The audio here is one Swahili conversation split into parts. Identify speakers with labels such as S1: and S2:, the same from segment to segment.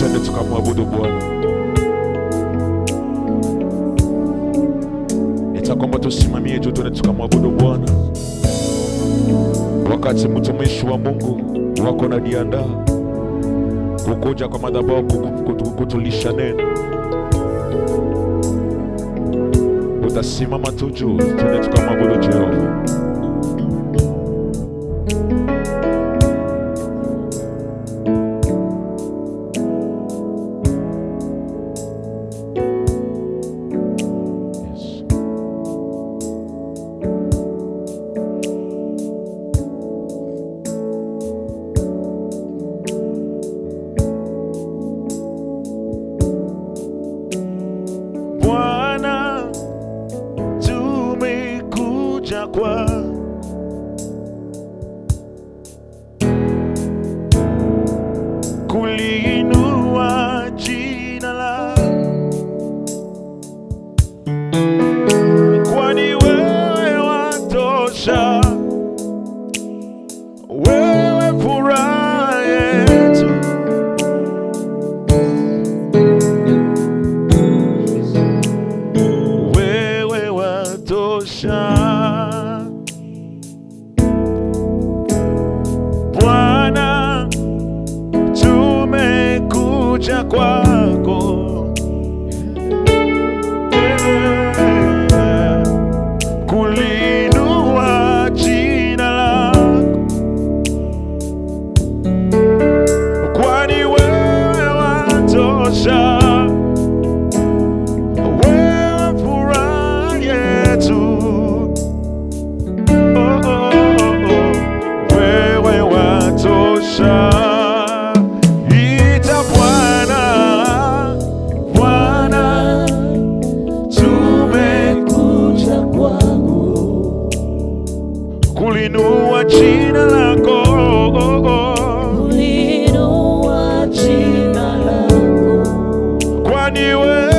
S1: twende tukamwabudu Bwana. Nitakwamba tusimamie juu, twende tukamwabudu Bwana. Wakati mtumishi wa Mungu wako na diandaa kukuja kwa madhabahu kutulisha neno, utasimama tu juu, twende tukamwabudu Jehova. Kwa kuliinua jina lako, kwani wewe watosha, wewe furaha yetu, wewe watosha. Kwako kuliinua jina lako, kwani wewe watosha, wewe furaha yetu, wewe watosha. Kuliinua jina lako,
S2: kuliinua jina lako,
S1: kwani wewe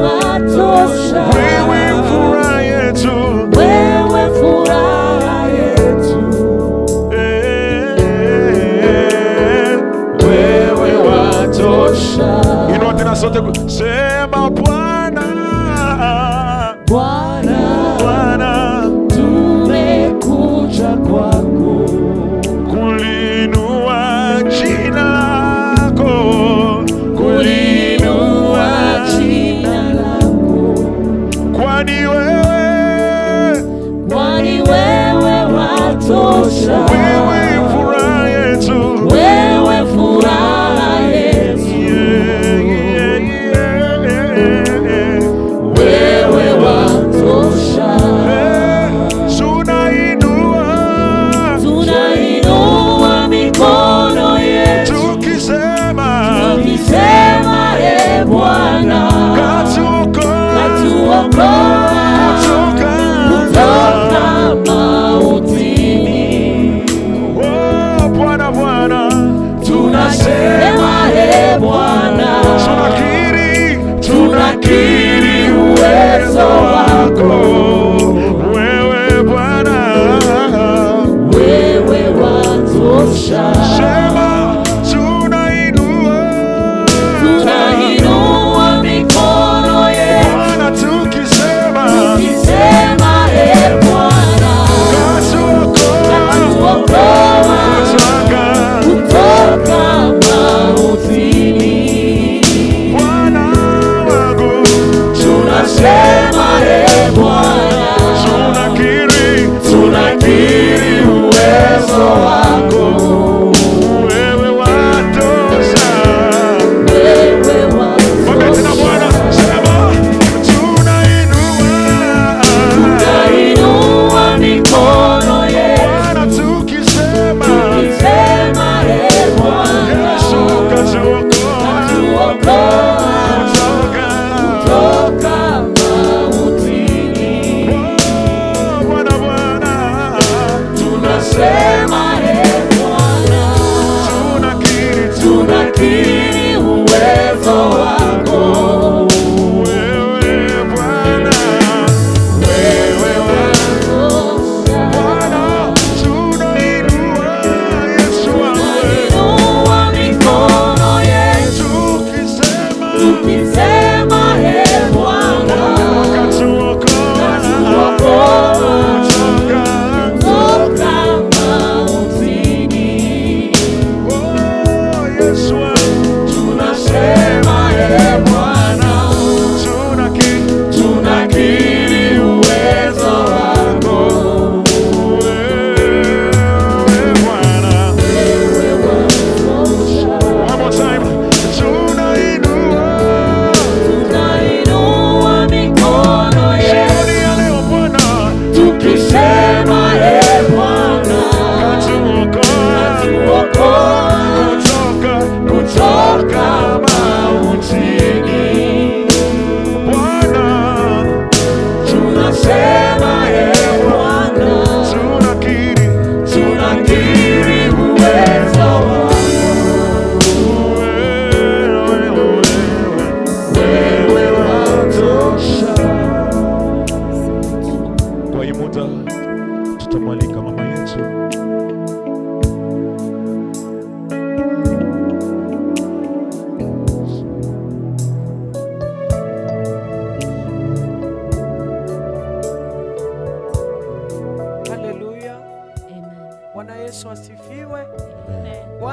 S2: watosha,
S1: wewe furaha yetu,
S2: wewe furaha yetu,
S1: wewe watosha. Inua tena sote, sema Bwana,
S2: Bwana, tumekuja kwako,
S1: kuliinua jina lako,
S2: kuliinua jina lako,
S1: kwani
S2: wewe watosha,
S1: wewe furaha yetu,
S2: wewe furaha yetu, wewe watosha. Tunainua mikono yetu tukisema, e Bwana, katuokoa kutoka mautini.
S1: Oh Bwana,
S2: tunasema e Bwana, tunakiri uwezo wako,
S1: wewe Bwana,
S2: wewe watosha.
S1: Sema tunainua
S2: mikono yetu
S1: Bwana, tukisema,
S2: e Bwana, katuokoa kutoka mautini.
S1: Bwana wangu,
S2: tunasema e Bwana, tunakiri uwezo wako,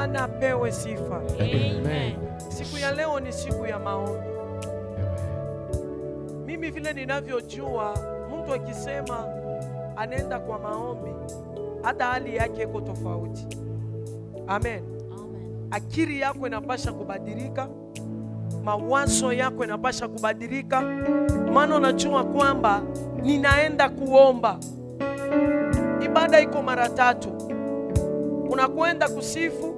S3: Bwana apewe sifa.
S2: Amen.
S3: Siku ya leo ni siku ya maombi. Mimi vile ninavyojua, mtu akisema anaenda kwa maombi, hata hali yake iko tofauti. Amen. Akili yako inapasha kubadilika, mawazo yako inapasha kubadilika, maana unajua kwamba ninaenda kuomba. Ibada iko mara tatu. Kuna kwenda kusifu,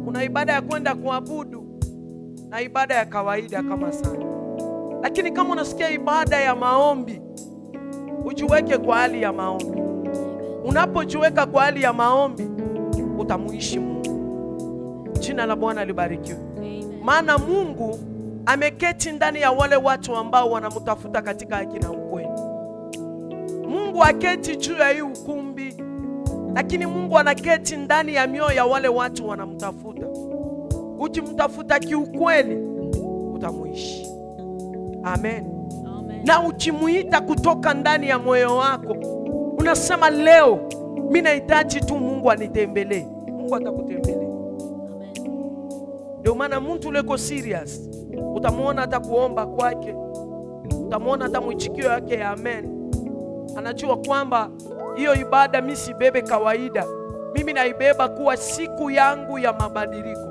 S3: kuna ibada ya kwenda kuabudu, na ibada ya kawaida kama sana. Lakini kama unasikia ibada ya maombi, ujiweke kwa hali ya maombi. Unapojiweka kwa hali ya maombi, utamuishi Mungu. Jina la Bwana libarikiwe. Maana Mungu ameketi ndani ya wale watu ambao wanamtafuta katika haki na ukweli. Mungu aketi juu ya hii ukumbi, lakini Mungu anaketi ndani ya mioyo ya wale watu wanamtafuta. Ukimtafuta kiukweli, utamuishi. Amen. Na ukimuita kutoka ndani ya moyo wako, unasema leo mimi nahitaji tu Mungu anitembelee, Mungu atakutembelea. Ndio maana mtu uleko serious, utamuona hata kuomba kwake, utamuona hata mwitikio yake ya amen. Anajua kwamba hiyo ibada mimi sibebe kawaida, mimi naibeba kuwa siku yangu ya mabadiliko.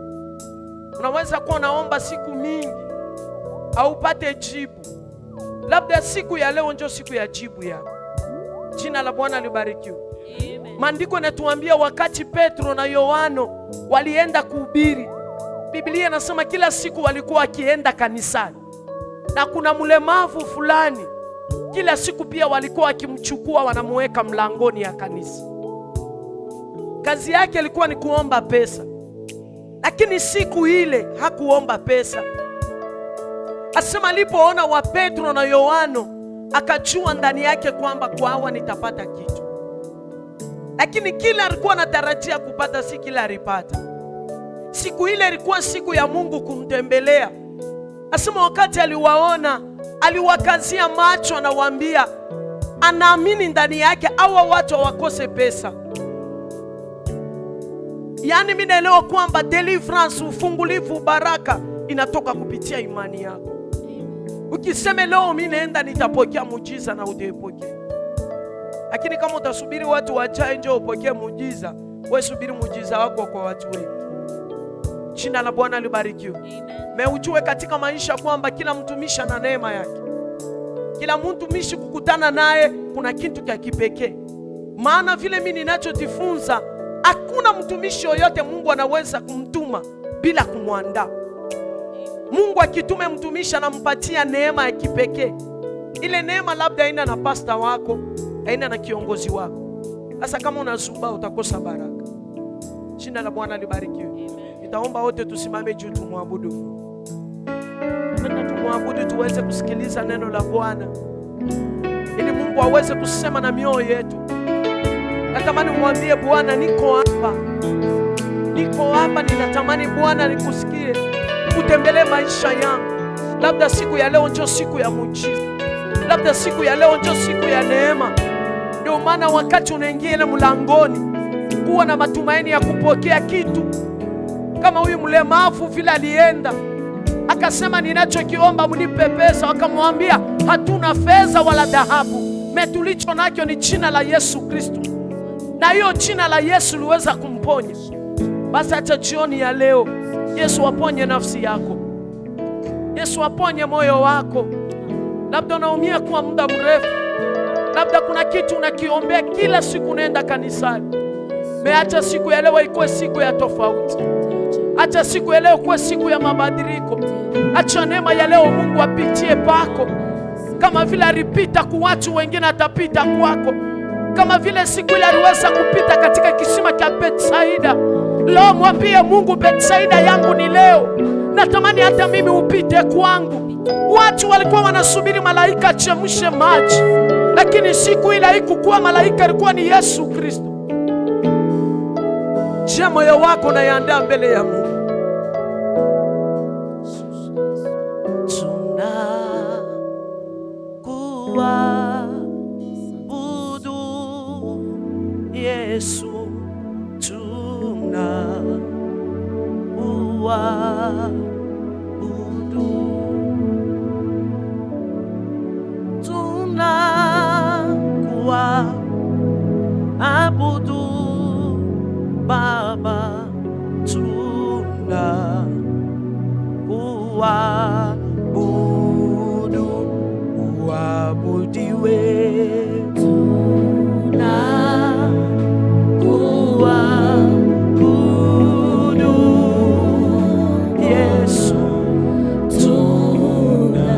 S3: Unaweza kuwa naomba siku mingi au upate jibu, labda siku ya leo ndio siku ya jibu yako. Jina la Bwana libarikiwe. Maandiko yanatuambia wakati Petro na Yohano walienda kuhubiri, Biblia inasema kila siku walikuwa wakienda kanisani, na kuna mlemavu fulani kila siku pia walikuwa wakimchukua wanamuweka mlangoni ya kanisa. Kazi yake ilikuwa ni kuomba pesa, lakini siku ile hakuomba pesa. Asema alipoona wa Petro na Yohano, akajua ndani yake kwamba kwa hawa nitapata kitu. Lakini kila alikuwa anatarajia kupata si kila alipata. Siku ile ilikuwa siku ya Mungu kumtembelea. Asema wakati aliwaona, aliwakazia macho, anawaambia anaamini ndani yake hawa watu hawakose pesa. Yaani mimi naelewa kwamba deliverance, ufungulivu, baraka inatoka kupitia imani yako. Ukisema leo mimi naenda nitapokea muujiza, na utaipokea. Lakini kama utasubiri watu wachae ndio upokee muujiza, wewe subiri muujiza wako kwa watu wengi. Jina la Bwana libarikiwe. Ujue katika maisha kwamba kila mtumishi ana neema yake. Kila mtumishi kukutana naye kuna kitu cha kipekee. Maana vile mimi ninachojifunza, hakuna mtumishi yoyote Mungu anaweza kumtuma bila kumwandaa. Mungu akitume mtumishi anampatia neema ya kipekee. Ile neema labda haina na pasta wako, haina na kiongozi wako. Sasa kama unazumba utakosa baraka. Jina la Bwana libarikiwe. Nitaomba wote tusimame juu tumwabudu. Mimi tumwabudu tuweze kusikiliza neno la Bwana, ili Mungu aweze kusema na mioyo yetu. Natamani mwambie Bwana, niko hapa. Niko hapa, ninatamani Bwana nikusikie. Utembelee maisha yangu. Labda siku ya leo ndio siku ya muujiza. Labda siku ya leo ndio siku ya neema. Ndio maana wakati unaingia ile mlangoni, kuwa na matumaini ya kupokea kitu. Kama huyu mlemavu vile alienda, akasema ninachokiomba mnipe pesa. Wakamwambia hatuna fedha wala dhahabu, tulicho nacho ni jina la Yesu Kristo. Na hiyo jina la Yesu liweza kumponya. Basi acha jioni ya leo Yesu aponye nafsi yako. Yesu aponye moyo wako. Labda unaumia kwa muda mrefu. Labda kuna kitu unakiombea kila siku unaenda kanisani. Acha siku ya leo ikuwe siku ya tofauti. Acha siku ya leo kuwe siku ya mabadiliko. Acha neema ya leo Mungu apitie pako. Kama vile alipita kwa watu wengine atapita kwako. Kama vile siku ile aliweza kupita katika kisima cha Betsaida. Leo mwambie Mungu, Betsaida yangu ni leo. Natamani hata mimi upite kwangu. Watu walikuwa wanasubiri malaika achemshe maji, lakini siku ile haikuwa malaika, ilikuwa ni Yesu Kristo. Je, moyo wako unaandaa mbele ya Mungu? Yesu, Abudu Baba, tuna kuabudu, uabudiwe, tuna kuabudu Yesu, tuna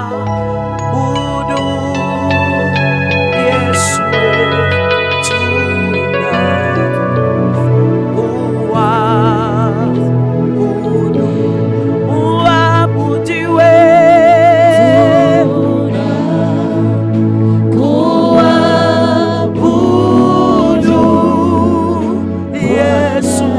S3: kuabudu Yesu, tuna kuabudu, uabudiwe, kuabudu Yesu,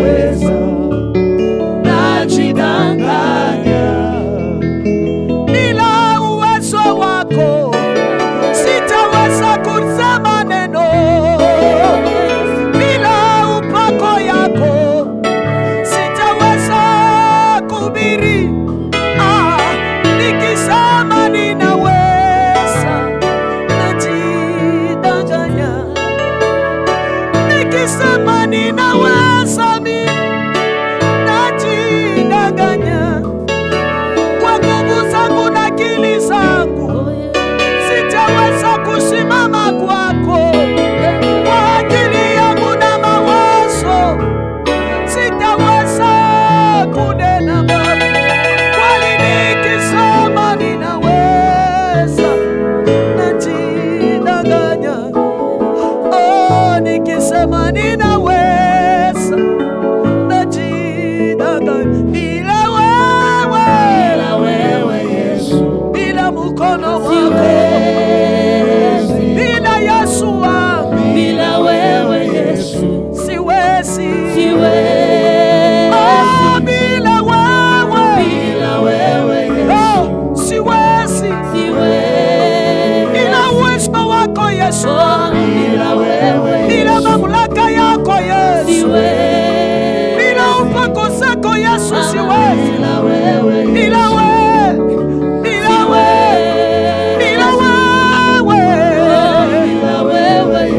S2: ninaweza, najidanganya.
S3: Bila uwezo wako sitaweza kusema neno, bila upako yako sitaweza kuhubiri. Nikisema ninaweza, najidanganya. Nikisema ninaweza, mimi najidanganya. Kwa nguvu zangu na akili zangu sitaweza kusimama kwako. Kwa akili yangu na mawazo sitaweza kunena Baba, kwani nikisema ninaweza, najidanganya. Oh, nikisema ninaweza, najidanganya. Bila wewe Yesu, bila mkono wako, bila Yesu wangu, bila wewe Yesu siwezi. Oh, bila wewe Yesu siwezi. Bila uwezo wako Yesu, bila mamlaka yako Yesu, bila upako zako Yesu siwezi.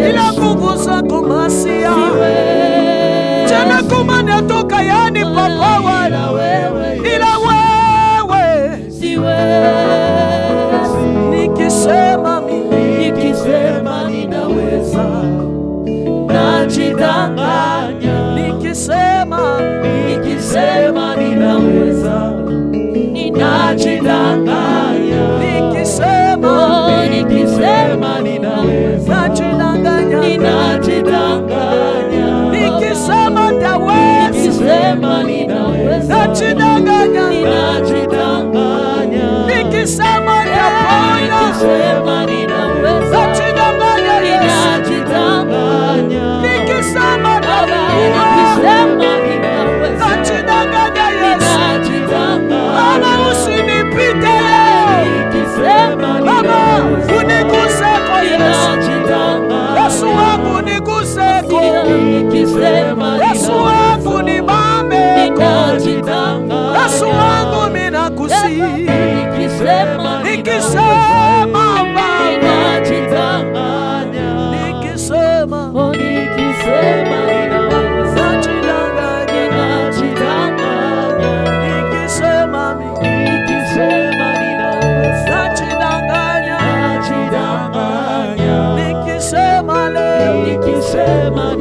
S3: Bila nguvu zako Masia, tena kumani atoka yani Papa wala, bila wewe nikisema ninaweza, najidanganya. Nikisema ninaweza, najidanganya. Nikisema ninaweza, najidanganya. Nikisema taweza, najidanganya. Nikisema taponya, najidanganya. Nikisema taponya, najidanganya. Baba usinipite Baba, unikuzeko Yesu. Yesu wangu unikuzeko, Yesu wangu ni mameko, Yesu wangu minakusi. Nikisema Baba, nikisema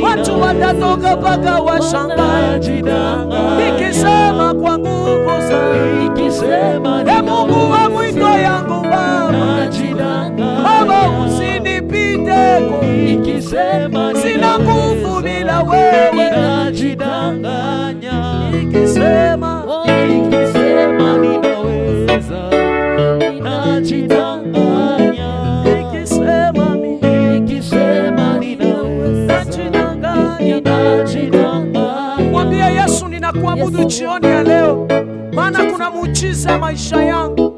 S3: watu watatoka paka washangae. Nikisema kwa nguvu zangu, Mungu wa mwito yangu Baba, Baba usinipiteko. Sina nguvu bila wewe, nikisema ninaweza, najidanganya. Nikisema mwambie Yesu, ninakuabudu jioni ya leo, maana kuna muujiza maisha yangu.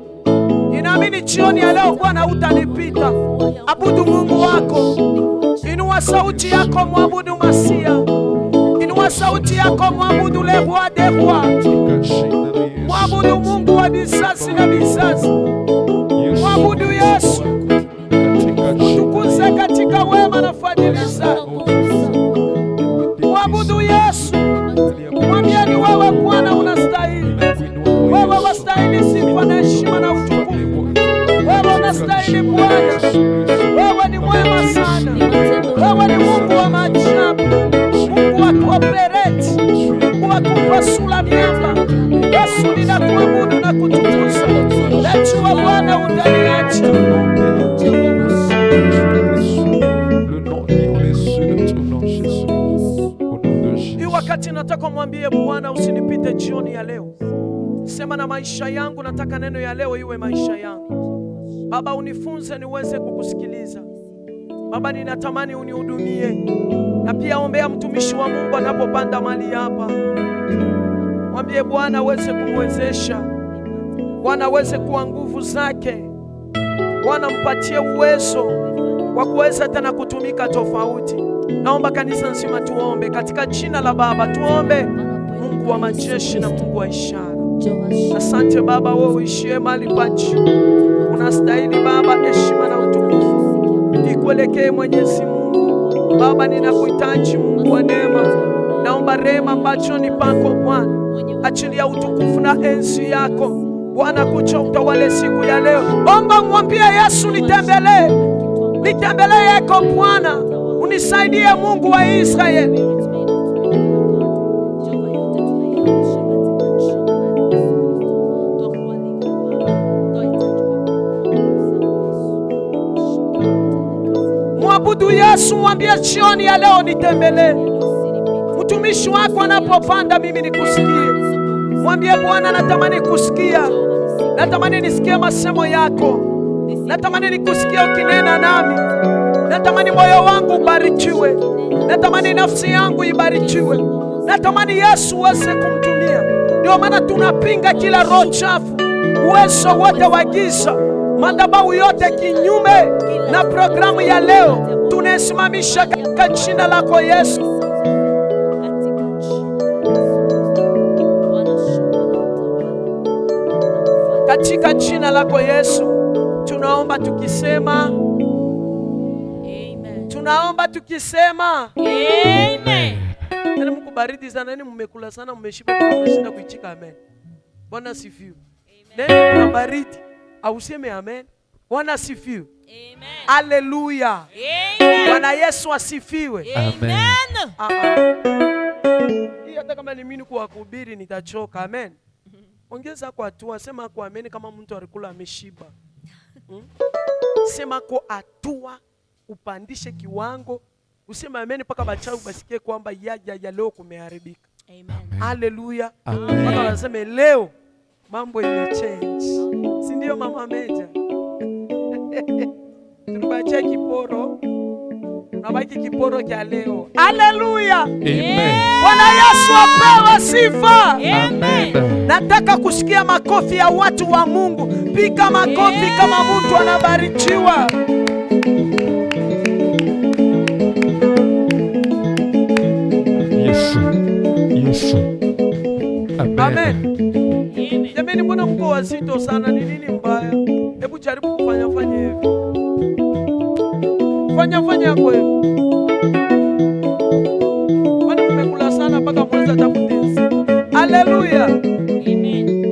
S3: Ninaamini jioni ya leo Bwana utanipita. Abudu Mungu wako, inua sauti yako, mwabudu Masia. Inua sauti yako, mwabudu le roi des rois. Mwabudu Mungu wa vizazi na vizazi. Mwabudu Yesu, tukuze katika wema na fadhili zako. Mwabudu Yesu, mwambie ni wewe Bwana unastahili. Wewe wastahili sifa na heshima na utukufu. Wewe unastahili Bwana. Wewe ni mwema sana. Wewe ni Mungu wa maajabu, Mungu wa kuoperate, Mungu wa kupasula miamba. Yesu, ninakuabudu na kutukuza. Najua Bwana utaniacha. Wakati nataka mwambie Bwana usinipite jioni ya leo. Sema na maisha yangu, nataka neno ya leo iwe maisha yangu. Baba unifunze niweze kukusikiliza. Baba, ninatamani unihudumie, na pia ombea mtumishi wa Mungu anapopanda mali hapa. Mwambie Bwana aweze kumwezesha, Bwana aweze kuwa nguvu zake, Bwana mpatie uwezo wa kuweza tena kutumika tofauti. Naomba kanisa nzima tuombe katika jina la Baba. Tuombe. Mungu wa majeshi na Mungu wa ishara, asante Baba, wewe uishie mahali pa juu, unastahili Baba heshima na utukufu. Nikuelekee Mwenyezi Mungu. Baba, ninakuhitaji Mungu wa neema. Naomba rehema machoni pako Bwana, achilia utukufu na enzi yako Bwana, kucha utawale siku ya leo. Omba, mwambie Yesu, nitembelee, nitembelee yako Bwana, unisaidie Mungu wa Israeli. Mwabudu Yesu, mwambie jioni ya leo nitembelee. Mtumishi wako anapopanda mimi nikusikie. Mwambie Bwana, natamani kusikia, natamani nisikie masemo yako, natamani nikusikie ukinena nami, natamani moyo wangu ubarikiwe, natamani nafsi yangu ibarikiwe, natamani Yesu uweze kumtumia. Ndio maana tunapinga kila roho chafu, uwezo wote wa giza, madhabahu yote kinyume na programu ya leo tunasimamisha katika jina lako Yesu. Katika jina lako Yesu tunaomba tukisema amen. Tunaomba tukisema amen. Nani mkubaridi sana, nani mmekula sana, mmeshiba kwa mshinda kuitika amen. Bwana asifiwe. Nani kuna baridi au useme amen. Bwana asifiwe. Amen. Haleluya. Amen. Bwana Yesu asifiwe.
S2: Amen.
S3: Hii hata kama ni mimi kuhubiri nitachoka. Amen. Ongeza kwa hatua, sema kwa amen kama mtu alikula ameshiba. Sema kwa hatua, upandishe kiwango, useme amen mpaka bachawi basikie kwamba ya leo kumeharibika.
S2: Amen.
S3: Haleluya. Mpaka waseme leo mambo imechange. Si ndio mama Meja? Tunabacha kiporo, tunabaki kiporo cha leo. Haleluya.
S1: Amen.
S3: Bwana Yesu apewe sifa.
S2: Amen.
S3: Nataka kusikia makofi ya watu wa Mungu. Piga makofi kama mtu anabarikiwa.
S1: Yesu. Yesu. Amen.
S3: Amen. Jamani, mbona mko wazito sana? Ni nini mbaya? Hebu jaribu kufanya hivi. Fanya yako hivi. Kwani mmekula sana mpaka mweza takutenzi. Haleluya.
S2: Amen.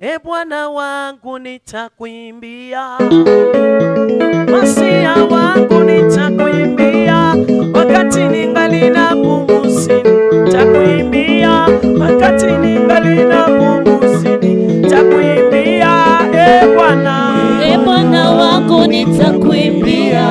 S3: E Bwana wangu nitakuimbia, Masia wangu nitakuimbia, wakati ningali na pumzi nitakuimbia, wakati ningali na pumzi nitakuimbia. E
S2: Bwana wangu nitakuimbia,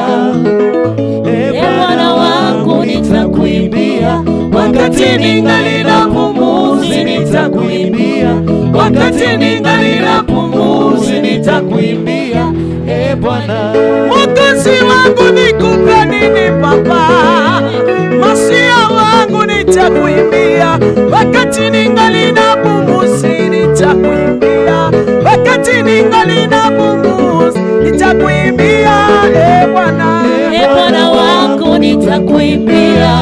S2: Bwana wangu nitakuimbia, wakati ningali na pumzi nitakuimbia, wakati ningali na pumzi nitakuimbia. Bwana
S3: Mwokozi wangu nikupe nini Baba? Masia wangu nitakuimbia, wakati ningali na pumzi nitakuimbia, wakati ningali na pumzi nitakuimbia.
S2: Bwana wangu nitakuimbia,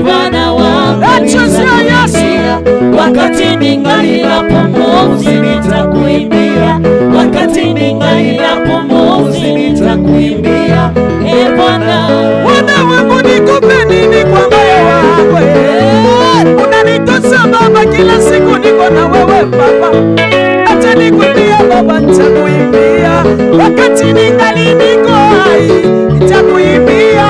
S2: Bwana wangu nitakuimbia, wakati ningali na pumzi nitakuimbia, wakati ningali na pumzi nitakuimbia. Bwana
S3: wangu nikupe nini kwa moyo wako? Unanitosha Baba, kila siku niko na wewe Baba. Acha nikuimbie Baba, nitakuimbia, wakati ningali niko hai nitakuimbia.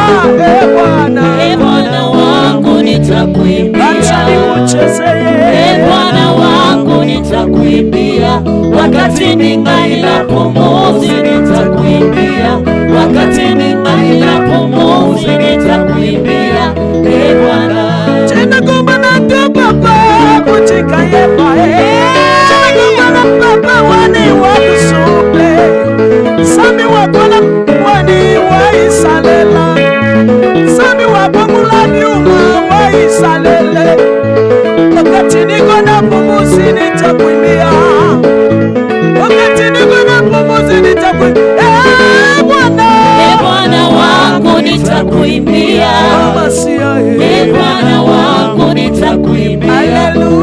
S2: Bwana wangu nitakuimbia,
S3: acha nikuchezee.
S2: Bwana wangu nitakuimbia, wakati ningali na pumzi nitakuimbia, wakati ningali na pumzi nitakuimbia. Bwana
S3: tena gomba na Baba kuchika yepa. Tena gomba na Baba wani wakusupe. Sami Salele. Wakati niko na pumuzi nitakuimbia. Wakati niko na pumuzi nitakuimbia.
S2: Bwana wangu nitakuimbia. Bwana wangu nitakuimbia.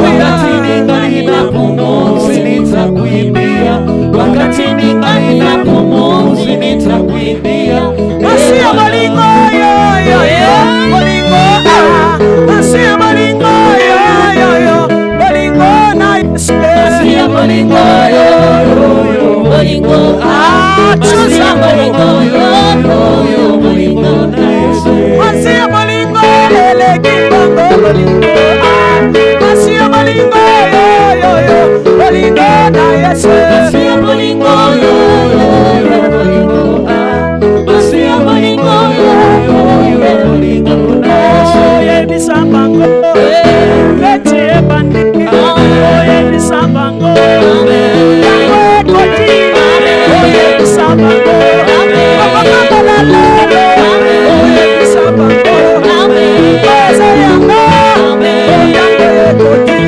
S2: Wakati ningali na pumuzi nitakuimbia. Wakati ningali na pumuzi nitakuimbia.
S3: Masia malingo yo malingo masia malingo yo malingo na Yesu.
S2: Masia malingo yo malingo masia malingo yo malingo na Yesu.
S3: Masia malingo ele kibango malingo masia malingo yo malingo na Yesu.
S2: Masia malingo yo malingo masia malingo yo malingo na Yesu.
S3: Ye sabango leti bandiki ye sabango ye koti ye sabango baba baba la ye sabango basa yanga yanga ye koti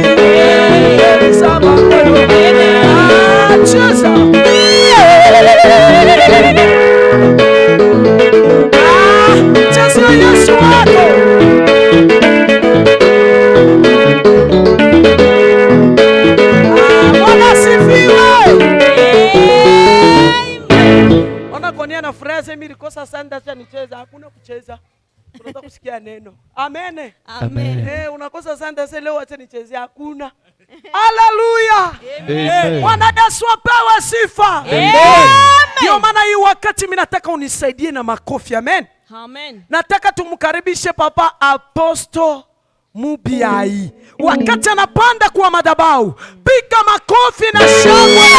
S3: ye sabango achusa Yesu Yesu wako na frase mimi nilikosa sana acha nicheza, hakuna kucheza. Unataka kusikia neno. Amen.
S2: Amen.
S3: Unakosa sana sasa leo acha nicheze, hakuna. Haleluya.
S1: Amen.
S3: Bwana Yesu apewe sifa.
S2: Amen.
S3: Ndio maana hii wakati mimi nataka unisaidie na makofi. Amen.
S2: Amen.
S3: Nataka tumkaribishe Papa Apostle Mubiai. Wakati anapanda kwa madhabahu, piga makofi na shangwe.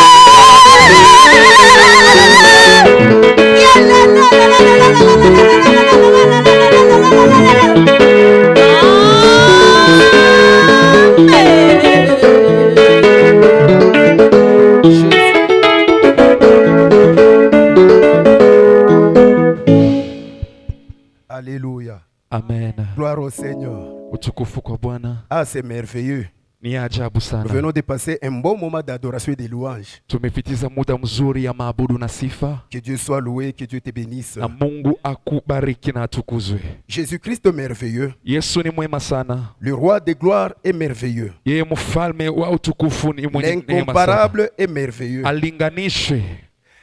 S4: Alléluia.
S1: Amen.
S4: Gloire au Seigneur.
S1: Utukufu kwa Bwana.
S4: Ah, c'est merveilleux.
S1: Ni ajabu sana.
S4: Nous venons de passer un bon moment d'adoration et de louange.
S1: Tumepitiza muda mzuri ya maabudu na sifa.
S4: Que Dieu soit loué, que Dieu te bénisse.
S1: Na Mungu akubariki na atukuzwe.
S4: Jésus-Christ est merveilleux.
S1: Yesu ni mwema sana.
S4: Le roi de gloire est merveilleux.
S1: Yeye mfalme wa utukufu ni mwenye neema sana.
S4: L'incomparable est merveilleux.
S1: Alinganishwe.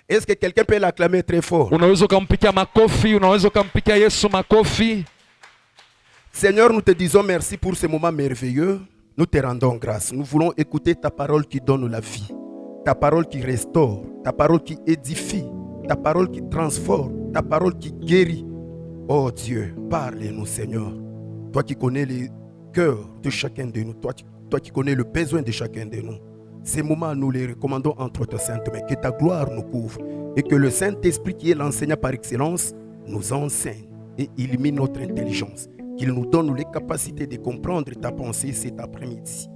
S4: Est-ce que quelqu'un peut l'acclamer très fort?
S1: Unaweza kumpikia makofi, unaweza kumpikia Yesu makofi.
S4: Seigneur, nous te disons merci pour ce moment merveilleux. Nous te rendons grâce. Nous voulons écouter ta parole qui donne la vie, ta parole qui restaure, ta parole qui édifie, ta parole qui transforme, ta parole qui guérit. Oh Dieu, parle-nous Seigneur. Toi qui connais les cœurs de chacun de nous, toi qui connais le besoin de chacun de nous. Ces moments, nous les recommandons entre tes saintes mains. Que ta gloire nous couvre et que le Saint-Esprit qui est l'enseignant par excellence nous enseigne et illumine notre intelligence. Qu'il nous donne les capacités de comprendre ta pensée cet après-midi.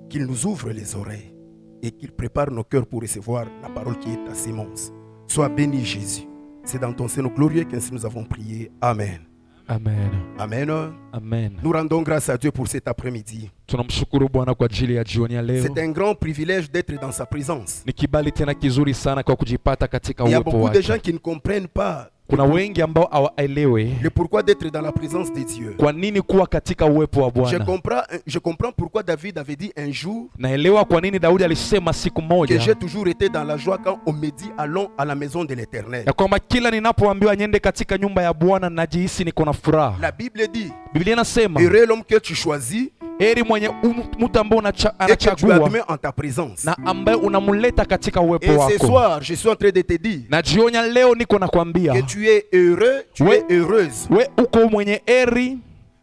S4: Qu'il nous ouvre les oreilles et qu'il prépare nos cœurs pour recevoir la parole qui est ta sémence. Sois béni Jésus. C'est dans ton Seigneur glorieux qu'ainsi nous avons prié. Amen.
S1: Amen.
S4: Amen.
S1: Amen.
S4: Nous rendons grâce à Dieu pour cet après-midi.
S1: Tunamshukuru Bwana kwa ajili ya jioni ya leo.
S4: C'est un grand privilège d'être dans sa présence.
S1: Ni kibali tena kizuri sana kwa kujipata katika
S4: Il y a
S1: uwepo
S4: beaucoup de gens
S1: wake.
S4: qui ne comprennent pas
S1: Kuna wengi ambao hawaelewi
S4: le pourquoi d'être dans la présence de Dieu.
S1: kwa nini kuwa katika uwepo wa
S4: Je comprends pourquoi David avait dit un jour
S1: Naelewa kwa nini Daudi alisema siku
S4: que
S1: moja
S4: j'ai toujours été dans la joie quand on me dit allons à la maison de l'Éternel.
S1: ya kwamba kila ninapoambiwa niende katika nyumba ya Bwana najihisi niko na furaha.
S4: La Bible dit
S1: Biblia inasema
S4: heureux l'homme que tu choisis
S1: heri mwenye mtu ambaye
S4: et que tu
S1: anachagua
S4: admets en ta présence.
S1: na ambaye unamleta katika uwepo
S4: Et ce
S1: wako.
S4: soir, je suis en train de te dire
S1: Na jioni ya leo niko nakwambia
S4: que tu es heureux, tu
S1: Oui.
S4: es heureuse.
S1: we uko mwenye heri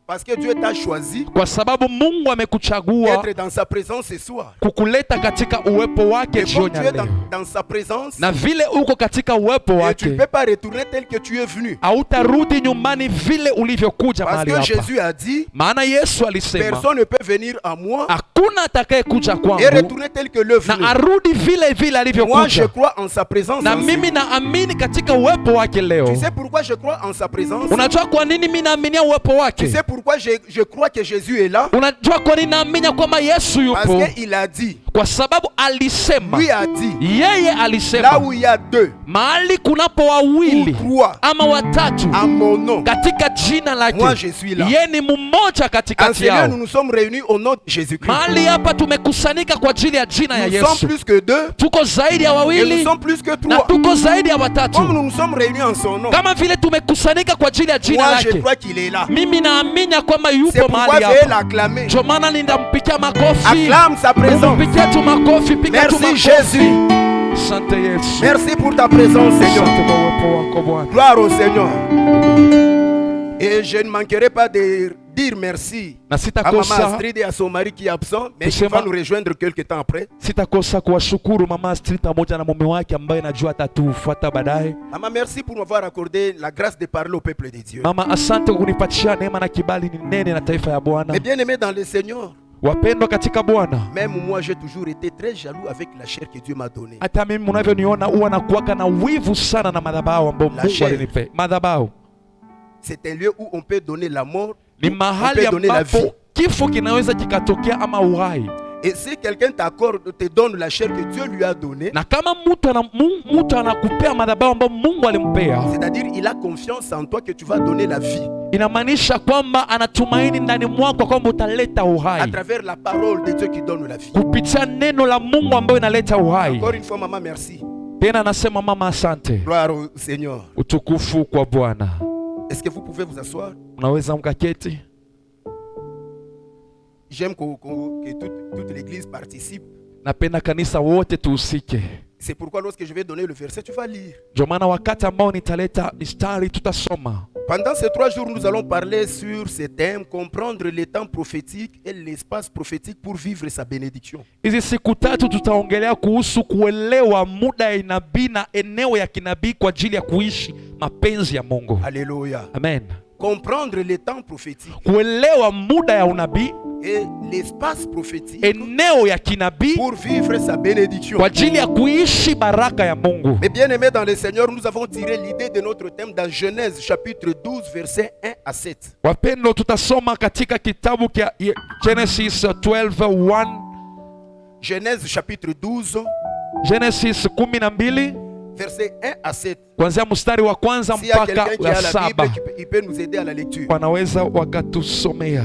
S4: Parce que Dieu t'a choisi
S1: kwa sababu Mungu amekuchagua
S4: d'être dans sa présence ce soir.
S1: kukuleta katika uwepo wake
S4: Et comme
S1: jioni
S4: tu
S1: ya
S4: es
S1: leo.
S4: dans sa présence,
S1: Na vile uko katika uwepo
S4: et tu ne
S1: wake
S4: peux pas retourner tel que tu es venu.
S1: hautarudi nyumbani vile ulivyokuja
S4: Parce
S1: mahali
S4: que
S1: hapa.
S4: Jésus a dit,
S1: Maana Yesu alisema
S4: personne ne peut venir à moi
S1: hakuna hakuna atakaye kuja
S4: et
S1: kwangu
S4: retourner tel que l'œuf
S1: na
S4: venait.
S1: arudi vile vile
S4: Moi, je
S1: alivyokuja.
S4: crois en sa présence.
S1: Na
S4: en
S1: mimi
S4: ce-
S1: naamini katika uwepo wake leo.
S4: Tu sais pourquoi je crois en sa présence?
S1: Unajua kwa nini mimi naaminia uwepo
S4: Tu
S1: wake?
S4: sais pourquoi je crois que Jésus est là?
S1: Unajua kwa nini naaminia kwamba Yesu
S4: Parce
S1: yupo?
S4: qu'il a dit,
S1: Kwa sababu alisema,
S4: lui a dit,
S1: yeye
S4: là
S1: alisema,
S4: où il y a deux
S1: mahali kunapo
S4: ou
S1: wawili
S4: trois
S1: ama watatu
S4: à mon nom,
S1: katika jina
S4: moi
S1: lake,
S4: je suis là.
S1: yeye ni mmoja
S4: En
S1: katikati
S4: Seigneur,
S1: yao.
S4: nous nous sommes réunis au nom de Jésus-Christ.
S1: Mahali hapa tumekusanyika kwa ajili ya jina ya
S4: Nous sommes
S1: Yesu.
S4: plus que deux
S1: Tuko zaidi ya
S4: et nous
S1: wawili
S4: sommes plus que
S1: na
S4: trois.
S1: tuko zaidi ya
S4: Comme
S1: watatu.
S4: nous nous sommes réunis en son nom,
S1: Kama vile tumekusanyika kwa ajili ya jina
S4: moi je
S1: lake,
S4: crois qu'il est là.
S1: mimi naamini ya kwamba
S4: C'est
S1: yupo
S4: pourquoi
S1: mahali
S4: je vais
S1: hapa.
S4: l'acclamer.
S1: Ndio maana nitampikia makofi.
S4: Acclame sa présence.
S1: Umpikie tu makofi, piga tu
S4: Merci
S1: makofi.
S4: Jésus.
S1: Asante Yesu.
S4: Merci pour ta présence, Seigneur.
S1: Asante kwa uwepo wako Bwana.
S4: Gloire au Seigneur. Et je ne manquerai pas de dire merci
S1: Na
S4: à Maman
S1: sitakosa
S4: Astrid et à son mari qui est absent, mais qui
S1: Kusema-
S4: va nous rejoindre quelques temps après.
S1: sitakosa kuwashukuru Mama Astrid pamoja na mume wake ambaye najua atatufuata baadaye.
S4: Maman, merci pour m'avoir accordé la grâce de parler au peuple de Dieu.
S1: Mama, asante kwa kunipatia neema na kibali ninene na taifa ya Bwana.
S4: Mais bien aimé dans le Seigneur,
S1: Wapendwa katika Bwana,
S4: même moi j'ai toujours été très jaloux avec la chair que Dieu m'a donnée.
S1: hata mimi mnavyoniona huwa nakuwaka na wivu sana na madhabahu ambayo
S4: La
S1: Mungu
S4: chair.
S1: alinipa. Madhabahu
S4: C'est un lieu où on peut donner la mort,
S1: ni
S4: où on
S1: mahali
S4: peut donner la vie.
S1: ambapo kifo kinaweza kikatokea ama uhai.
S4: Et si quelqu'un t'accorde, te donne la chair que Dieu lui a donnée,
S1: Na kama mtu anakupea madhabahu ambayo Mungu alimpea,
S4: c'est-à-dire il a confiance en toi que tu vas donner la vie
S1: inamaanisha kwamba anatumaini ndani mwako kwamba utaleta
S4: à
S1: uhai
S4: travers la parole de Dieu qui donne la vie.
S1: kupitia neno la Mungu ambayo inaleta uhai.
S4: Encore une fois, maman, merci.
S1: Tena anasema mama, asante.
S4: Gloire au Seigneur.
S1: Utukufu kwa Bwana.
S4: Est-ce que vous pouvez vous asseoir?
S1: Unaweza mkaketi.
S4: J'aime que toute l'église participe.
S1: Napenda kanisa wote tuhusike.
S4: C'est pourquoi lorsque je vais donner le verset, tu vas lire.
S1: Ndio maana wakati ambao nitaleta mistari tutasoma.
S4: Pendant ces 3 jours, nous allons parler sur ce thème, comprendre les temps prophétiques et l'espace prophétique pour vivre sa bénédiction.
S1: Hizi siku tatu tutaongelea kuhusu kuelewa muda ya nabii na eneo ya kinabii kwa ajili ya kuishi mapenzi ya Mungu.
S4: Alléluia.
S1: Amen.
S4: Comprendre les temps prophétiques
S1: Kuelewa muda ya unabii,
S4: et l'espace prophétique
S1: eneo ya kinabii
S4: pour vivre sa bénédiction.
S1: kwa ajili ya kuishi baraka ya Mungu.
S4: Mais bien aimés dans le Seigneur, nous avons tiré l'idée de notre thème dans Genèse chapitre 12 versets 1 à 7.
S1: Wapendwa, tutasoma katika kitabu cha Genesis 12:1,
S4: Genèse chapitre 12
S1: Genesis 12
S4: versets 1 à 7.
S1: kuanzia mstari wa kwanza
S4: S'il y a
S1: mpaka
S4: quelqu'un qui
S1: wa
S4: a la
S1: saba.
S4: Bible, il peut nous aider à la lecture.
S1: Wanaweza wakatusomea.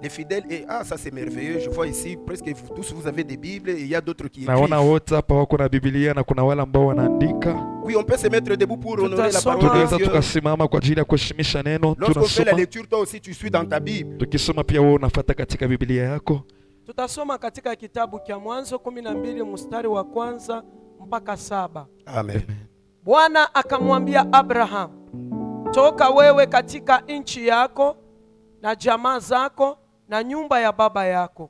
S4: Les fidèles, et ça c'est merveilleux, je vois ici presque vous tous vous avez des Bibles et il y a d'autres qui
S1: Naona
S4: écrivent.
S1: wote hapa wako na Biblia na kuna wale ambao wanaandika.
S4: Oui, on peut se mettre debout pour honorer la
S3: Tutasoma.
S4: parole de
S1: Tunaweza
S4: Dieu.
S1: tukasimama kwa ajili ya kuheshimisha neno.
S4: Lorsqu'on fait la
S1: Tunasoma.
S4: lecture, toi aussi tu suis dans ta Bible.
S1: Tukisoma pia wewe unafuata katika Biblia yako.
S3: Tutasoma katika kitabu cha Mwanzo 12 mstari wa kwanza mpaka 7.
S4: Amen.
S3: Bwana akamwambia Abraham, toka wewe katika nchi yako na jamaa zako na nyumba ya baba yako,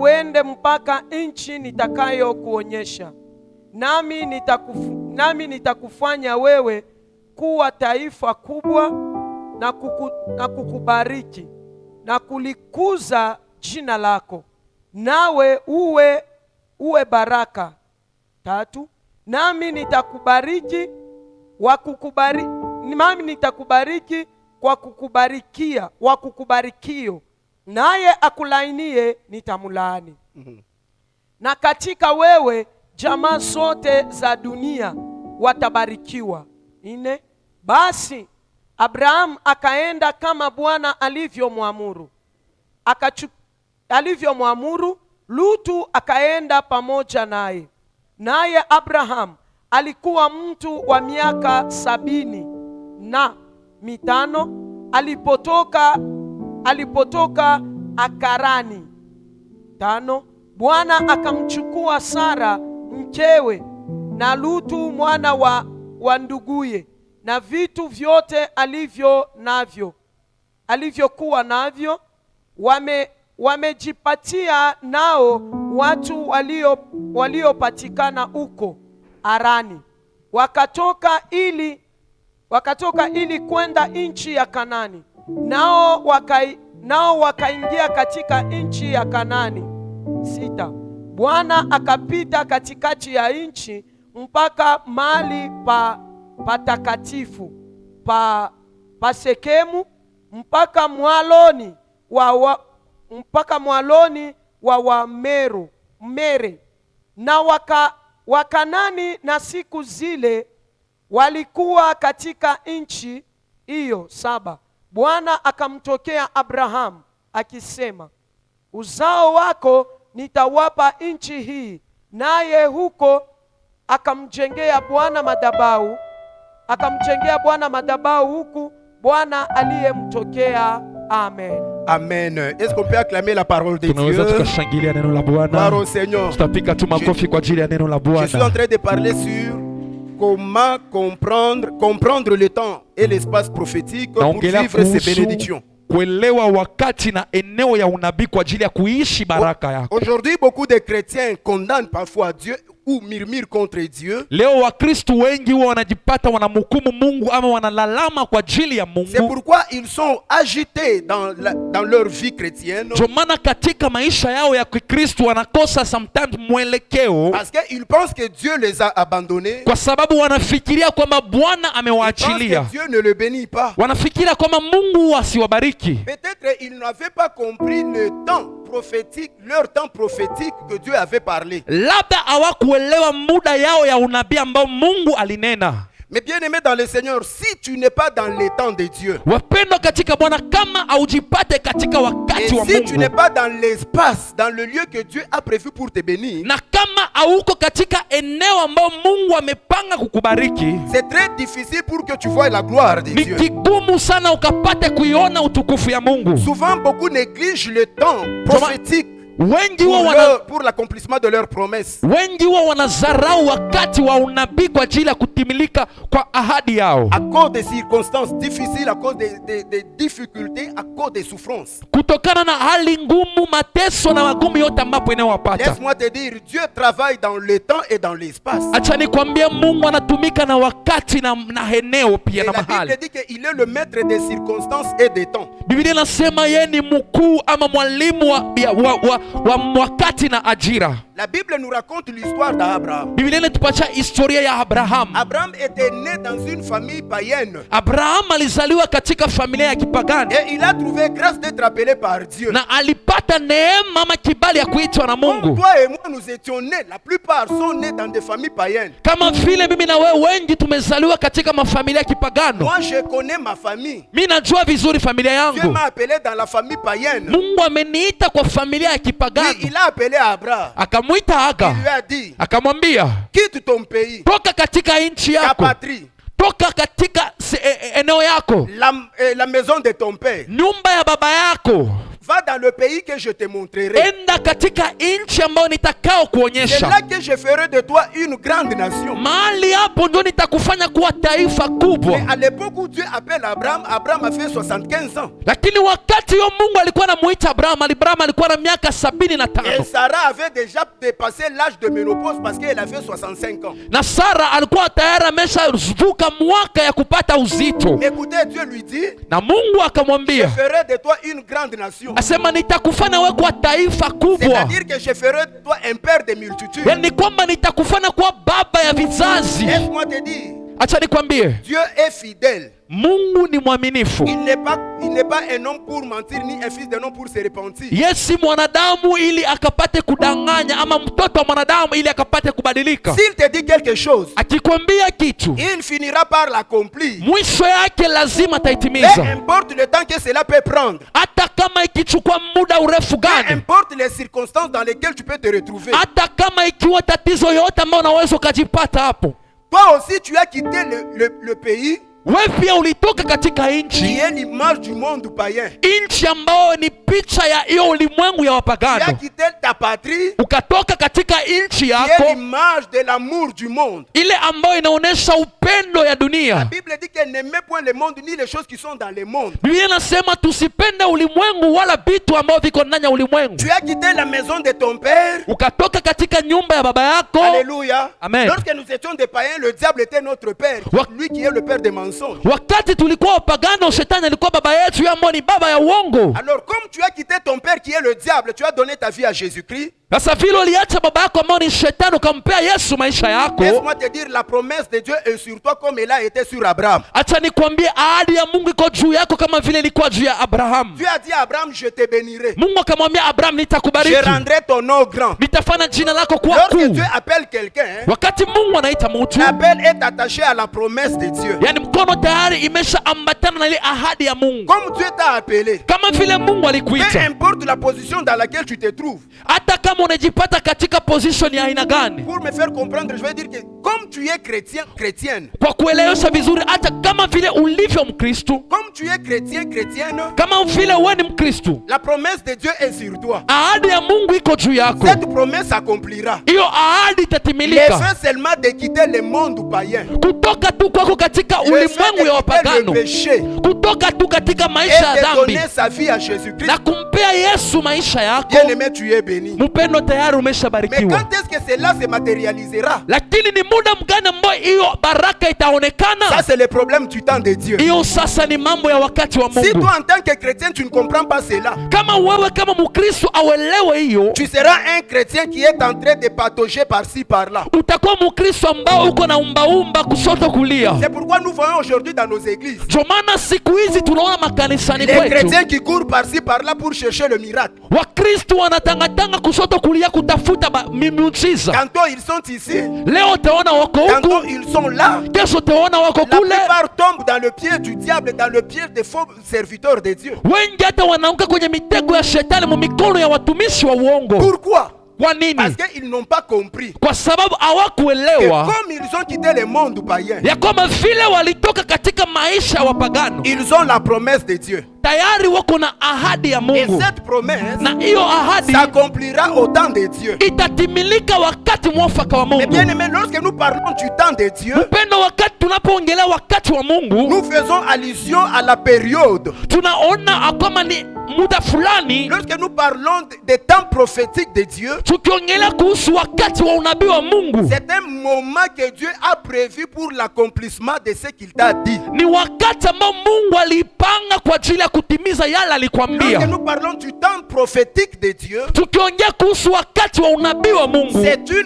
S3: uende mpaka nchi nitakayokuonyesha, nami nitakufanya wewe kuwa taifa kubwa na kukubariki na kulikuza jina lako, nawe uwe baraka. 3, nami nitakubariki kwa kukubarikio, naye akulainie nitamlaani. Na katika wewe jamaa zote za dunia watabarikiwa. 4, basi Abraham akaenda kama Bwana alivyomwamuru. Lutu akaenda pamoja naye Abraham alikuwa mtu wa miaka 75 alipotoka Akarani. 5, Bwana akamchukua Sara mkewe na Lutu mwana wa nduguye na vitu vyote alivyokuwa navyo, wamejipatia nao watu waliopatikana huko Arani. Wakatoka ili kwenda nchi ya Kanani. nao wakaingia katika nchi ya Kanani. 6. Bwana akapita katikati ya nchi mpaka mahali patakatifu pa Sekemu, mpaka mwaloni wa Mere. Na Wakanani na siku zile walikuwa katika nchi hiyo. 7. Bwana akamtokea Abrahamu akisema, uzao wako nitawapa nchi hii, naye huko akamjengea Bwana madhabahu huku Bwana aliyemtokea. Amen.
S4: Amen. Est-ce qu'on peut acclamer la parole de
S1: Tunaweza
S4: Dieu?
S1: tukashangilia neno la
S4: Gloire
S1: Bwana.
S4: au Seigneur.
S1: Tutapika tu makofi kwa ajili ya neno la
S4: Je suis en
S1: Bwana.
S4: train de parler sur comment comprendre le temps et l'espace prophétique pour
S1: Naongelea
S4: vivre ces
S1: kuhusu
S4: bénédictions.
S1: kuelewa wakati na eneo ya unabii kwa ajili ya kuishi baraka yako.
S4: Aujourd'hui, beaucoup de chrétiens condamnent parfois Dieu ou murmurent contre Dieu.
S1: Leo Wakristu wengi huwa wanajipata wanamhukumu Mungu ama wanalalama kwa ajili ya
S4: C'est
S1: Mungu.
S4: pourquoi ils sont agités dans leur vie chrétienne.
S1: Ndio maana katika maisha yao ya Kikristu wanakosa sometimes mwelekeo,
S4: Parce qu'ils pensent que Dieu les a abandonnés.
S1: kwa sababu wanafikiria kwamba Bwana
S4: Ils pensent
S1: amewaachilia.
S4: que Dieu ne le bénit pas.
S1: Wanafikiria kwamba Mungu asiwabariki.
S4: Peut-être ils n'avaient pas compris le temps prophétique, leur temps prophétique que Dieu avait parlé.
S1: Labda hawakuelewa muda yao ya unabii ambao Mungu alinena.
S4: Mais bien aimé dans le Seigneur, si tu n'es pas dans les temps de Dieu,
S1: Wapendwa katika Bwana, kama haujipate katika
S4: et
S1: wakati wa
S4: si tu n'es
S1: Mungu,
S4: pas dans l'espace, dans le lieu que Dieu a prévu pour te bénir,
S1: na kama hauko katika eneo ambao Mungu amepanga kukubariki,
S4: c'est très difficile pour que tu voies la gloire de
S1: ni
S4: Dieu.
S1: kigumu sana ukapate kuiona utukufu ya Mungu.
S4: Souvent, beaucoup négligent le temps prophétique
S1: Wengi
S4: pour,
S1: huwa
S4: pour l'accomplissement de leurs promesses.
S1: wengi huwa wanadharau wakati wa unabii kwa ajili ya kutimilika kwa ahadi yao,
S4: À cause des circonstances difficiles, à cause des difficultés, à cause des souffrances.
S1: kutokana na hali ngumu, mateso na magumu yote ambapo inayowapata.
S4: Laisse-moi te dire, Dieu travaille dans le temps et dans l'espace.
S1: Acha nikwambie, Mungu anatumika na wakati na eneo pia
S4: Et
S1: na
S4: la Bible
S1: mahali.
S4: dit qu'il est le maître des circonstances et des temps.
S1: Biblia inasema yeye ni mkuu ama mwalimu wa wakati na ajira.
S4: La Bible nous raconte l'histoire d'Abraham.
S1: Biblia inatupatia historia ya Abraham.
S4: Abraham était né dans une famille païenne.
S1: Abraham alizaliwa katika familia ya kipagani
S4: Et il a trouvé grâce d'être appelé par Dieu.
S1: na alipata neema ama kibali ya kuitwa na
S4: Comme
S1: Mungu.
S4: toi et moi, nous étions nés. La plupart sont nés dans des familles païennes.
S1: Kama vile mimi na wewe wengi tumezaliwa katika mafamilia ya kipagano.
S4: Moi, je connais ma famille.
S1: Mimi najua vizuri familia
S4: Dieu
S1: yangu.
S4: m'a appelé dans la famille païenne.
S1: Mungu ameniita kwa familia ya
S4: Oui,
S1: kipagano.
S4: il a appelé Abraham.
S1: Akamwita
S4: Il
S1: Aga,
S4: lui a dit,
S1: akamwambia
S4: quitte ton pays,
S1: toka katika nchi
S4: ta
S1: yako,
S4: patrie,
S1: toka katika eneo yako,
S4: la maison de ton père.
S1: nyumba ya baba yako,
S4: Va dans le pays que je te montrerai.
S1: enda katika nchi ambayo nitakao
S4: C'est
S1: kuonyesha.
S4: là que je ferai de toi une grande nation.
S1: Mahali hapo ndio nitakufanya kuwa taifa kubwa.
S4: Mais à l'époque où Dieu appelle Abraham, Abraham a fait 75 ans.
S1: Lakini wakati huyo Mungu alikuwa anamuita Abraham, Abraham alikuwa na miaka
S4: Et
S1: 75
S4: Sarah avait déjà dépassé l'âge de ménopause parce qu'elle avait 65 ans.
S1: na Sara alikuwa tayari ameshavuka mwaka ya kupata uzito,
S4: Mais écoutez, Dieu lui dit,
S1: na Mungu
S4: je
S1: akamwambia,
S4: ferai de toi une grande nation.
S1: asema nitakufanya wewe kuwa taifa kubwa,
S4: C'est-à-dire que je ferai de toi un père de multitudes.
S1: yaani kwamba nitakufanya kuwa baba ya vizazi.
S4: Laisse-moi te dire,
S1: Acha nikwambie,
S4: Dieu est fidèle.
S1: Mungu ni mwaminifu.
S4: Il n'est pas un homme pour mentir, ni un fils d'un homme pour se repentir.
S1: Yeye si mwanadamu ili akapate kudanganya, ama mtoto wa mwanadamu ili akapate kubadilika.
S4: S'il te dit quelque chose,
S1: Akikwambia kitu,
S4: il finira par l'accomplir.
S1: mwisho yake lazima
S4: Peu
S1: ataitimiza,
S4: importe le temps que cela peut prendre.
S1: hata kama ikichukua muda urefu
S4: Peu
S1: gani,
S4: importe les circonstances dans lesquelles tu peux te retrouver.
S1: hata kama ikiwa tatizo yote ambayo unaweza ukajipata hapo.
S4: Toi aussi, tu as quitté le pays
S1: Wewe pia ulitoka katika
S4: qui
S1: nchi,
S4: est l'image du monde païen.
S1: nchi ambayo ni picha ya hiyo ulimwengu ya
S4: Tu as
S1: wapagano,
S4: quitté ta patrie
S1: ukatoka katika nchi
S4: qui est
S1: yako
S4: l'image de l'amour du monde.
S1: ile ambayo inaonyesha upendo ya
S4: La
S1: dunia.
S4: Bible dit que n'aimez point le monde ni les choses qui sont dans le monde.
S1: Biblia inasema tusipende ulimwengu wala vitu ambavyo viko ndani ya ulimwengu.
S4: Tu as quitté la maison de ton père.
S1: Ukatoka katika nyumba ya baba yako.
S4: Alléluia.
S1: Amen.
S4: Lorsque nous étions des païens, le diable était notre père, lui qui est le père des mensonges.
S1: Wakati tulikuwa wapagano, shetani alikuwa baba yetu, yeye ambaye ni baba ya uongo.
S4: Alors comme tu as quitté ton père qui est le diable, tu as donné ta vie à Jésus-Christ.
S1: Sasa vile uliacha baba yako ambao ni shetani ukampea Yesu maisha yako.
S4: Laisse-moi te dire, la promesse de Dieu est sur toi comme elle a été sur Abraham.
S1: Acha nikwambie ahadi ya Mungu iko juu yako kama vile ilikuwa juu ya Abraham.
S4: Dieu a dit à Abraham, je te bénirai.
S1: Mungu akamwambia Abraham, nitakubariki.
S4: Je rendrai ton nom grand.
S1: Nitafanya jina lako kuwa
S4: Lorsque
S1: kuu.
S4: Dieu appelle quelqu'un,
S1: Wakati Mungu anaita mtu,
S4: l'appel est attaché à la promesse de Dieu.
S1: yani mkono tayari imeshaambatana na ile ahadi ya Mungu.
S4: Comme Dieu t'a appelé,
S1: Kama vile Mungu
S4: peu
S1: alikuita,
S4: importe la position dans laquelle tu te trouves.
S1: hata kama unajipata katika position ya aina gani,
S4: Pour me faire comprendre, je vais dire que comme tu es chrétien, chrétienne,
S1: kwa kuelewesha vizuri, hata kama vile ulivyo Mkristo,
S4: comme tu es chrétien, chrétienne,
S1: kama vile wewe ni Mkristo,
S4: la promesse de Dieu est sur toi.
S1: ahadi ya Mungu iko juu yako.
S4: Cette promesse s'accomplira.
S1: Hiyo ahadi
S4: Les
S1: itatimilika.
S4: faits seulement de quitter le monde païen.
S1: Kutoka tu kwako katika
S4: Le fait
S1: ulimwengu ya
S4: de quitter le
S1: wapagano,
S4: péché
S1: kutoka tu katika
S4: et
S1: maisha ya
S4: de
S1: dhambi
S4: donner sa vie à Jésus-Christ.
S1: na kumpea Yesu maisha yako,
S4: Bien-aimé, tu es béni.
S1: mpendo, tayari
S4: Mais
S1: umeshabarikiwa.
S4: quand est-ce que cela se matérialisera?
S1: Lakini ni muda mgani ambao hiyo baraka
S4: Ça,
S1: itaonekana?
S4: c'est le problème du temps de Dieu.
S1: Hiyo sasa ni mambo ya wakati wa
S4: Si
S1: Mungu.
S4: toi, en tant que chrétien, tu ne comprends pas cela,
S1: Kama wewe kama Mkristo auelewe hiyo,
S4: tu seras un chrétien qui est en train de patauger par-ci, par-là.
S1: utakuwa Mkristo ambao uko na umbaumba kushoto kulia.
S4: C'est pourquoi nous voyons aujourd'hui dans nos églises
S1: Ndio maana siku hizi tunaona makanisani
S4: les
S1: kwetu
S4: chrétiens qui courent par-ci, par-là pour chercher le miracle.
S1: Wakristo wanatangatanga kushoto kulia kutafuta miujiza.
S4: Tantôt ils sont ici,
S1: Leo utaona wako
S4: tantôt
S1: huku,
S4: ils sont là.
S1: kesho utaona wako
S4: La
S1: kule.
S4: plupart tombent dans le pied du diable, dans le pied des faux serviteurs de Dieu.
S1: Wengi hata wanaanguka kwenye mitego ya shetani, mu mikono ya watumishi wa uongo.
S4: Pourquoi?
S1: Kwa nini?
S4: Parce qu'ils n'ont pas compris
S1: Kwa sababu
S4: que
S1: hawakuelewa
S4: comme ils ont quitté le monde païen,
S1: ya kwamba vile walitoka katika maisha ya wapagano,
S4: ils ont la promesse de Dieu.
S1: tayari wako na ahadi ya
S4: Et
S1: Mungu,
S4: cette promesse
S1: na hiyo ahadi
S4: s'accomplira au temps de Dieu.
S1: itatimilika wakati mwafaka wa
S4: Mais
S1: Mungu.
S4: bien aimé, lorsque nous parlons du temps de Dieu,
S1: Mpendo, wakati tunapoongelea wakati wa Mungu,
S4: nous faisons allusion à la période.
S1: tunaona kama ni muda fulani.
S4: Lorsque nous parlons des temps prophétiques de Dieu,
S1: Tukiongelea kuhusu wakati wa unabii wa Mungu,
S4: c'est un moment que Dieu a prévu pour l'accomplissement de ce qu'il t'a dit.
S1: ni wakati ambao Mungu alipanga kwa ajili ya kutimiza yale
S4: Lorsque
S1: alikwambia.
S4: nous parlons du temps prophétique de Dieu,
S1: Tukiongea kuhusu wakati wa unabii wa Mungu,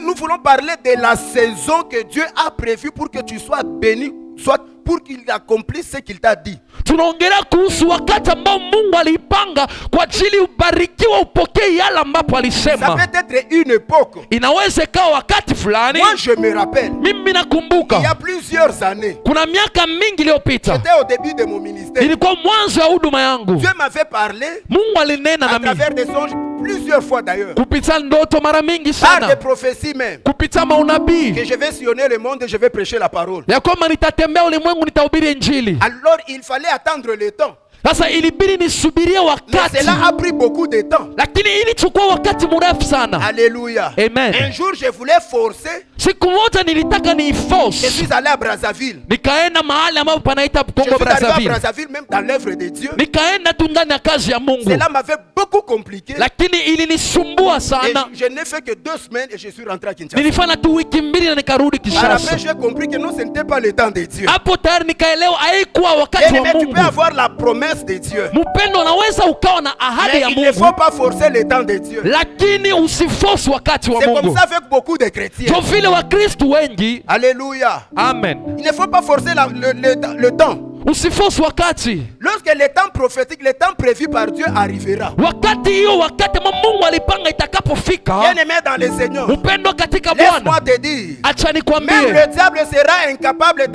S4: nous voulons parler de la saison que Dieu a prévue pour que tu sois béni, soit pour qu'il accomplisse ce qu'il t'a dit.
S1: tunaongelea kuhusu wakati ambao Mungu alipanga kwa ajili ubarikiwa, upokee yale ambapo
S4: Ça
S1: alisema.
S4: peut être une époque.
S1: Inaweza ikawa wakati fulani.
S4: Moi, je me rappelle,
S1: Mimi
S4: il y
S1: nakumbuka
S4: a plusieurs années,
S1: kuna miaka mingi iliyopita,
S4: j'étais au début de mon ministère.
S1: ilikuwa mwanzo ya huduma yangu.
S4: Dieu m'avait parlé
S1: Mungu alinena
S4: à
S1: na mimi
S4: travers des songes plusieurs fois d'ailleurs,
S1: kupitia ndoto mara mingi
S4: par des
S1: sana,
S4: prophéties même,
S1: kupitia maunabii
S4: que je vais sillonner le monde et je vais prêcher la parole.
S1: ya kwamba nitatembea ulimwengu, nitahubiri Injili.
S4: Alors il fallait attendre le temps.
S1: Sasa ilibidi nisubirie
S4: Mais
S1: wakati,
S4: cela a pris beaucoup de temps.
S1: lakini ilichukua wakati mrefu sana.
S4: Alléluia.
S1: Amen.
S4: Un jour, je voulais forcer.
S1: Siku moja nilitaka ni
S4: Je
S1: force,
S4: suis allé à Brazzaville.
S1: nikaenda mahali ambapo panaita
S4: Je
S1: Congo
S4: suis arrivé à
S1: Brazzaville,
S4: Brazzaville, même dans l'œuvre de Dieu.
S1: nikaenda tu ndani ya kazi ya Mungu,
S4: Cela m'avait beaucoup compliqué.
S1: lakini ilinisumbua
S4: Et
S1: sana.
S4: je n'ai fait que 2 semaines et je suis rentré à Kinshasa.
S1: Nilifanya tu wiki mbili na nikarudi
S4: À la fin,
S1: Kinshasa.
S4: j'ai compris que non, ce n'était pas le temps de Dieu.
S1: Hapo tayari nikaelewa haikuwa wakati
S4: Bien
S1: wa
S4: aimé, tu
S1: Mungu.
S4: peux avoir la promesse de Dieu.
S1: Mpendo, unaweza ukawa na ahadi
S4: Mais
S1: ya
S4: il ne faut
S1: Mungu,
S4: pas forcer le temps de Dieu.
S1: lakini usiforce wakati wa
S4: C'est comme
S1: Mungu.
S4: ça avec beaucoup de chrétiens.
S1: Ndio vile Wakristo wengi,
S4: Alléluia.
S1: amen,
S4: Il ne faut pas forcer le temps.
S1: usiforce wakati.
S4: Lorsque le temps prophétique, le temps prévu par Dieu arrivera.
S1: Wakati hiyo, wakati ambao Mungu alipanga itakapofika,
S4: Bien aimé dans le Seigneur,
S1: mpendo katika
S4: laisse-moi
S1: Bwana,
S4: te dire,
S1: acha
S4: même
S1: nikwambie,
S4: le diable sera incapable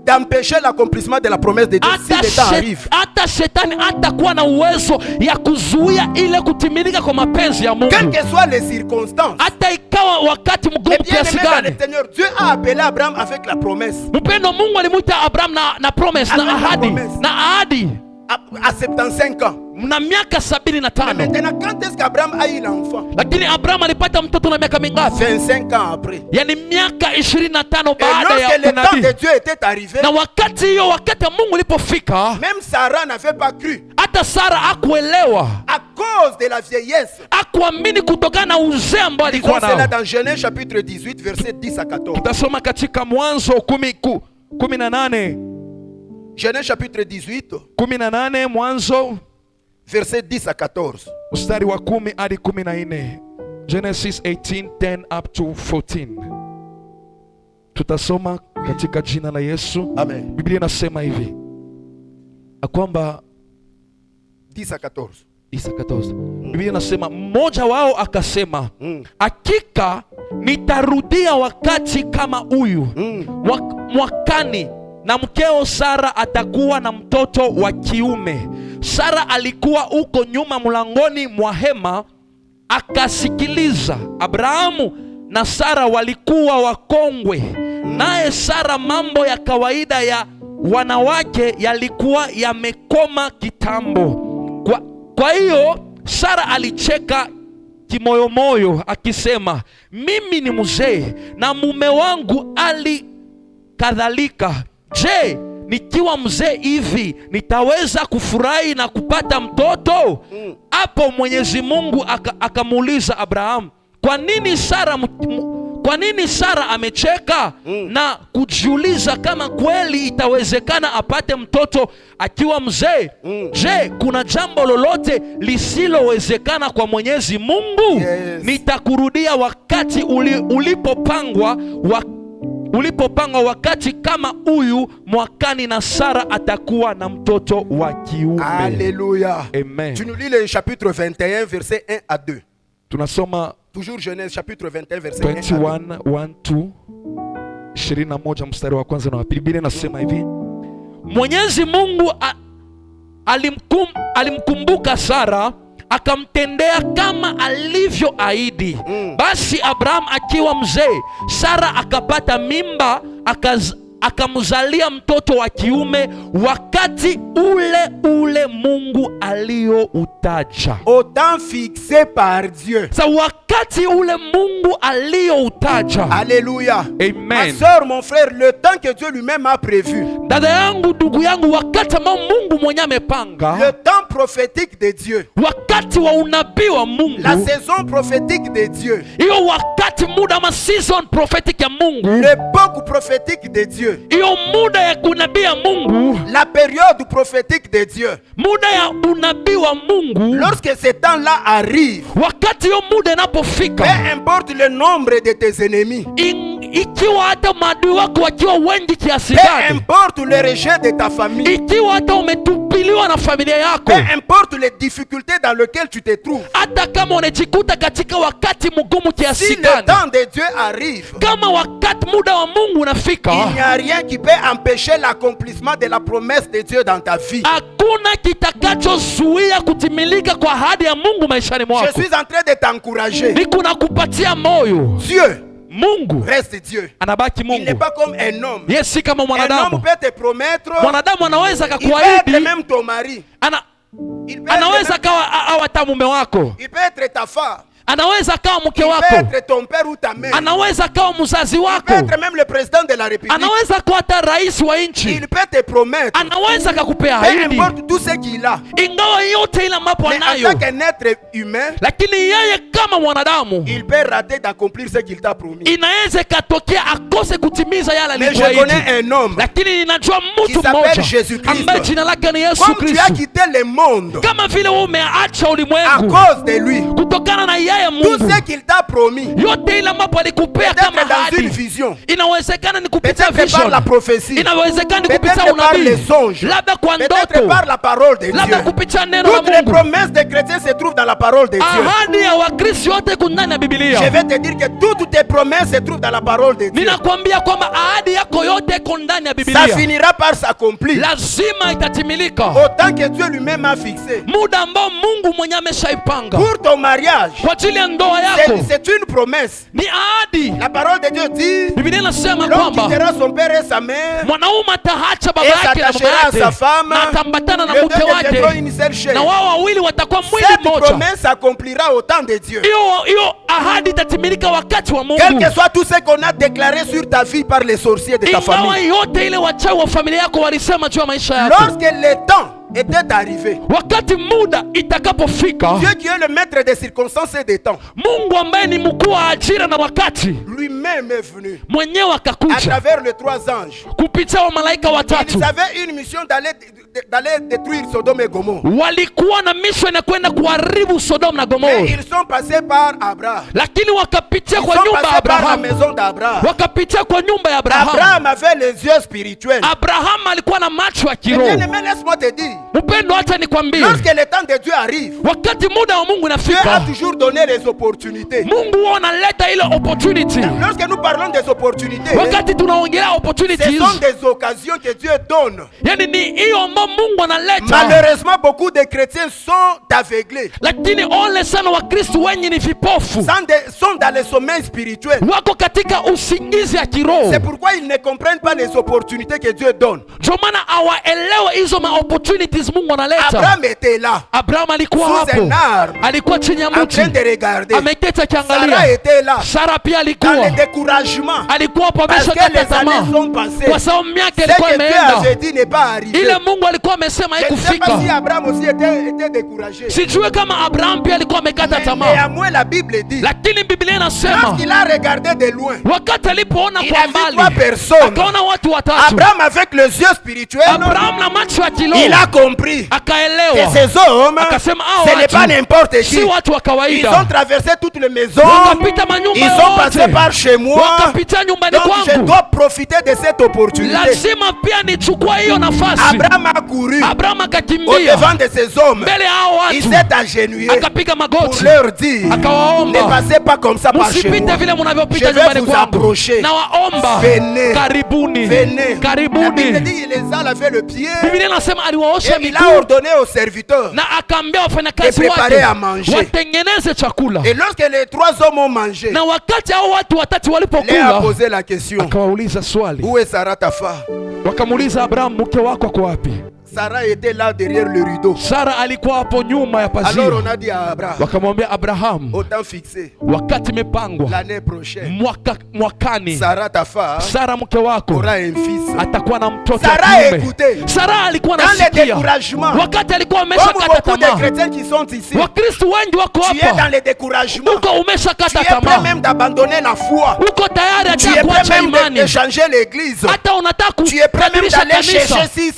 S4: d'empêcher l'accomplissement de la promesse de Dieu si le temps arrive.
S1: hata shetani hatakuwa na uwezo ya kuzuia ile kutimilika kwa mapenzi ya
S4: Quelles
S1: Mungu,
S4: que soient les circonstances.
S1: hata ikawa wakati mgumu
S4: Et bien
S1: kiasi
S4: aimé dans le
S1: gani.
S4: Seigneur, Dieu a appelé Abraham avec la promesse.
S1: Mpendo, Mungu alimuita Abraham na promise, na
S4: Avec la
S1: ahadi,
S4: promesse.
S1: na ahadi.
S4: à 75 ans.
S1: na miaka 75.
S4: Mais maintenant, quand est-ce qu'Abraham a eu l'enfant?
S1: Lakini Abraham alipata mtoto na miaka mingapi?
S4: 25 ans après.
S1: Yani miaka 25
S4: Et
S1: baada ya
S4: lorsque le temps
S1: unabii.
S4: de Dieu était arrivé,
S1: Na wakati hiyo, wakati ya Mungu ulipofika,
S4: même Sarah n'avait pas cru.
S1: hata Sara hakuelewa,
S4: À cause de la vieillesse.
S1: hakuamini kutokana na uzee ambao
S4: Disons
S1: alikuwa
S4: cela
S1: nao.
S4: dans Genèse chapitre 18, verset 10 à 14.
S1: Tutasoma katika Mwanzo 18.
S4: Genèse chapitre 18,
S1: 18, Mwanzo
S4: verset 10 à 14.
S1: mstari wa 10 hadi 14. Genesis 18:10 up to 14. Tutasoma katika jina la Yesu.
S4: Amen.
S1: Biblia inasema hivi kwamba
S4: 10 à 14.
S1: 14. Biblia inasema mmoja wao akasema, hakika nitarudia wakati kama huyu mwakani, na mkeo Sara atakuwa na mtoto wa kiume. Sara alikuwa huko nyuma mlangoni mwa hema akasikiliza. Abrahamu na Sara walikuwa wakongwe, naye Sara mambo ya kawaida ya wanawake yalikuwa yamekoma kitambo. Kwa hiyo Sara alicheka kimoyomoyo akisema, mimi ni mzee na mume wangu ali kadhalika. Je, nikiwa mzee hivi nitaweza kufurahi na kupata mtoto? Hapo Mwenyezi Mungu akamuuliza Abrahamu, kwa nini Sara amecheka na kujiuliza kama kweli itawezekana apate mtoto akiwa mzee? Je, kuna jambo lolote lisilowezekana kwa Mwenyezi Mungu?
S4: Yes.
S1: Nitakurudia wakati ulipopangwa wakati kama huyu mwakani, na Sara atakuwa na mtoto wa kiume.
S4: Alléluia.
S1: Amen.
S4: Tu nous lis le chapitre 21, verset 1 à 2.
S1: Tunasoma
S4: Toujours Genèse chapitre 21, verset 1 à 2.
S1: 21:1-2, 21 mstari wa kwanza na wa pili. Biblia inasema hivi: Mwenyezi Mungu alimkumbuka Sara akamtendea kama alivyoahidi. Basi Abraham akiwa mzee, Sara akapata mimba akamzalia mtoto wa kiume wakati ule Mungu alioutaja.
S4: Au temps fixé par Dieu.
S1: Sa wakati ule Mungu alioutaja.
S4: Alléluia.
S1: Amen.
S4: Ma soeur, mon frère, le temps que Dieu lui-même a prévu.
S1: Dada yangu, ndugu yangu, wakati ambao Mungu mwenyewe amepanga.
S4: Le temps prophétique de Dieu.
S1: Wakati wa unabii wa Mungu.
S4: La saison prophétique de Dieu.
S1: Hiyo wakati, muda ama season prophetic ya Mungu.
S4: L'époque prophétique de Dieu.
S1: Hiyo muda ya unabii ya Mungu.
S4: La période prophétique de Dieu.
S1: Muda ya unabii wa Mungu.
S4: Lorsque ce temps-là arrive.
S1: Wakati hiyo muda inapofika.
S4: Peu importe le nombre de tes ennemis.
S1: Ikiwa hata maadui wako wakiwa wengi kiasi
S4: Peu
S1: gani.
S4: importe le rejet de ta famille.
S1: Ikiwa hata umetupiliwa na familia yako.
S4: Peu importe les difficultés dans lesquelles tu te trouves.
S1: Hata kama unajikuta katika wakati mgumu kiasi
S4: Si
S1: gani.
S4: le temps de Dieu arrive.
S1: Kama wakati muda wa Mungu unafika.
S4: Il n'y a rien qui peut empêcher l'accomplissement de la promesse de Dieu dans ta vie.
S1: Hakuna kitakachozuia kutimilika kwa ahadi ya Mungu maishani mwako.
S4: Je suis en train de t'encourager.
S1: Niko nakupatia moyo.
S4: Dieu
S1: Mungu
S4: reste Dieu.
S1: anabaki
S4: Il n'est
S1: Mungu.
S4: pas comme un homme.
S1: Yeye si kama
S4: Un homme
S1: mwanadamu.
S4: peut te promettre.
S1: Mwanadamu anaweza
S4: Il peut être
S1: akakuahidi,
S4: même ton mari. Il peut
S1: anaweza
S4: être,
S1: akawa hata mume wako,
S4: il peut être ta femme.
S1: anaweza akawa mke
S4: Il peut
S1: wako,
S4: être ton père ou ta mère.
S1: anaweza akawa mzazi
S4: Il
S1: wako,
S4: peut être même le président de la République.
S1: anaweza akawa hata rais wa nchi,
S4: Il peut te promettre.
S1: anaweza akakupea
S4: Peu
S1: ahadi,
S4: importe tout ce qu'il a.
S1: ingawa yote ile ambapo
S4: Mais en
S1: anayo,
S4: tant qu'un être humain,
S1: lakini yeye kama mwanadamu
S4: il peut rater d'accomplir ce qu'il t'a promis.
S1: inaweza ikatokea akose kutimiza yale
S4: Mais je
S1: alikuahidi.
S4: connais un homme
S1: Lakini ninajua
S4: qui
S1: mtu
S4: s'appelle
S1: mmoja
S4: Jésus-Christ.
S1: ambaye jina lake ni Yesu
S4: Comme tu as
S1: Kristo.
S4: quitté le monde
S1: Kama vile wewe umeacha
S4: à
S1: ulimwengu
S4: cause de lui,
S1: kutokana na yeye
S4: tout
S1: Mungu,
S4: ce qu'il t'a promis,
S1: yote ile ambapo alikupea kama
S4: peut-être dans une
S1: ahadi,
S4: vision,
S1: inawezekana ni kupitia
S4: peut-être par
S1: vision,
S4: la prophétie,
S1: inawezekana ni kupitia
S4: peut-être par
S1: unabii,
S4: les songes,
S1: labda kwa
S4: peut-être
S1: ndoto,
S4: par la parole de Dieu.
S1: labda kupitia neno la
S4: Toutes les
S1: Mungu.
S4: promesses des chrétiens se trouvent dans la parole de Dieu.
S1: Ahadi ya Wakristo yote iko ndani ya
S4: Je
S1: Biblia.
S4: vais te dire que toutes tes promesses se trouvent dans la parole de Dieu.
S1: Ninakwambia kwamba ahadi yako yote iko ndani ya
S4: Ça
S1: Biblia,
S4: finira par s'accomplir.
S1: lazima itatimilika
S4: Autant que Dieu lui-même a fixé.
S1: muda ambao Mungu mwenyewe ameshaipanga
S4: Pour ton mariage,
S1: kwa ajili ajili ya ndoa yako.
S4: C'est une promesse.
S1: Ni ahadi.
S4: La parole de Dieu dit,
S1: Biblia inasema
S4: l'homme
S1: kwamba
S4: quittera son père et sa mère
S1: mwanaume ataacha baba
S4: et
S1: yake na
S4: s'attachera à
S1: mama
S4: sa
S1: yake
S4: femme,
S1: na atambatana na
S4: les deux
S1: mke
S4: deviendront
S1: wake,
S4: une seule chair.
S1: na wao wawili watakuwa mwili
S4: Cette
S1: mmoja.
S4: promesse s'accomplira au temps de Dieu.
S1: Hiyo ahadi itatimilika wakati wa
S4: Quel
S1: Mungu.
S4: que soit tout ce qu'on a déclaré sur ta vie par les sorciers de ta
S1: Ingawa
S4: famille.
S1: yote ile wachawi wa familia yako walisema juu ya maisha yako,
S4: Lorsque le temps était arrivé,
S1: wakati muda itakapofika,
S4: Dieu qui est le maître des circonstances et des temps,
S1: Mungu ambaye ni mkuu wa ajira na wakati
S4: lui-même est venu
S1: mwenyewe
S4: à
S1: akakuja
S4: travers les 3 anges.
S1: kupitia wa malaika watatu.
S4: Ils avaient une mission d'aller détruire Sodome et Gomorrhe.
S1: Walikuwa na mission ya kwenda kuharibu Sodoma na
S4: Mais
S1: Gomora,
S4: ils sont passés par Abraham.
S1: lakini wakapitia
S4: Ils
S1: kwa
S4: sont
S1: nyumba ya
S4: passés par la
S1: Abrahamu,
S4: maison d'Abraham.
S1: wakapitia kwa nyumba ya Abrahamu.
S4: Abraham avait les yeux spirituels.
S1: Abrahamu alikuwa na macho ya
S4: Bien
S1: kiroho.
S4: aimé, laisse-moi te dire,
S1: Mpendo, hata nikwambie,
S4: lorsque le temps de Dieu arrive,
S1: wakati muda wa Mungu
S4: Dieu a
S1: inafika,
S4: toujours donné les opportunités.
S1: Mungu huwa analeta ile opportunity.
S4: Lorsque nous parlons des opportunités,
S1: Wakati tunaongelea
S4: ce
S1: opportunities,
S4: sont des occasions que Dieu donne.
S1: yani ni hiyo ambayo Mungu analeta.
S4: Malheureusement, beaucoup de chrétiens sont aveuglés,
S1: Lakini ole sana Wakristo wenye ni vipofu,
S4: sont dans le sommeil spirituel.
S1: wako katika usingizi ya kiroho.
S4: C'est pourquoi ils ne comprennent pas les opportunités que Dieu donne.
S1: Ndio maana hawaelewe hizo ma opportunities Mungu analeta.
S4: Abraham était là,
S1: Abraham alikuwa
S4: sous
S1: hapo,
S4: un arbre,
S1: alikuwa chini ya
S4: en
S1: mti
S4: train de regarder.
S1: ameketi
S4: Sarah
S1: akiangalia.
S4: était là,
S1: Sara pia
S4: dans
S1: alikuwa
S4: le découragement.
S1: alikuwa hapo
S4: Parce que
S1: ameshakata
S4: les années
S1: tamaa,
S4: sont passées.
S1: kwa sababu miaka
S4: Ce
S1: ilikuwa
S4: que Dieu
S1: imeenda.
S4: avait dit n'est pas arrivé.
S1: Ile Mungu alikuwa amesema
S4: Je ne sais pas
S1: haikufika.
S4: si Abraham aussi était découragé.
S1: Sijue kama Abraham pia alikuwa amekata
S4: Mais
S1: tamaa,
S4: néanmoins, la Bible dit,
S1: lakini Biblia inasema
S4: lorsqu'il a regardé de loin,
S1: wakati alipoona
S4: il
S1: kwa
S4: a vu 3
S1: mbali,
S4: personnes.
S1: akaona watu watatu.
S4: Abraham, avec les yeux spirituels,
S1: Abraham na macho ya
S4: il
S1: kiroho
S4: a compris que
S1: akaelewa,
S4: ces hommes,
S1: akasema hao
S4: ce n'est pas
S1: watu
S4: n'importe qui.
S1: si watu wa
S4: Ils
S1: kawaida.
S4: ont traversé toutes les maisons.
S1: Wakapita manyumba
S4: Ils sont passés
S1: yote,
S4: par chez moi.
S1: wakapita nyumbani
S4: Donc je
S1: kwangu,
S4: dois profiter de cette opportunité.
S1: lazima pia nichukua hiyo nafasi.
S4: Abraham a couru
S1: Abraham
S4: au
S1: akakimbia
S4: devant de ces hommes.
S1: mbele ya hao
S4: Il
S1: watu,
S4: s'est agenouillé
S1: akapiga
S4: pour
S1: magoti,
S4: leur dire, ne
S1: akawaomba,
S4: passez pas comme ça par chez
S1: msipite
S4: moi.
S1: vile
S4: Je
S1: mnavyopita
S4: vais
S1: nyumbani
S4: vous
S1: kwangu,
S4: approcher.
S1: na waomba
S4: Venez.
S1: karibuni,
S4: Venez. La Bible
S1: karibuni.
S4: dit, il les a lavé le pied
S1: Biblia inasema
S4: et
S1: aliwaosha
S4: il a
S1: miguu
S4: ordonné aux serviteurs.
S1: na akaambia wafanyakazi
S4: De préparer
S1: wake
S4: à manger.
S1: watengeneze chakula.
S4: Et lorsque les 3 hommes ont mangé,
S1: Na wakati hao watu watatu
S4: il a
S1: walipokula,
S4: posé la question,
S1: akawauliza swali,
S4: où est Sarah ta femme?
S1: wakamuuliza Abraham, mke wako ako wapi?
S4: Sarah était là derrière le rideau.
S1: Sara alikuwa hapo nyuma ya
S4: Alors on
S1: pazia.
S4: a dit à Abraham,
S1: Wakamwambia Abraham,
S4: au temps fixé,
S1: wakati imepangwa
S4: l'année prochaine,
S1: mwakani,
S4: Sarah ta femme
S1: Sara mke wako
S4: aura un fils.
S1: atakuwa na mtoto wa
S4: Sarah
S1: kiume.
S4: écoutait.
S1: Sara alikuwa
S4: Dans le
S1: anasikia
S4: découragement,
S1: wakati alikuwa
S4: comme
S1: ameshakata
S4: beaucoup de
S1: tamaa.
S4: chrétiens qui sont ici,
S1: Wakristo wengi wako
S4: tu es dans
S1: hapa,
S4: le découragement.
S1: uko
S4: Tu
S1: umeshakata
S4: es prêt
S1: tamaa,
S4: même d'abandonner la foi.
S1: uko tayari
S4: Tu
S1: hata
S4: es prêt
S1: kuacha
S4: même de
S1: imani,
S4: changer l'église.
S1: hata unataka
S4: Tu es prêt même
S1: kubadilisha
S4: d'aller
S1: kanisa.
S4: chercher si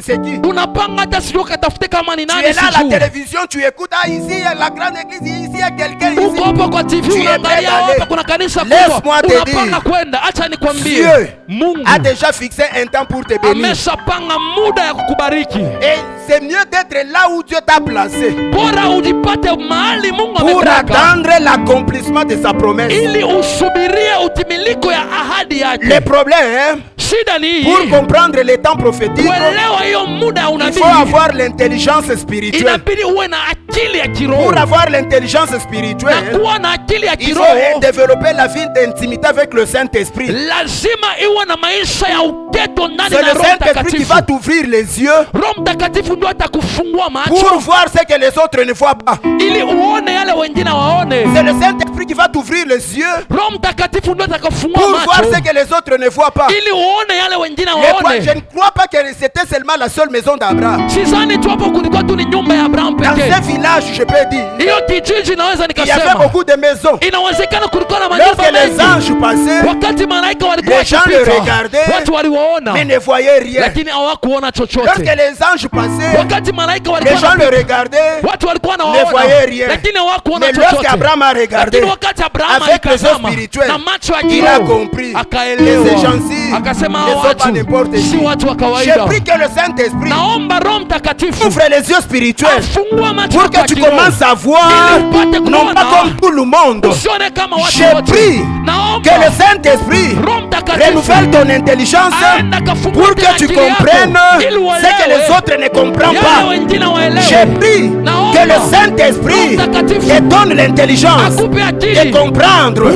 S4: c'est qui.
S1: Unapanga hata sijui ukatafute kama ni
S4: Tu
S1: nani
S4: es là à la
S1: sijui.
S4: télévision, tu écoutes, ah ici il y a la grande église, ici il y a quelqu'un ici.
S1: Uko hapo kwa TV
S4: Tu es
S1: unaangalia
S4: prêt d'aller.
S1: hapa kuna kanisa
S4: Laisse-moi
S1: kubwa,
S4: te
S1: unapanga
S4: dire.
S1: kwenda. Acha nikwambie,
S4: Dieu
S1: Mungu
S4: a déjà fixé un temps pour te bénir.
S1: ameshapanga muda ya kukubariki.
S4: Et c'est mieux d'être là où Dieu t'a placé
S1: Bora ujipate mahali Mungu
S4: pour
S1: amekuweka
S4: attendre l'accomplissement de sa promesse.
S1: ili usubirie utimiliko ya ahadi
S4: Le
S1: yake.
S4: problème,
S1: Shida ni hii,
S4: pour comprendre les temps prophétiques,
S1: kuelewa hiyo muda ya
S4: il
S1: unabii,
S4: faut avoir l'intelligence spirituelle.
S1: inabidi uwe na akili ya kiroho.
S4: Pour avoir l'intelligence
S1: Na
S4: spirituelle,
S1: kuwa na akili ya
S4: il faut
S1: kiroho,
S4: développer la vie d'intimité avec le Saint-Esprit.
S1: lazima iwe na maisha ya uketo ndani
S4: C'est
S1: na
S4: le
S1: Roho
S4: Saint-Esprit qui
S1: Mtakatifu.
S4: va t'ouvrir les yeux
S1: Roho Mtakatifu ndio atakufungua macho
S4: pour voir ce que les autres ne voient pas.
S1: ili uone yale wengine waone.
S4: C'est le Saint-Esprit qui va t'ouvrir les yeux
S1: Roho Mtakatifu ndio atakufungua
S4: pour voir
S1: macho
S4: ce que les autres ne voient pas.
S1: ili uone yale wengine
S4: Mais moi, je
S1: waone.
S4: ne crois pas que c'était seulement la seule maison d'Abraham.
S1: Sidhani tu hapo kulikuwa tu ni nyumba ya Abraham
S4: Dans
S1: pekee.
S4: ce village, je peux dire,
S1: Hiyo kijiji naweza
S4: il y avait
S1: nikasema
S4: beaucoup de maisons.
S1: inawezekana kulikuwa na manyumba
S4: Lorsque les
S1: mengi.
S4: anges passaient,
S1: Wakati malaika walikuwa
S4: les gens le
S1: wakipita,
S4: regardaient,
S1: watu waliwaona
S4: mais ne voyaient rien.
S1: lakini hawakuona
S4: Lorsque
S1: chochote.
S4: les anges passaient,
S1: Wakati malaika
S4: les
S1: walikuwa
S4: gens le
S1: wanapita,
S4: regardaient,
S1: watu walikuwa
S4: ne
S1: wanawaona
S4: voyaient rien.
S1: lakini hawakuona
S4: Mais lorsque
S1: chochote.
S4: Abraham a regardé,
S1: Lakini wakati Abrahamu
S4: avec les yeux
S1: alitazama
S4: spirituels,
S1: na macho ya
S4: il a
S1: kiroho,
S4: compris que
S1: akaelewa,
S4: ces gens-ci
S1: akasema
S4: ne
S1: hao
S4: sont pas
S1: watu
S4: n'importe
S1: si
S4: qui.
S1: watu wa
S4: J'ai
S1: kawaida.
S4: pris que le Saint-Esprit
S1: Naomba Roho Mtakatifu
S4: ouvre les yeux spirituels
S1: afungua macho
S4: pour
S1: yako
S4: que
S1: ya
S4: tu
S1: kiroho.
S4: commences à voir,
S1: Ili upate
S4: non
S1: kuona.
S4: pas comme tout le monde.
S1: Usione kama watu
S4: J'ai
S1: wote.
S4: pris
S1: Naomba
S4: que le Saint-Esprit
S1: Roho Mtakatifu
S4: renouvelle ton intelligence
S1: aende akafungue
S4: pour que
S1: tena
S4: tu
S1: akili yako,
S4: comprennes
S1: ili
S4: ce que
S1: uelewe
S4: les autres ne comprennent
S1: yale
S4: pas.
S1: wengine waelewe.
S4: J'ai pris
S1: Naomba
S4: Que le Saint-Esprit te donne l'intelligence de comprendre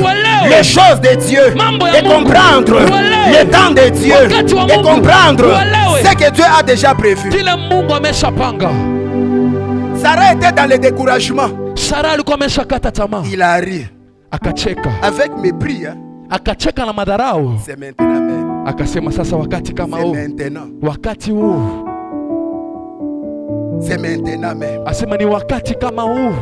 S4: les choses de Dieu, de comprendre le temps de Dieu, de comprendre ce que Dieu a déjà prévu. Sarah était dans le découragement. Il a ri avec mépris.
S1: Akacheka na madharau.
S4: C'est maintenant même.
S1: Akasema sasa wakati kama huu.
S4: C'est maintenant.
S1: Wakati huu.
S4: C'est maintenant même.
S1: Asema ni wakati kama huu.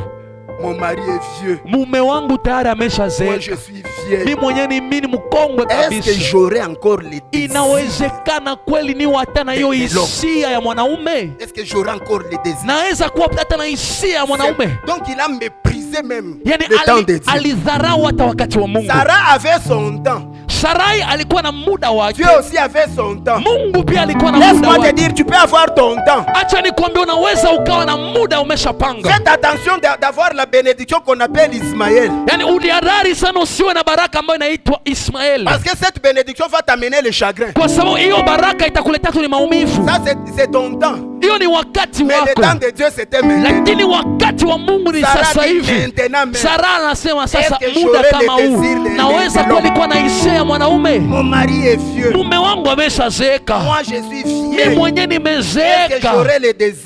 S4: Mon mari est vieux.
S1: Mume wangu tayari ameshazeeka.
S4: Moi je suis vieille.
S1: Mimi mwenyewe ni mimi mkongwe kabisa.
S4: Est-ce que j'aurai encore les désirs?
S1: Inawezekana kweli ni watana hiyo hisia ya mwanaume?
S4: Est-ce que j'aurai encore les désirs?
S1: Naweza kuwa hata na hisia ya mwanaume.
S4: Donc il a méprisé même
S1: yani
S4: le temps de Dieu.
S1: Alidharau hata wakati wa Mungu.
S4: Sarah avait son temps.
S1: Sarai alikuwa na muda wake.
S4: Dieu aussi avait son temps.
S1: Mungu pia alikuwa na muda wake.
S4: Laisse-moi te dire, tu peux avoir ton temps.
S1: Acha nikwambie unaweza ukawa na muda umeshapanga.
S4: Faites attention d'avoir la bénédiction qu'on appelle Ismaël.
S1: Yani uliharari sana usiwe na baraka ambayo inaitwa Ismaël.
S4: Parce que cette bénédiction va t'amener le chagrin.
S1: Kwa sababu hiyo baraka itakuletea tu ni maumivu.
S4: Ça c'est ton temps.
S1: Hiyo ni wakati wako.
S4: Mais le temps de Dieu c'était maintenant.
S1: Lakini wakati wa Mungu ni sasa hivi. Sara anasema sasa muda kama huu naweza kuwa na hisia ya mwanaume.
S4: Mon mari est vieux.
S1: Mume wangu ameshazeeka.
S4: Moi je suis vieille.
S1: Mimi mwenyewe nimezeeka.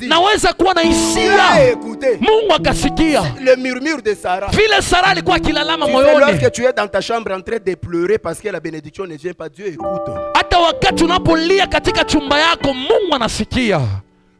S1: Naweza kuwa na hisia. Mungu akasikia.
S4: Le murmure de Sarah.
S1: Vile Sara alikuwa akilalama
S4: moyoni. Lorsque tu es dans ta chambre en train de pleurer parce que la bénédiction ne vient pas, Dieu écoute.
S1: Hata wakati unapolia katika chumba yako Mungu anasikia.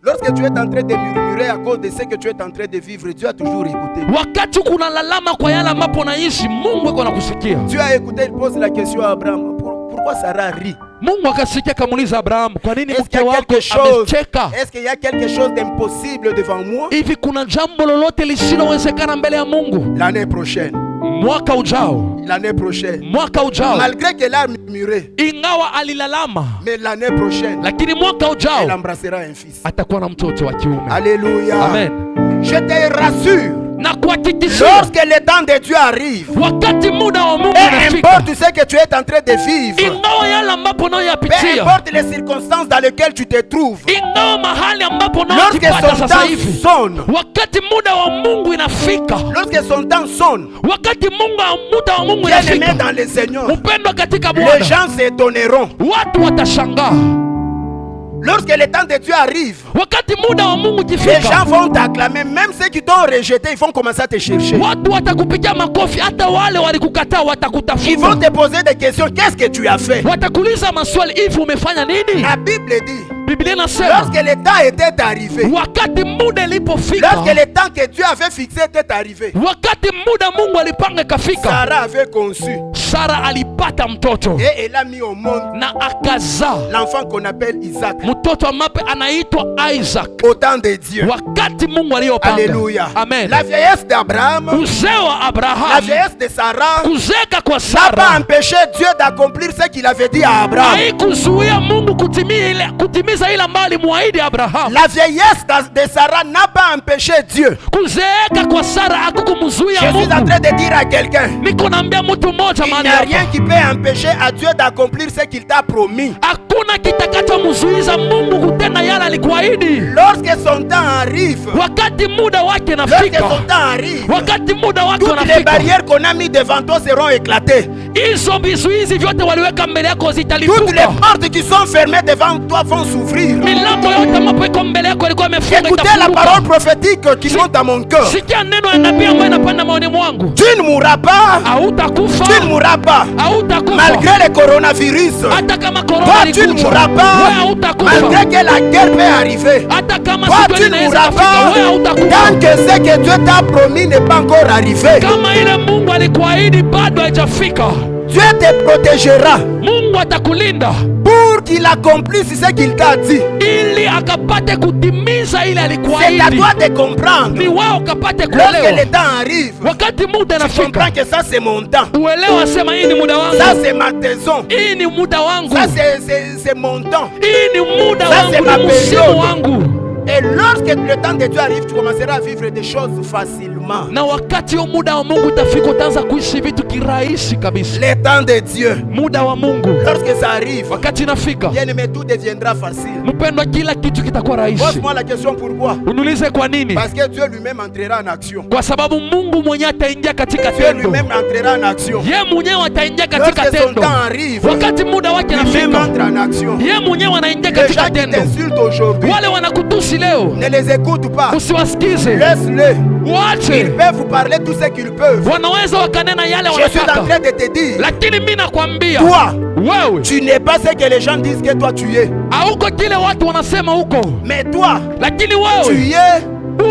S4: Lorsque tu es en train de murmurer à cause de ce que tu es en train de vivre, Dieu a toujours écouté.
S1: Wakati kuna lalama kwa yale ambapo unaishi, Mungu yuko anakusikia.
S4: Dieu a écouté, il pose la question à Abraham. Pourquoi Sarah rit?
S1: Mungu akasikia kamuuliza Abraham, kwa nini mke wako amecheka?
S4: Est-ce qu'il y a quelque chose d'impossible devant moi?
S1: Hivi kuna jambo lolote lisilowezekana mbele ya Mungu?
S4: L'année prochaine.
S1: Mwaka ujao.
S4: L'année prochaine.
S1: Mwaka ujao.
S4: Malgré qu'elle a murmuré.
S1: Ingawa alilalama.
S4: Mais l'année prochaine.
S1: Lakini mwaka ujao.
S4: Elle embrassera un fils.
S1: Atakuwa na mtoto wa kiume.
S4: Alléluia.
S1: Amen.
S4: Je te rassure.
S1: Na kuhakikishia,
S4: lorsque le temps de Dieu arrive,
S1: wakati muda wa Mungu
S4: unafika, peu importe ce que tu es en train de vivre,
S1: ingawa yale ambapo unayopitia,
S4: peu importe les circonstances dans lesquelles tu te trouves,
S1: ingawa mahali ambapo
S4: unajipata sasa hivi,
S1: wakati muda wa Mungu inafika,
S4: lorsque son temps sonne,
S1: wakati muda wa Mungu inafika,
S4: dans le Seigneur,
S1: upendo katika Bwana,
S4: les gens s'étonneront,
S1: watu watashangaa.
S4: Lorsque le temps de Dieu arrive,
S1: wakati muda wa Mungu ukifika,
S4: les gens vont t'acclamer, même ceux qui t'ont rejeté, ils vont commencer à te chercher.
S1: Watu watakupigia makofi, hata wale walikukataa watakutafuta.
S4: Ils vont te poser des questions, qu'est-ce que tu as fait?
S1: Watakuuliza maswali, hivi umefanya nini?
S4: La Bible dit,
S1: Biblia inasema,
S4: lorsque le temps était arrivé,
S1: wakati muda ilipofika,
S4: lorsque le temps que Dieu avait fixé était arrivé,
S1: wakati muda Mungu alipanga kafika,
S4: Sarah avait conçu,
S1: Sara alipata mtoto,
S4: et elle a mis au monde
S1: na akazaa
S4: l'enfant qu'on appelle Isaac,
S1: mtoto amape anaitwa Isaac,
S4: au temps de Dieu.
S1: Wakati Mungu aliyopanga.
S4: Alléluia.
S1: Amen.
S4: La vieillesse d'Abraham,
S1: uzee wa Abraham,
S4: la vieillesse de Sarah,
S1: kuzeeka kwa
S4: n'a
S1: Sara
S4: pas empêché Dieu d'accomplir ce qu'il avait dit à Abraham.
S1: haikuzuia Mungu kutimiza ile ambayo alimwahidi Abraham.
S4: La vieillesse de Sarah n'a pas empêché Dieu.
S1: Kuzeeka kwa Sara hakukumzuia
S4: Mungu. Je suis en train de dire à quelqu'un,
S1: niko naambia mtu mmoja mahali
S4: hapa, il n'y a rien qui peut empêcher à Dieu d'accomplir ce qu'il t'a promis.
S1: Hakuna kitakachomzuiza Mungu kutenda yale alikuahidi.
S4: Lorsque son temps arrive,
S1: wakati muda wake nafika,
S4: lorsque son temps arrive,
S1: wakati muda wake
S4: toutes
S1: unafika,
S4: les barrières qu'on a mis devant toi seront éclatées.
S1: Hizo vizuizi vyote waliweka mbele yako zitalipuka.
S4: Toutes les portes qui sont fermées devant toi vont s'ouvrir.
S1: Milango yote ambayo iko mbele yako ilikuwa imefunga itafunguka.
S4: Écoutez la parole prophétique qui monte à mon cœur.
S1: Sikia neno la nabii ambayo inapanda moyoni mwangu.
S4: Tu ne mourras pas.
S1: Hautakufa.
S4: Tu ne mourras pas.
S1: Hautakufa.
S4: Malgré le coronavirus.
S1: Hata kama corona
S4: toi tu ne mourras pas. Malgré que la guerre peut arriver.
S1: Hata kama
S4: toi tu ne mourras pas. Tant que ce que Dieu t'a promis n'est pas encore arrivé.
S1: Kama ile Mungu alikuahidi bado haijafika.
S4: Dieu te protégera.
S1: Mungu atakulinda.
S4: Pour qu'il accomplisse ce qu'il t'a dit.
S1: Ili akapate kutimiza ile alikuahidi.
S4: C'est à toi de comprendre.
S1: Ni wewe ukapate kuelewa.
S4: Lorsque le temps arrive.
S1: Wakati muda unafika.
S4: Tu comprends que ça c'est mon temps.
S1: Uelewa sema hii ni muda wangu.
S4: Ça c'est ma saison.
S1: Hii ni muda wangu.
S4: Ça c'est mon temps.
S1: Hii ni muda
S4: ça
S1: wangu.
S4: C'est ma période.
S1: Wangu.
S4: Et lorsque le temps de Dieu arrive, tu commenceras à vivre des choses facilement.
S1: Na wakati huo muda wa Mungu utafika, utaanza kuishi vitu kirahisi kabisa.
S4: Le temps de Dieu,
S1: Muda wa Mungu
S4: lorsque ça arrive,
S1: wakati inafika,
S4: bien-aimé, tout deviendra facile.
S1: mpendwa, kila kitu kitakuwa rahisi.
S4: Pose-moi la question pourquoi.
S1: Uniulize kwa nini?
S4: Parce que Dieu lui-même entrera en action.
S1: Kwa sababu Mungu mwenyewe ataingia katika
S4: Dieu
S1: tendo.
S4: lui-même entrera en action.
S1: Yeye mwenyewe ataingia katika
S4: Lorsque son
S1: tendo.
S4: temps arrive,
S1: Wakati muda wake
S4: lui-même
S1: unafika,
S4: entre en action.
S1: yeye mwenyewe anaingia
S4: Les gens
S1: katika
S4: qui
S1: tendo.
S4: t'insultent aujourd'hui,
S1: Wale wanakutusi leo,
S4: ne les écoute pas.
S1: usiwasikize,
S4: Laisse-les. Ils
S1: waache.
S4: peuvent vous parler tout ce qu'ils peuvent.
S1: Wanaweza wakanena yale
S4: Je suis en
S1: wanataka,
S4: train de te dire,
S1: lakini mimi nakwambia
S4: toi,
S1: wewe
S4: tu n'es pas ce que les gens disent que toi tu es.
S1: hauko kile watu wanasema huko,
S4: Mais toi,
S1: lakini
S4: tu
S1: wewe
S4: es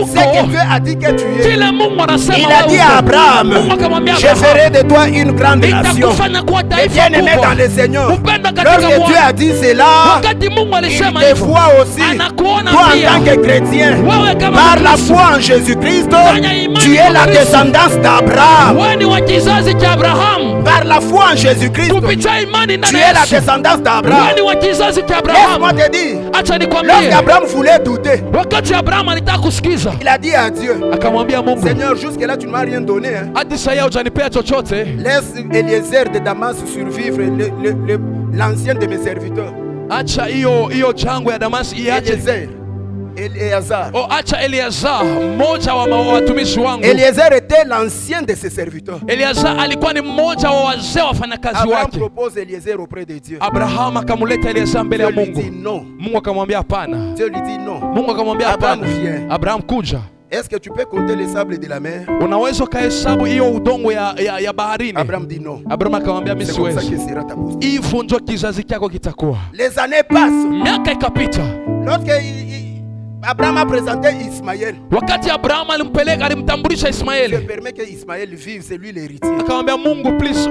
S4: ce que
S1: huko
S4: Dieu a dit que tu es.
S1: kile Mungu anasema
S4: Il a dit à
S1: wewe uko.
S4: Abraham,
S1: Mungu akamwambia
S4: je
S1: Abraham,
S4: ferai de toi une grande nation.
S1: nitakufanya kuwa
S4: Et
S1: taifa
S4: bien aimé
S1: kubwa.
S4: dans le Seigneur,
S1: Upenda katika
S4: lorsque Dieu
S1: Bwana.
S4: a dit cela,
S1: Wakati Mungu
S4: il
S1: alisema
S4: te
S1: hivyo,
S4: voit aussi,
S1: anakuona
S4: toi en
S1: pia.
S4: tant que chrétien,
S1: Wewe kama
S4: par la
S1: Mkristo,
S4: foi en Jésus-Christ,
S1: fanya imani
S4: tu es
S1: kwa
S4: la
S1: Kristo.
S4: descendance d'Abraham.
S1: Wewe ni wa kizazi cha Abrahamu.
S4: Par la foi en Jésus-Christ,
S1: Kupitia imani
S4: tu
S1: ndani
S4: es
S1: ya
S4: la
S1: Yesu,
S4: descendance d'Abraham.
S1: wewe ni wa kizazi cha
S4: Laisse-moi
S1: Abrahamu.
S4: te dire,
S1: Acha nikwambie,
S4: lorsqu'Abraham voulait douter,
S1: wakati Abrahamu alitaka kusikiza,
S4: il a dit à Dieu,
S1: akamwambia Mungu,
S4: Seigneur, jusque-là tu ne m'as rien donné. Hein.
S1: hadi sasa hujanipea chochote.
S4: Laisse Eliezer de Damas survivre, l'ancien de mes serviteurs.
S1: Acha hiyo jango ya Damasi iache.
S4: Eliezer, Eleazar.
S1: Acha Eleazar, mmoja wa watumishi wangu.
S4: Eliezer était l'ancien de ses serviteurs.
S1: Eleazar alikuwa ni mmoja wa wazee wafanyakazi
S4: Abraham
S1: wake.
S4: propose Eliezer auprès de Dieu.
S1: Abrahamu akamleta Eleazar mbele ya
S4: Dieu lui dit
S1: Mungu.
S4: non.
S1: Mungu akamwambia hapana.
S4: Dieu lui dit non.
S1: Mungu akamwambia
S4: Abraham
S1: hapana.
S4: vient.
S1: Abraham kuja.
S4: Est-ce que tu peux compter les sables de la mer?
S1: Unaweza ukahesabu hiyo udongo ya baharini?
S4: Abraham dit non.
S1: Abraham akamwambia mimi
S4: C'est comme ça que
S1: siwezi.
S4: sera ta postérité.
S1: Hivyo ndio kizazi chako kitakuwa.
S4: Les années passent.
S1: Miaka ikapita.
S4: Lorsque Abraham a présenté Ismaël,
S1: Wakati Abrahamu alimtambulisha
S4: Dieu
S1: Ismaeli,
S4: permet que Ismaël vive, c'est lui l'héritier.
S1: akamwambia Mungu, please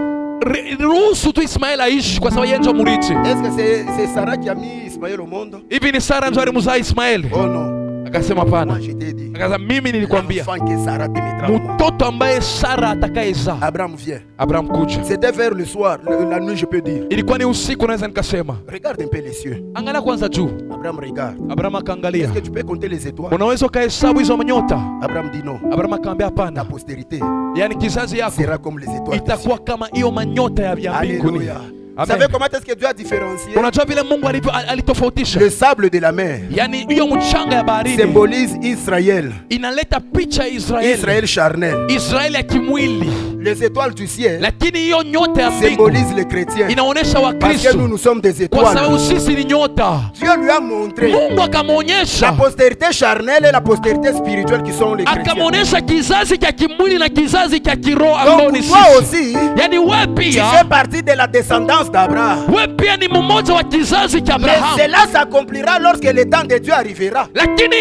S1: ruhusu tu Ismaeli aishi kwa sababu yeye ndio mrithi.
S4: Est-ce que c'est Sarah qui a mis Ismaël au monde?
S1: Hivi ni Sara ndio alimzaa Ismaeli?
S4: Oh non.
S1: Akasema
S4: Moi
S1: hapana.
S4: je t'ai dit.
S1: Akasema mimi nilikwambia
S4: L'enfant que Sarah te mettra au monde.
S1: mtoto ambaye Sara atakayezaa.
S4: Abraham vient.
S1: Abraham kuja.
S4: C'était vers le soir, la nuit je peux dire.
S1: Ilikuwa ni usiku, naweza nikasema.
S4: Regarde un peu les cieux.
S1: Angalia kwanza juu.
S4: Abraham regarde.
S1: Abraham akaangalia.
S4: Est-ce que tu peux compter les étoiles?
S1: Unaweza ukahesabu hizo nyota?
S4: Abraham dit non.
S1: Abraham akamwambia
S4: Ta
S1: hapana.
S4: postérité
S1: Yaani kizazi yako
S4: sera comme les étoiles. du
S1: itakuwa
S4: ciel.
S1: kama hiyo manyota ya mbinguni.
S4: Alléluia. Vous savez
S1: Amen.
S4: comment est-ce que Dieu a différencié?
S1: Unajua vile Mungu alitofautisha?
S4: Le sable de la mer
S1: Yaani hiyo mchanga ya baharini
S4: symbolise Israël.
S1: inaleta picha ya Israeli.
S4: Israël charnel.
S1: Israeli ya kimwili.
S4: Les étoiles du ciel
S1: Lakini hiyo nyota ya mbingu
S4: symbolisent les chrétiens.
S1: inaonyesha
S4: Parce que
S1: Wakristo,
S4: nous sommes des
S1: kwa sababu
S4: étoiles.
S1: sisi ni nyota.
S4: Dieu lui a montré
S1: Mungu
S4: la
S1: akamwonyesha,
S4: postérité charnelle et la postérité spirituelle qui sont les chrétiens.
S1: akamwonyesha kizazi cha kimwili na kizazi cha kiroho
S4: Donc
S1: ambao ni
S4: toi
S1: sisi.
S4: aussi,
S1: Yaani wewe
S4: tu
S1: pia,
S4: fais partie de la descendance d'Abraham.
S1: wewe pia ni mmoja wa kizazi cha
S4: Mais
S1: Abrahamu.
S4: cela s'accomplira lorsque le temps de Dieu arrivera.
S1: Lakini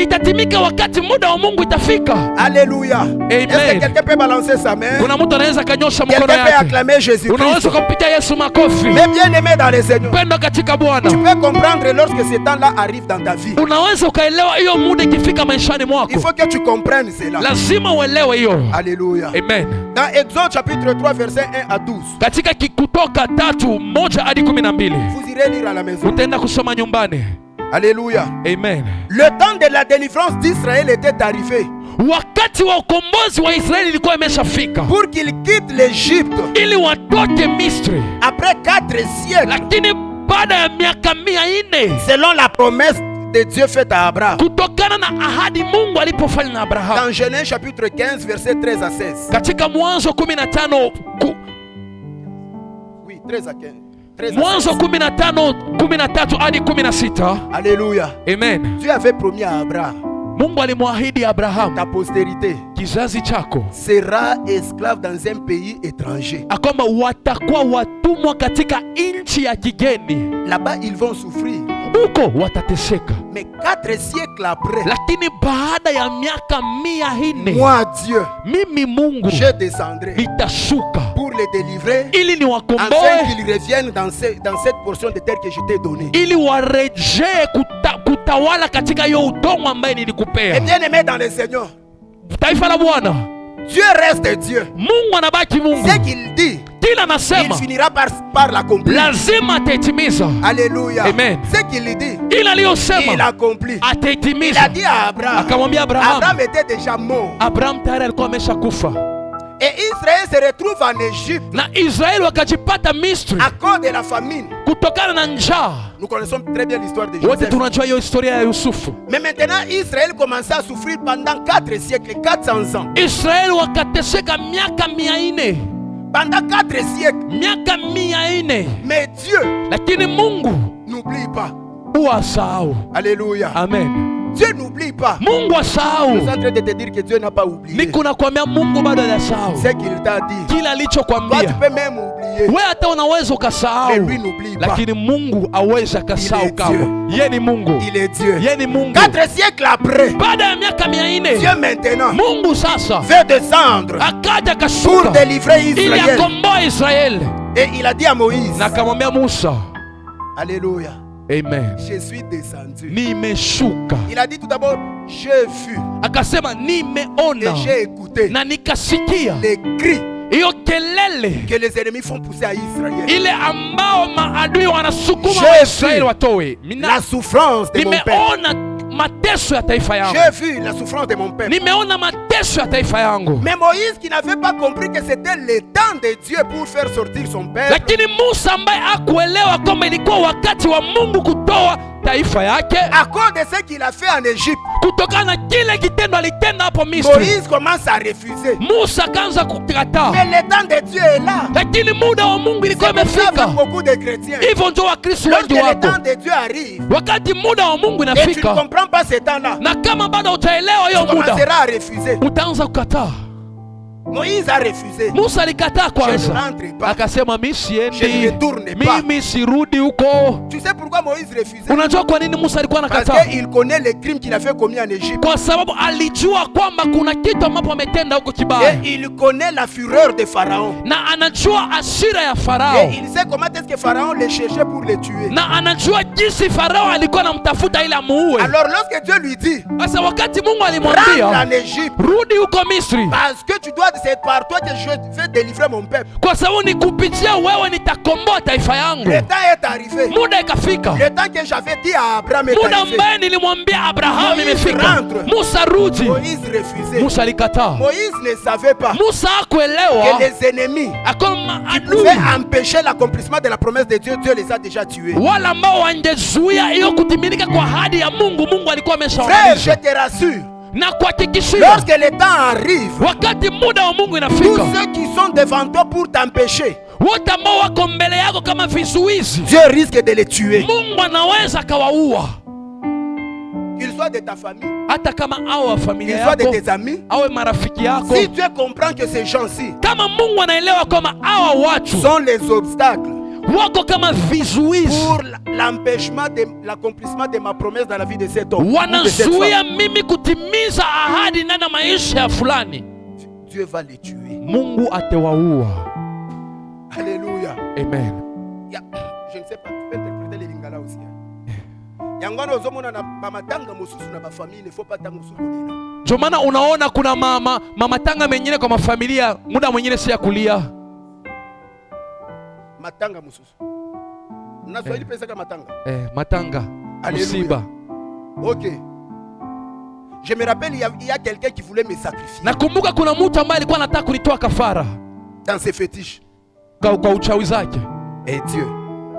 S1: itatimika wakati muda wa Mungu itafika.
S4: Alléluia. Est-ce que
S1: Amen.
S4: quelqu'un peut balancer sa main?
S1: Kuna mtu anaweza kanyosha mkono
S4: Quelqu'un peut
S1: yake.
S4: acclamer Jésus-Christ.
S1: Unaweza kumpigia Yesu makofi.
S4: Mais bien aimé dans le Seigneur,
S1: Penda katika Bwana.
S4: tu peux comprendre lorsque ce temps-là arrive dans ta vie.
S1: Unaweza ukaelewa hiyo muda ikifika maishani
S4: Il
S1: mwako.
S4: faut que tu comprennes cela.
S1: Lazima uelewe hiyo.
S4: Alléluia.
S1: Amen.
S4: Dans Exode chapitre 3 verset 1 à 12,
S1: Katika Kutoka 3:1 hadi 12
S4: vous irez lire à la maison.
S1: utaenda kusoma nyumbani.
S4: Alléluia.
S1: Amen.
S4: Le temps de la délivrance d'Israël était arrivé
S1: Wakati wa ukombozi wa Israeli ilikuwa imeshafika
S4: pour qu'il quitte l'Égypte
S1: ili watoke Misri,
S4: après 4 siècles,
S1: lakini baada ya miaka 400
S4: selon la promesse de Dieu faite à Abraham.
S1: kutokana na ahadi Mungu alipofanya na Abrahamu.
S4: Dans Genèse chapitre 15 verset 13 à 16.
S1: Katika Mwanzo 15
S4: Oui, 13 à 15. 13 à
S1: Mwanzo
S4: 16.
S1: 15:13 hadi 16.
S4: Alléluia.
S1: Amen.
S4: Dieu avait promis à Abraham,
S1: Mungu alimwahidi Abrahamu,
S4: ta postérité
S1: kizazi chako
S4: sera esclave dans un pays étranger.
S1: kwamba watakuwa watumwa katika nchi ya kigeni,
S4: Là-bas, ils vont souffrir.
S1: huko watateseka.
S4: Mais 4 siècles après,
S1: Lakini baada ya miaka 400
S4: moi, Dieu,
S1: mimi Mungu
S4: je descendrai
S1: nitashuka
S4: pour les délivrer,
S1: ili
S4: afin
S1: niwakomboe,
S4: qu'ils reviennent dans cette portion de terre que je t'ai donnée.
S1: ili warejee kutawala katika hiyo udongo ambaye
S4: Et
S1: nilikupea.
S4: bien aimé dans le Seigneur,
S1: Taifa la Bwana,
S4: Dieu reste Dieu.
S1: Mungu anabaki Mungu.
S4: Ce qu'il dit,
S1: Kile lakini
S4: il
S1: anasema
S4: finira par l'accomplir.
S1: lazima ataitimiza.
S4: Alléluia.
S1: Amen.
S4: Ce qu'il dit,
S1: Ile
S4: il
S1: aliyosema
S4: accomplit. Il
S1: ataitimiza.
S4: a dit à Abraham.
S1: Akamwambia Abrahamu.
S4: Abraham était déjà mort.
S1: Abraham tayari alikuwa amesha kufa,
S4: Et Israël se retrouve en Égypte
S1: na Israeli wakajipata Misri
S4: à cause de la famine.
S1: kutokana na njaa.
S4: Nous connaissons très bien l'histoire de
S1: Wote
S4: Joseph.
S1: tunajua hiyo historia ya Yusufu.
S4: Mais maintenant, Israël commençait à souffrir pendant 4 siècles, 400 ans.
S1: Israeli wakateseka miaka 400,
S4: Pendant 4 siècles.
S1: miaka 400,
S4: Mais Dieu
S1: lakini Mungu
S4: n'oublie pas.
S1: huwa asahau.
S4: Alléluia.
S1: Amen.
S4: Dieu n'oublie pas.
S1: Mungu
S4: Je suis
S1: asahau.
S4: en train de te dire que Dieu n'a pas oublié.
S1: Niko nakwambia Mungu bado hajasahau
S4: Ce qu'il t'a dit.
S1: kila
S4: Toi, tu
S1: alichokwambia.
S4: peux même oublier.
S1: Wewe hata unaweza
S4: Mais
S1: ukasahau,
S4: lui n'oublie pas.
S1: lakini Mungu hawezi
S4: Il
S1: akasahau
S4: est
S1: kamwe.
S4: Dieu.
S1: Yeye ni Mungu,
S4: Il est Dieu.
S1: yeye ni Mungu.
S4: 4 siècles après,
S1: Baada ya miaka 400
S4: Dieu maintenant
S1: Mungu sasa
S4: veut descendre
S1: akaja
S4: pour
S1: akashuka
S4: délivrer
S1: ili
S4: Israël.
S1: akomboe Israeli,
S4: Et il a dit à Moïse,
S1: na akamwambia Musa,
S4: Alléluia,
S1: amen,
S4: je suis descendu.
S1: nimeshuka.
S4: Il a dit tout d'abord, j'ai vu
S1: Akasema
S4: et
S1: nimeona
S4: j'ai écouté
S1: na nikasikia
S4: les cris
S1: hiyo kelele
S4: que les ennemis font pousser à Israël.
S1: ile ambao maadui wanasukuma
S4: J'ai
S1: Waisraeli
S4: vu
S1: watoe.
S4: La souffrance de mon père.
S1: Nimeona mateso ya taifa yangu,
S4: J'ai vu la souffrance de mon père.
S1: nimeona mateso ya taifa yangu.
S4: Mais Moïse qui n'avait pas compris que c'était le temps de Dieu pour faire sortir son père.
S1: Lakini Musa ambaye hakuelewa kwamba ilikuwa wakati wa Mungu kutoa taifa yake
S4: À cause de ce qu'il a fait en Égypte,
S1: kutokana na kile kitendo alitenda hapo Misri,
S4: Moïse commence à refuser.
S1: Musa akaanza kukataa,
S4: Mais le temps de Dieu est là.
S1: lakini muda wa Mungu ilikuwa
S4: C'est comme ça
S1: imefika.
S4: avec beaucoup de chrétiens.
S1: Hivyo ndio Wakristo
S4: Lorsque
S1: wengi
S4: le
S1: wako,
S4: temps de Dieu arrive
S1: wakati muda wa Mungu
S4: et tu ne
S1: inafika,
S4: comprends pas ce temps-là,
S1: na kama bado utaelewa
S4: tu
S1: hiyo muda,
S4: commenceras à refuser.
S1: utaanza kukataa.
S4: Moïse a refusé.
S1: Musa alikataa
S4: Je ne
S1: kwanza,
S4: rentre pas.
S1: akasema mi
S4: Je ne
S1: siendi,
S4: retourne pas.
S1: mimi sirudi huko.
S4: Tu sais pourquoi Moïse refusait?
S1: Unajua kwa nini Musa alikuwa
S4: Parce
S1: anakataa?
S4: qu'il connaît les crimes qu'il a fait commis en Égypte.
S1: Kwa sababu alijua kwamba kuna kitu ambapo ametenda huko kibaya,
S4: Et il connaît la fureur de Pharaon.
S1: na anajua hasira ya
S4: Et
S1: Farao,
S4: il sait comment est-ce que Pharaon les cherchait pour les tuer.
S1: na anajua jinsi Farao alikuwa anamtafuta ili amuue.
S4: Alors lorsque Dieu lui dit,
S1: Sasa wakati Mungu
S4: rentre
S1: alimwambia
S4: en Égypte,
S1: rudi huko Misri,
S4: parce que tu dois, c'est par toi que je vais délivrer mon peuple.
S1: kwa sababu ni kupitia wewe nitakomboa taifa yangu.
S4: Le temps est arrivé.
S1: Muda ikafika,
S4: Le temps que j'avais dit à Abraham est
S1: muda
S4: arrivé.
S1: ambaye nilimwambia Abrahamu
S4: Moïse
S1: imefika.
S4: rentre.
S1: Musa rudi.
S4: Moïse refusait.
S1: Musa alikataa.
S4: Moïse ne savait pas
S1: Musa
S4: que
S1: hakuelewa
S4: les ennemis
S1: akoma
S4: qui
S1: adui
S4: pouvaient empêcher l'accomplissement de la promesse de Dieu, Dieu les a déjà tués.
S1: wala ambao wangezuia hiyo kutimilika kwa ahadi ya Mungu, Mungu alikuwa
S4: Frère, je
S1: ameshawanisha
S4: te rassure,
S1: na kuhakikishia,
S4: lorsque le temps arrive,
S1: wakati muda wa Mungu
S4: tous
S1: inafika,
S4: ceux qui sont devant toi pour t'empêcher,
S1: wote ambao wako mbele yako kama vizuizi,
S4: Dieu risque de les tuer.
S1: Mungu anaweza akawaua,
S4: Qu'ils soient de ta famille,
S1: hata kama awe wa
S4: qu'ils
S1: familia
S4: soient de
S1: yako,
S4: tes amis.
S1: awe marafiki yako.
S4: Si Dieu comprend que ces gens-ci
S1: Kama Mungu anaelewa kwamba hawa watu
S4: sont les obstacles
S1: wako kama vizuizi,
S4: pour l'empêchement de l'accomplissement de ma promesse dans la vie de cet homme, ou de cette
S1: wanazuia
S4: femme,
S1: mimi kutimiza ahadi ndani ya maisha ya fulani,
S4: Dieu va les tuer.
S1: Mungu atawaua.
S4: Alléluia.
S1: Amen.
S4: Je ne sais pas, tu peux interpréter les lingala aussi. Yangwana ozomona na mamatanga mosusu na famille, il ne faut pas tanga mosusu kolila.
S1: Ndio maana unaona kuna mama tanga mengine kwa mafamilia, muda mwingine si ya kulia.
S4: Matanga mosusu. Na Swahili pesa kama matanga.
S1: Matanga.
S4: Alléluia.
S1: Musiba.
S4: OK. Je me rappelle, il y a quelqu'un qui voulait me sacrifier
S1: Nakumbuka kuna mtu ambaye alikuwa anataka kunitoa kafara
S4: dans ses fétiches.
S1: kwa uchawi zake,
S4: Et Dieu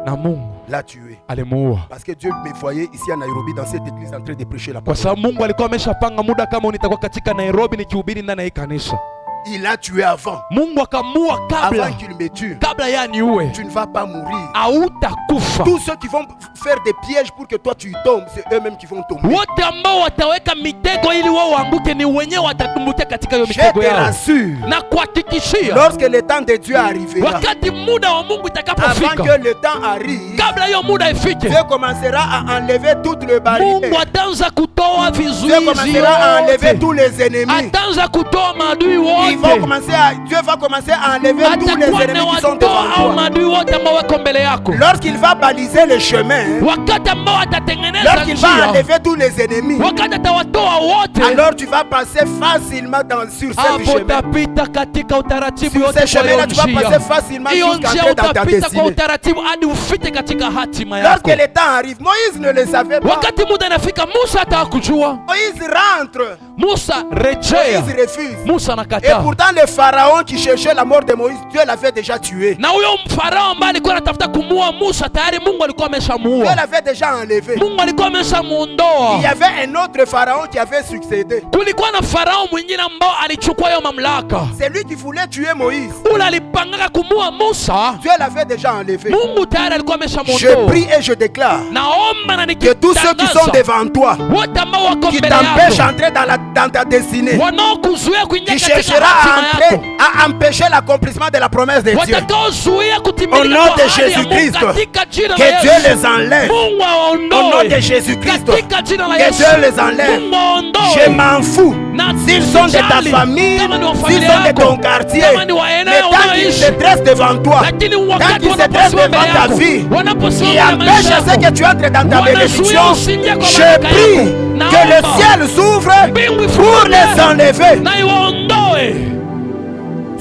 S1: na Mungu
S4: l'a tué.
S1: alimuua,
S4: Parce que Dieu me voyait ici à Nairobi dans cette église en train de prêcher la
S1: kwa
S4: parole.
S1: sababu Mungu alikuwa ameshapanga muda kama nitakuwa katika Nairobi nikihubiri ndani ya hii kanisa.
S4: Il l'a tué avant.
S1: Mungu akamua kabla
S4: Avant qu'il me tue.
S1: yeye aniue.
S4: Tu ne vas pas mourir.
S1: Hautakufa.
S4: Tous ceux qui vont faire des pièges pour que toi tu tombes, c'est eux-mêmes qui vont tomber.
S1: Wote ambao wataweka mitego ili wao waanguke ni wenyewe watatumbukia katika hiyo
S4: Je
S1: mitego
S4: te
S1: yao.
S4: rassure.
S1: Na kuhakikishia,
S4: Lorsque le temps de Dieu arrivera,
S1: wakati muda wa Mungu
S4: avant
S1: itakapofika,
S4: que le temps arrive,
S1: kabla hiyo muda ifike,
S4: Dieu commencera à enlever toutes les
S1: Mungu
S4: barrières.
S1: ataanza kutoa
S4: Dieu
S1: wizi
S4: commencera à enlever tous les ennemis.
S1: ataanza kutoa maadui
S4: Dieu va
S1: wote,
S4: commencer à enlever tous les
S1: atakuwa
S4: ennemis qui sont
S1: anawatoa au
S4: devant toi.
S1: maadui wote ambao wako mbele yako.
S4: Lorsqu'il va baliser le chemin,
S1: Wakati ambao atatengeneza
S4: lorsqu'il va
S1: njia,
S4: enlever tous les ennemis,
S1: wakati atawatoa wote,
S4: alors tu vas passer facilement sur ce
S1: hapo
S4: chemin.
S1: utapita katika utaratibu
S4: Sur
S1: yote
S4: ce
S1: kwa hiyo
S4: chemin-là, tu vas
S1: njia.
S4: passer facilement
S1: Hiyo
S4: jusqu'à
S1: njia
S4: entrer dans ta
S1: utapita kwa
S4: destinée.
S1: utaratibu hadi ufike katika hatima yako.
S4: Lorsque le temps arrive, Moïse ne le savait pas.
S1: Wakati muda inafika, Musa atakujua.
S4: Moïse rentre,
S1: Musa rejea,
S4: Moïse refuse.
S1: Musa
S4: Et
S1: nakataa.
S4: pourtant, le pharaon qui cherchait la mort de Moïse, Dieu l'avait déjà tué.
S1: Na huyo mfarao ambaye alikuwa anatafuta kumuua Musa, tayari Mungu alikuwa
S4: Dieu
S1: ameshamuua.
S4: l'avait déjà enlevé.
S1: Mungu alikuwa
S4: Il y
S1: ameshamuondoa.
S4: avait un autre pharaon qui avait succédé.
S1: Kulikuwa na farao mwingine ambao alichukua hiyo mamlaka.
S4: C'est lui qui voulait tuer Moïse.
S1: Ule alipangaka kumuua Musa,
S4: Dieu l'avait déjà enlevé.
S1: Mungu tayari alikuwa
S4: Je
S1: ameshamuondoa.
S4: prie et je déclare
S1: Naomba na
S4: que tous ceux qui sont
S1: nikitangaza,
S4: devant toi,
S1: wote ambao wako
S4: qui
S1: mbele
S4: t'empêchent
S1: yako,
S4: d'entrer dans ta destinée,
S1: wanaokuzuia kuingia
S4: qui
S1: katika
S4: cherchera
S1: hatima yako,
S4: à empêcher l'accomplissement de la promesse de Dieu,
S1: watakaozuia
S4: au
S1: kutimilika
S4: nom
S1: kwa
S4: de
S1: ahadi ya Mungu
S4: Jésus-Christ,
S1: katika jina la
S4: que Dieu
S1: Yesu.
S4: les enlève.
S1: Mungu
S4: Au nom
S1: aondoe
S4: de Jésus-Christ,
S1: katika jina la
S4: que
S1: Yesu.
S4: Dieu les enlève.
S1: Mungu aondoe.
S4: Je m'en fous.
S1: Na
S4: S'ils sont de ta
S1: sijali
S4: famille,
S1: kama ni wa
S4: s'ils
S1: familia
S4: sont de
S1: yako,
S4: ton quartier,
S1: kama ni wa
S4: mais
S1: eneo
S4: tant qu'ils
S1: unaoishi,
S4: se dressent devant toi,
S1: lakini
S4: tant
S1: wakati
S4: qu'ils se dressent
S1: wanaposimama
S4: devant
S1: mbele
S4: ta
S1: yako,
S4: vie,
S1: wanaposimama
S4: qui
S1: mbele ya maisha
S4: empêche à ce que
S1: yako,
S4: tu entres dans ta
S1: wanazuia
S4: bénédiction,
S1: usiingie kwa
S4: je
S1: baraka
S4: prie
S1: yako.
S4: que le
S1: Naomba
S4: ciel s'ouvre
S1: mbingu
S4: pour
S1: ifunguke
S4: les enlever,
S1: na iwaondoe,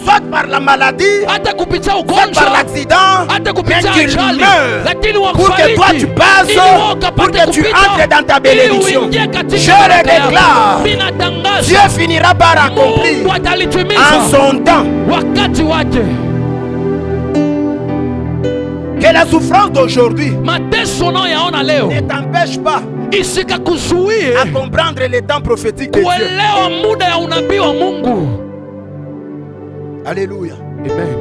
S4: soit par la maladie,
S1: hata kupitia
S4: soit par
S1: ugonjwa,
S4: l'accident,
S1: hata
S4: mais
S1: kupitia
S4: qu'ils
S1: ajali,
S4: meurent
S1: lakini
S4: pour que toi
S1: wakufariki
S4: tu passes,
S1: ili wao
S4: pour
S1: ukapate
S4: que tu
S1: kupita,
S4: entres dans ta
S1: ili
S4: bénédiction.
S1: uingie katika
S4: Je
S1: baraka
S4: le
S1: yako.
S4: déclare,
S1: Mimi natangaza,
S4: Dieu finira par accomplir
S1: Mungu
S4: en
S1: atalitimiza
S4: son temps.
S1: wakati wake.
S4: Que la souffrance d'aujourd'hui
S1: Mateso unayoyaona leo
S4: ne t'empêche pas
S1: isikakuzuie
S4: à comprendre les temps prophétiques de Dieu.
S1: kuelewa muda ya unabii wa Mungu.
S4: Alléluia.
S1: Amen.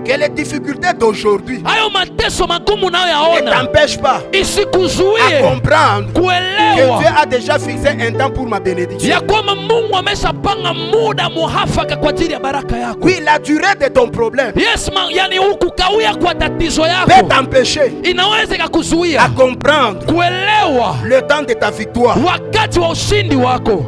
S4: Que les difficultés d'aujourd'hui
S1: Hayo mateso magumu
S4: ne
S1: unayoyaona
S4: t'empêchent pas à
S1: isikuzuie
S4: comprendre que
S1: kuelewa
S4: Dieu a déjà fixé un temps pour ma bénédiction.
S1: ya kwamba Mungu ameshapanga muda muhafaka kwa ajili ya baraka yako.
S4: Oui, la durée de ton problème
S1: Yes, yani kukawia kwa tatizo
S4: peut
S1: yako
S4: t'empêcher
S1: inaweza
S4: à
S1: ikakuzuia
S4: comprendre
S1: kuelewa
S4: le temps de ta victoire.
S1: wakati wa ushindi wako.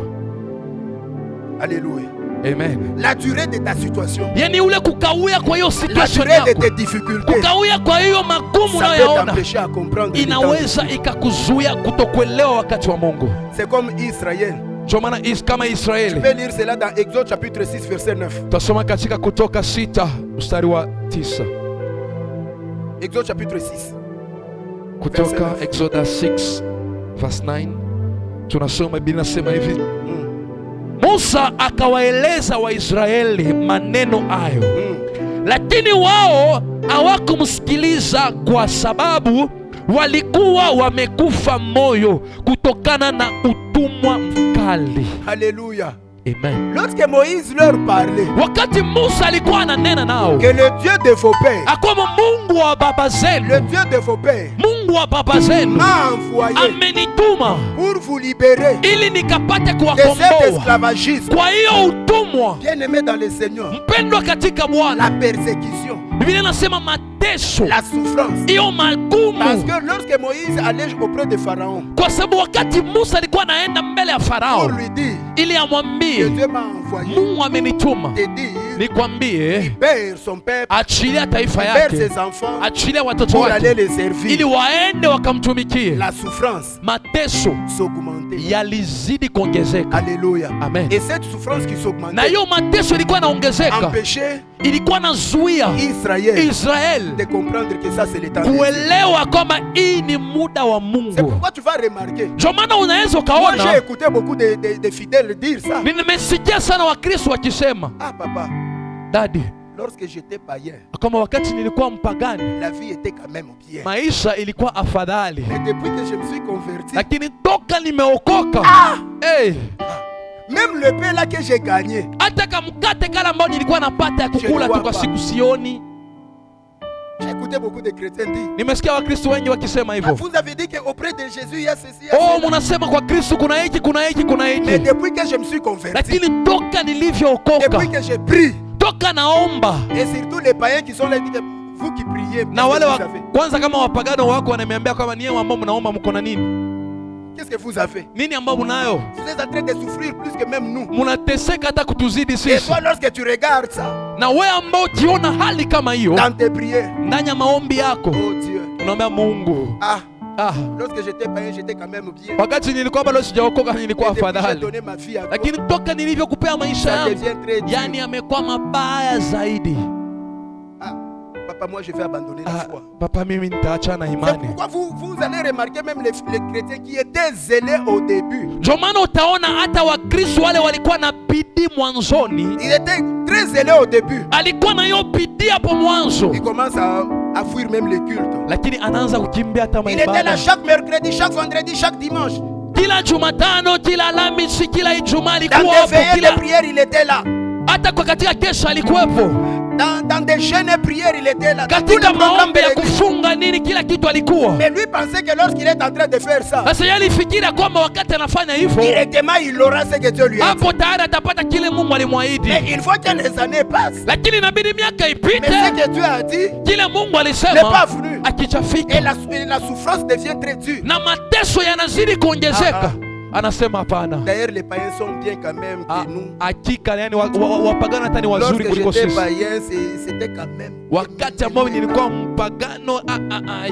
S4: Alléluia.
S1: Amen.
S4: La durée de ta situation,
S1: Yani ule kukawia kwa hiyo
S4: la
S1: situation
S4: durée de
S1: yako,
S4: tes difficultés,
S1: kukawia kwa hiyo magumu
S4: ça peut
S1: unayoyaona
S4: t'empêcher à comprendre le temps.
S1: inaweza ikakuzuia kutokuelewa wakati wa Mungu.
S4: C'est comme Israël.
S1: Ndio maana kama
S4: Tu
S1: Israeli,
S4: peux lire cela dans Exode chapitre 6 verset 9.
S1: tutasoma katika Kutoka 6 mstari wa 9.
S4: Exode chapitre 6.
S1: Kutoka
S4: Verse 9.
S1: Exodus 6 verse 9 tunasoma, Biblia inasema hivi: Musa akawaeleza Waisraeli maneno hayo, lakini wao hawakumsikiliza kwa sababu walikuwa wamekufa moyo kutokana na utumwa mkali.
S4: Alléluia.
S1: Amen.
S4: Lorsque Moïse leur parlait,
S1: Wakati Musa alikuwa ananena nao,
S4: que le Dieu de vos pères,
S1: akoma Mungu wa baba
S4: le
S1: zenu,
S4: Dieu de vos pères,
S1: Mungu wa baba zenu
S4: m'a envoyé
S1: amenituma
S4: pour vous libérer
S1: ili nikapate
S4: de cet
S1: kuwakomboa
S4: esclavagisme.
S1: kwa hiyo utumwa.
S4: Bien-aimé dans le Seigneur,
S1: Mpendwa katika
S4: la
S1: Bwana,
S4: persécution,
S1: Biblia inasema mateso,
S4: la souffrance.
S1: hiyo
S4: Parce
S1: magumu,
S4: que lorsque Moïse allait auprès de Pharaon
S1: kwa sababu wakati Musa alikuwa anaenda mbele ya
S4: pour
S1: Farao
S4: lui dire
S1: ili
S4: que
S1: amwambie,
S4: Dieu m'a envoyé
S1: Mungu amenituma
S4: te dire,
S1: nikwambie,
S4: libère son peuple,
S1: achilia taifa
S4: libère
S1: yake,
S4: ses enfants
S1: achilia watoto
S4: pour aller
S1: wake
S4: les
S1: ili
S4: servir.
S1: waende wakamtumikie.
S4: La souffrance
S1: Mateso
S4: s'augmentait.
S1: yalizidi kuongezeka.
S4: Alléluia.
S1: Amen.
S4: Et cette souffrance qui
S1: Na
S4: s'augmentait
S1: hiyo mateso ilikuwa inaongezeka,
S4: empêchait
S1: ilikuwa nazuia
S4: Israël
S1: Israeli
S4: de comprendre que ça c'est le temps de Dieu.
S1: kuelewa kwamba hii ni muda wa
S4: C'est
S1: Mungu.
S4: pourquoi tu vas remarquer.
S1: Ndio maana unaweza
S4: Moi j'ai
S1: ukaona,
S4: écouté beaucoup de fidèles dire ça.
S1: nimesikia sana Wakristo wakisema,
S4: Ah papa,
S1: dadi,
S4: lorsque j'étais païen,
S1: kama wakati nilikuwa mpagani
S4: la vie était quand même bien.
S1: maisha ilikuwa afadhali,
S4: Mais depuis que je me suis converti,
S1: lakini toka nimeokoka, hey,
S4: même le pain là que j'ai gagné,
S1: hata kamkate kale ambao nilikuwa napata ya kukula tu kwa siku sioni.
S4: j'ai écouté beaucoup de chrétiens dire,
S1: Nimesikia Wakristo wengi wakisema
S4: ah,
S1: hivyo,
S4: vous avez dit qu'auprès de Jésus il y a ceci, il y a
S1: oh,
S4: cela.
S1: munasema kwa Kristo kuna hiki kuna hiki kuna
S4: Mais
S1: hiki,
S4: depuis que je me suis converti,
S1: lakini toka nilivyookoka,
S4: depuis que j'ai pris,
S1: toka naomba,
S4: et surtout les païens qui sont là, ils disent, vous qui priez,
S1: na wale
S4: qu'est-ce
S1: wa
S4: que vous avez?
S1: kwanza kama wapagano wako wananiambia kwamba niye ambao mnaomba mko na nini?
S4: qu'est-ce que vous avez?
S1: Nini ambao munayo?
S4: Vous êtes en train de souffrir plus que même nous.
S1: Munateseka hata kutuzidi
S4: Et
S1: sisi.
S4: toi, lorsque tu regardes ça,
S1: Na wewe ambao ukiona hali kama hiyo
S4: dans tes prières,
S1: ndani ya maombi yako,
S4: oh Dieu,
S1: unaomba Mungu,
S4: ah, lorsque j'étais païen, j'étais quand même bien.
S1: wakati nilikuwa bado sijaokoka nilikuwa
S4: Et depuis que j'ai
S1: afadhali,
S4: donné ma vie à toi,
S1: lakini toka nilivyokupea maisha
S4: ça
S1: yangu,
S4: devient très dur.
S1: yani amekuwa mabaya zaidi.
S4: Ah, papa, moi je vais abandonner la foi.
S1: Papa, mimi nitaachana na
S4: C'est
S1: imani.
S4: pourquoi vous allez remarquer même les chrétiens qui étaient zélés au début.
S1: Ndio maana utaona hata Wakristo wale walikuwa na bidii mwanzoni,
S4: Ils étaient très zélés au début.
S1: alikuwa na hiyo bidii hapo mwanzo,
S4: Ils commencent à fuir même les cultes.
S1: lakini anaanza kukimbia hata
S4: Il était là
S1: maibada.
S4: chaque mercredi, chaque vendredi, chaque dimanche.
S1: Kila Jumatano, kila Alhamisi, kila Ijumaa
S4: Dans
S1: alikuwa
S4: des
S1: hapo,
S4: veillées
S1: kila
S4: de prière, il était là.
S1: hata kwa katika kesho alikuwepo,
S4: Dans des jeûnes et prières, il était là. Dans tous
S1: katika
S4: les programmes
S1: maombi
S4: de
S1: ya
S4: l'église.
S1: kufunga nini, kila kitu alikuwa.
S4: Mais lui pensait que lorsqu'il est en train de faire ça,
S1: Sasa yeye alifikiria kwamba wakati anafanya hivyo,
S4: directement il aura ce que Dieu lui a dit.
S1: hapo tayari atapata kile Mungu alimwahidi,
S4: Mais il faut que les années passent.
S1: lakini inabidi miaka
S4: Mais
S1: ipite,
S4: ce que Dieu a dit
S1: kile Mungu
S4: n'est pas
S1: alisema
S4: venu. Et
S1: akijafika
S4: la souffrance devient très dure.
S1: na mateso yanazidi kuongezeka. Anasema hapana.
S4: D'ailleurs, les païens sont bien quand même que nous.
S1: Hakika yani wapagano hata ni wazuri
S4: Lorsque
S1: kuliko
S4: j'étais
S1: sisi.
S4: païen, c'était quand même.
S1: Wakati ambao nilikuwa mpagano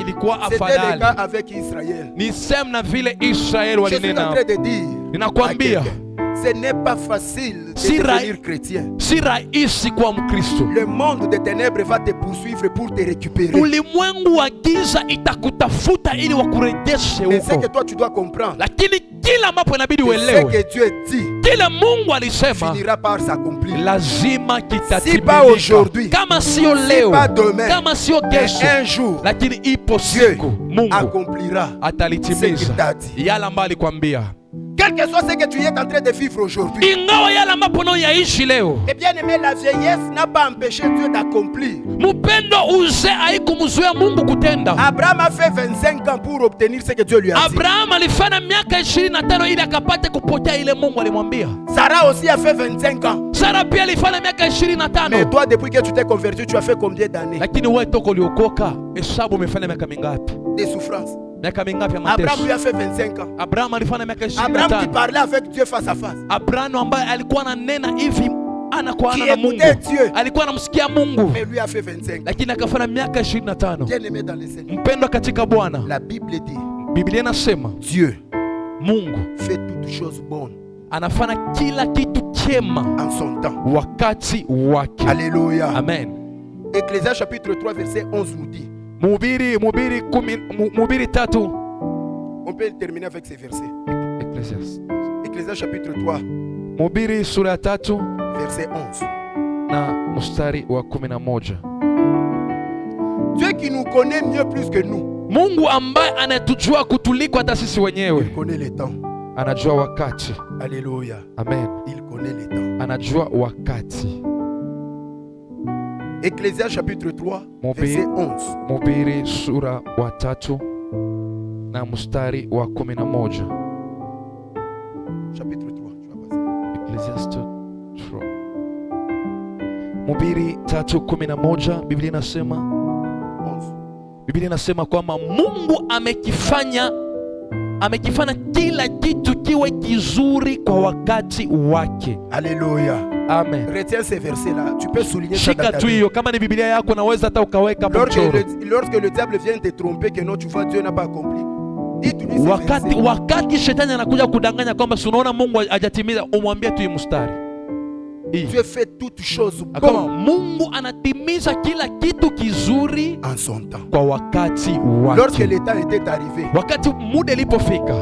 S1: ilikuwa
S4: C'était le
S1: afadhali.
S4: cas avec Israël.
S1: Ni same na vile Israeli
S4: Je suis en
S1: walinena.
S4: train de dire,
S1: Ninakwambia
S4: à quelqu'un, ce n'est pas facile de
S1: Si
S4: devenir chrétien.
S1: si rahisi kuwa Mkristo.
S4: Le monde des ténèbres va te poursuivre pour te récupérer.
S1: Ulimwengu wa giza itakutafuta ili wakurejeshe
S4: Mais ce que
S1: huko,
S4: toi tu dois comprendre,
S1: lakini kila ambapo inabidi
S4: ce
S1: uelewe
S4: que Dieu dit
S1: kile Mungu alisema
S4: finira par s'accomplir.
S1: lazima
S4: Si pas
S1: kitatimilika.
S4: aujourd'hui,
S1: Kama sio
S4: si
S1: leo,
S4: pas demain,
S1: kama sio
S4: mais
S1: kesho,
S4: un jour,
S1: lakini ipo
S4: Dieu
S1: siku Mungu
S4: accomplira ce qu'il
S1: atalitimiza
S4: t'a dit.
S1: yale ambayo alikwambia,
S4: Quel que soit ce que tu es en train de vivre aujourd'hui.
S1: ingawa yale ambapo unayoyaishi leo.
S4: Et bien aimé, la vieillesse n'a pas empêché Dieu d'accomplir.
S1: Mpendo, uzee haikumzuia Mungu kutenda.
S4: Abraham a fait 25 ans pour obtenir ce que Dieu lui a dit.
S1: Abraham alifanya miaka 25 ili akapate kupokea ile Mungu alimwambia.
S4: Sarah aussi a fait 25 ans.
S1: Sara pia alifanya miaka
S4: Mais
S1: 25.
S4: toi, depuis que tu t'es converti, tu as fait combien d'années?
S1: Lakini wewe toka uliokoka, hesabu umefanya miaka mingapi?
S4: Des souffrances.
S1: Miaka mingapi ya
S4: Abraham
S1: mateso?
S4: lui a fait 25 ans.
S1: Abraham alifanya miaka
S4: Abraham qui
S1: 25.
S4: parlait avec Dieu face à face.
S1: Abraham ambaye alikuwa ananena hivi ana kwa ana
S4: Qui
S1: na Mungu.
S4: écoutait Dieu.
S1: Alikuwa anamsikia Mungu.
S4: Mais lui a fait 25 ans.
S1: Lakini akafanya miaka 25.
S4: Bien aimé dans le Seigneur.
S1: Mpendwa katika Bwana,
S4: La Bible dit,
S1: Biblia inasema
S4: Dieu
S1: Mungu
S4: fait toutes choses bonnes
S1: anafanya kila kitu chema
S4: en son temps.
S1: wakati wake.
S4: Alléluia.
S1: Amen.
S4: Ecclésias chapitre 3 verset 11 nous dit.
S1: Mhubiri 3
S4: On peut terminer avec ces versets.
S1: Ecclesiastes.
S4: Ecclésias chapitre 3
S1: Mhubiri sura ya 3
S4: verset 11.
S1: na mstari wa 11.
S4: Dieu qui nous connaît mieux plus que nous,
S1: Mungu ambaye anatujua kutuliko hata sisi
S4: il
S1: wenyewe,
S4: connaît les temps.
S1: anajua wakati.
S4: Alléluia.
S1: Amen.
S4: Il connaît les temps.
S1: Anajua wakati.
S4: Ecclésias chapitre 3
S1: Mhubiri,
S4: verset 11.
S1: Mhubiri sura wa 3 na mstari wa 11.
S4: Chapitre 3, tu vas passer.
S1: Ecclesiastes 3. Mhubiri 3:11, Biblia inasema
S4: 11.
S1: Biblia inasema kwamba Mungu amekifanya kila kitu kiwe kizuri kwa wakati wake.
S4: Alléluia.
S1: Amen.
S4: Retiens ces versets-là. Tu peux souligner ça dans
S1: Shika
S4: ta
S1: tu
S4: vie.
S1: hiyo, kama ni Biblia yako naweza hata ukaweka hapo mchoro.
S4: Lorsque le diable vient te tromper que non, tu vois, Dieu n'a pas accompli. Dis-lui ces versets.
S1: Wakati shetani anakuja kudanganya kwamba si unaona Mungu hajatimiza, umwambie tu hii mstari.
S4: Dieu fait toutes choses
S1: Kama
S4: bonnes
S1: Mungu anatimiza kila kitu kizuri
S4: en son temps.
S1: kwa wakati
S4: Lorsque
S1: wake.
S4: le temps était arrivé,
S1: Wakati muda ilipofika,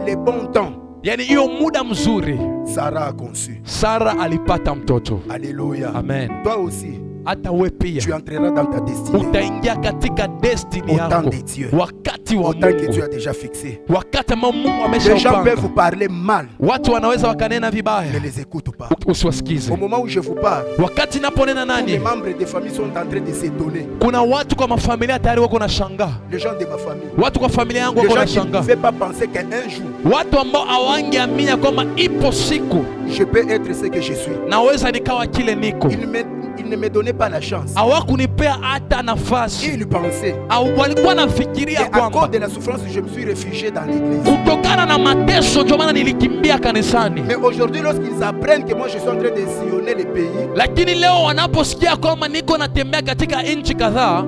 S4: les bons temps,
S1: yani hiyo muda mzuri,
S4: Sarah a conçu.
S1: Sara alipata mtoto.
S4: Alléluia.
S1: Amen.
S4: Toi aussi,
S1: Hata we
S4: tu
S1: pia
S4: entreras dans ta destinée.
S1: utaingia katika destiny
S4: Au temps
S1: yako
S4: de Dieu.
S1: wakati wa
S4: Au temps que Dieu
S1: Mungu,
S4: a déjà fixé.
S1: wakati ambao Mungu
S4: Les gens peuvent
S1: ameshaupanga.
S4: vous parler mal,
S1: Watu wanaweza wakanena
S4: ne
S1: vibaya,
S4: les écoute pas.
S1: usiwasikize.
S4: Au moment où je vous parle,
S1: Wakati naponena
S4: tous les
S1: nani,
S4: membres des familles sont en train de s'étonner.
S1: kuna watu kwa mafamilia tayari wako na shangaa.
S4: Les gens de ma famille.
S1: Watu kwa familia yangu
S4: Les
S1: wako
S4: gens
S1: na
S4: qui ne
S1: shangaa.
S4: pouvaient pas penser qu'un jour,
S1: Watu ambao hawangeamini kwamba ipo siku
S4: je peux être ce que je suis.
S1: naweza nikawa kile niko.
S4: Ils ils ne me donnaient pas la chance.
S1: hawakunipea hata nafasi.
S4: Ils pensaient.
S1: Walikuwa
S4: Et
S1: nafikiria
S4: à cause
S1: kwamba
S4: de la souffrance, je me suis réfugié dans l'église.
S1: kutokana na mateso ndio maana nilikimbia kanisani.
S4: Mais aujourd'hui, lorsqu'ils apprennent que moi je suis en train de sillonner les pays,
S1: Lakini leo wanaposikia kwamba niko natembea katika nchi kadhaa,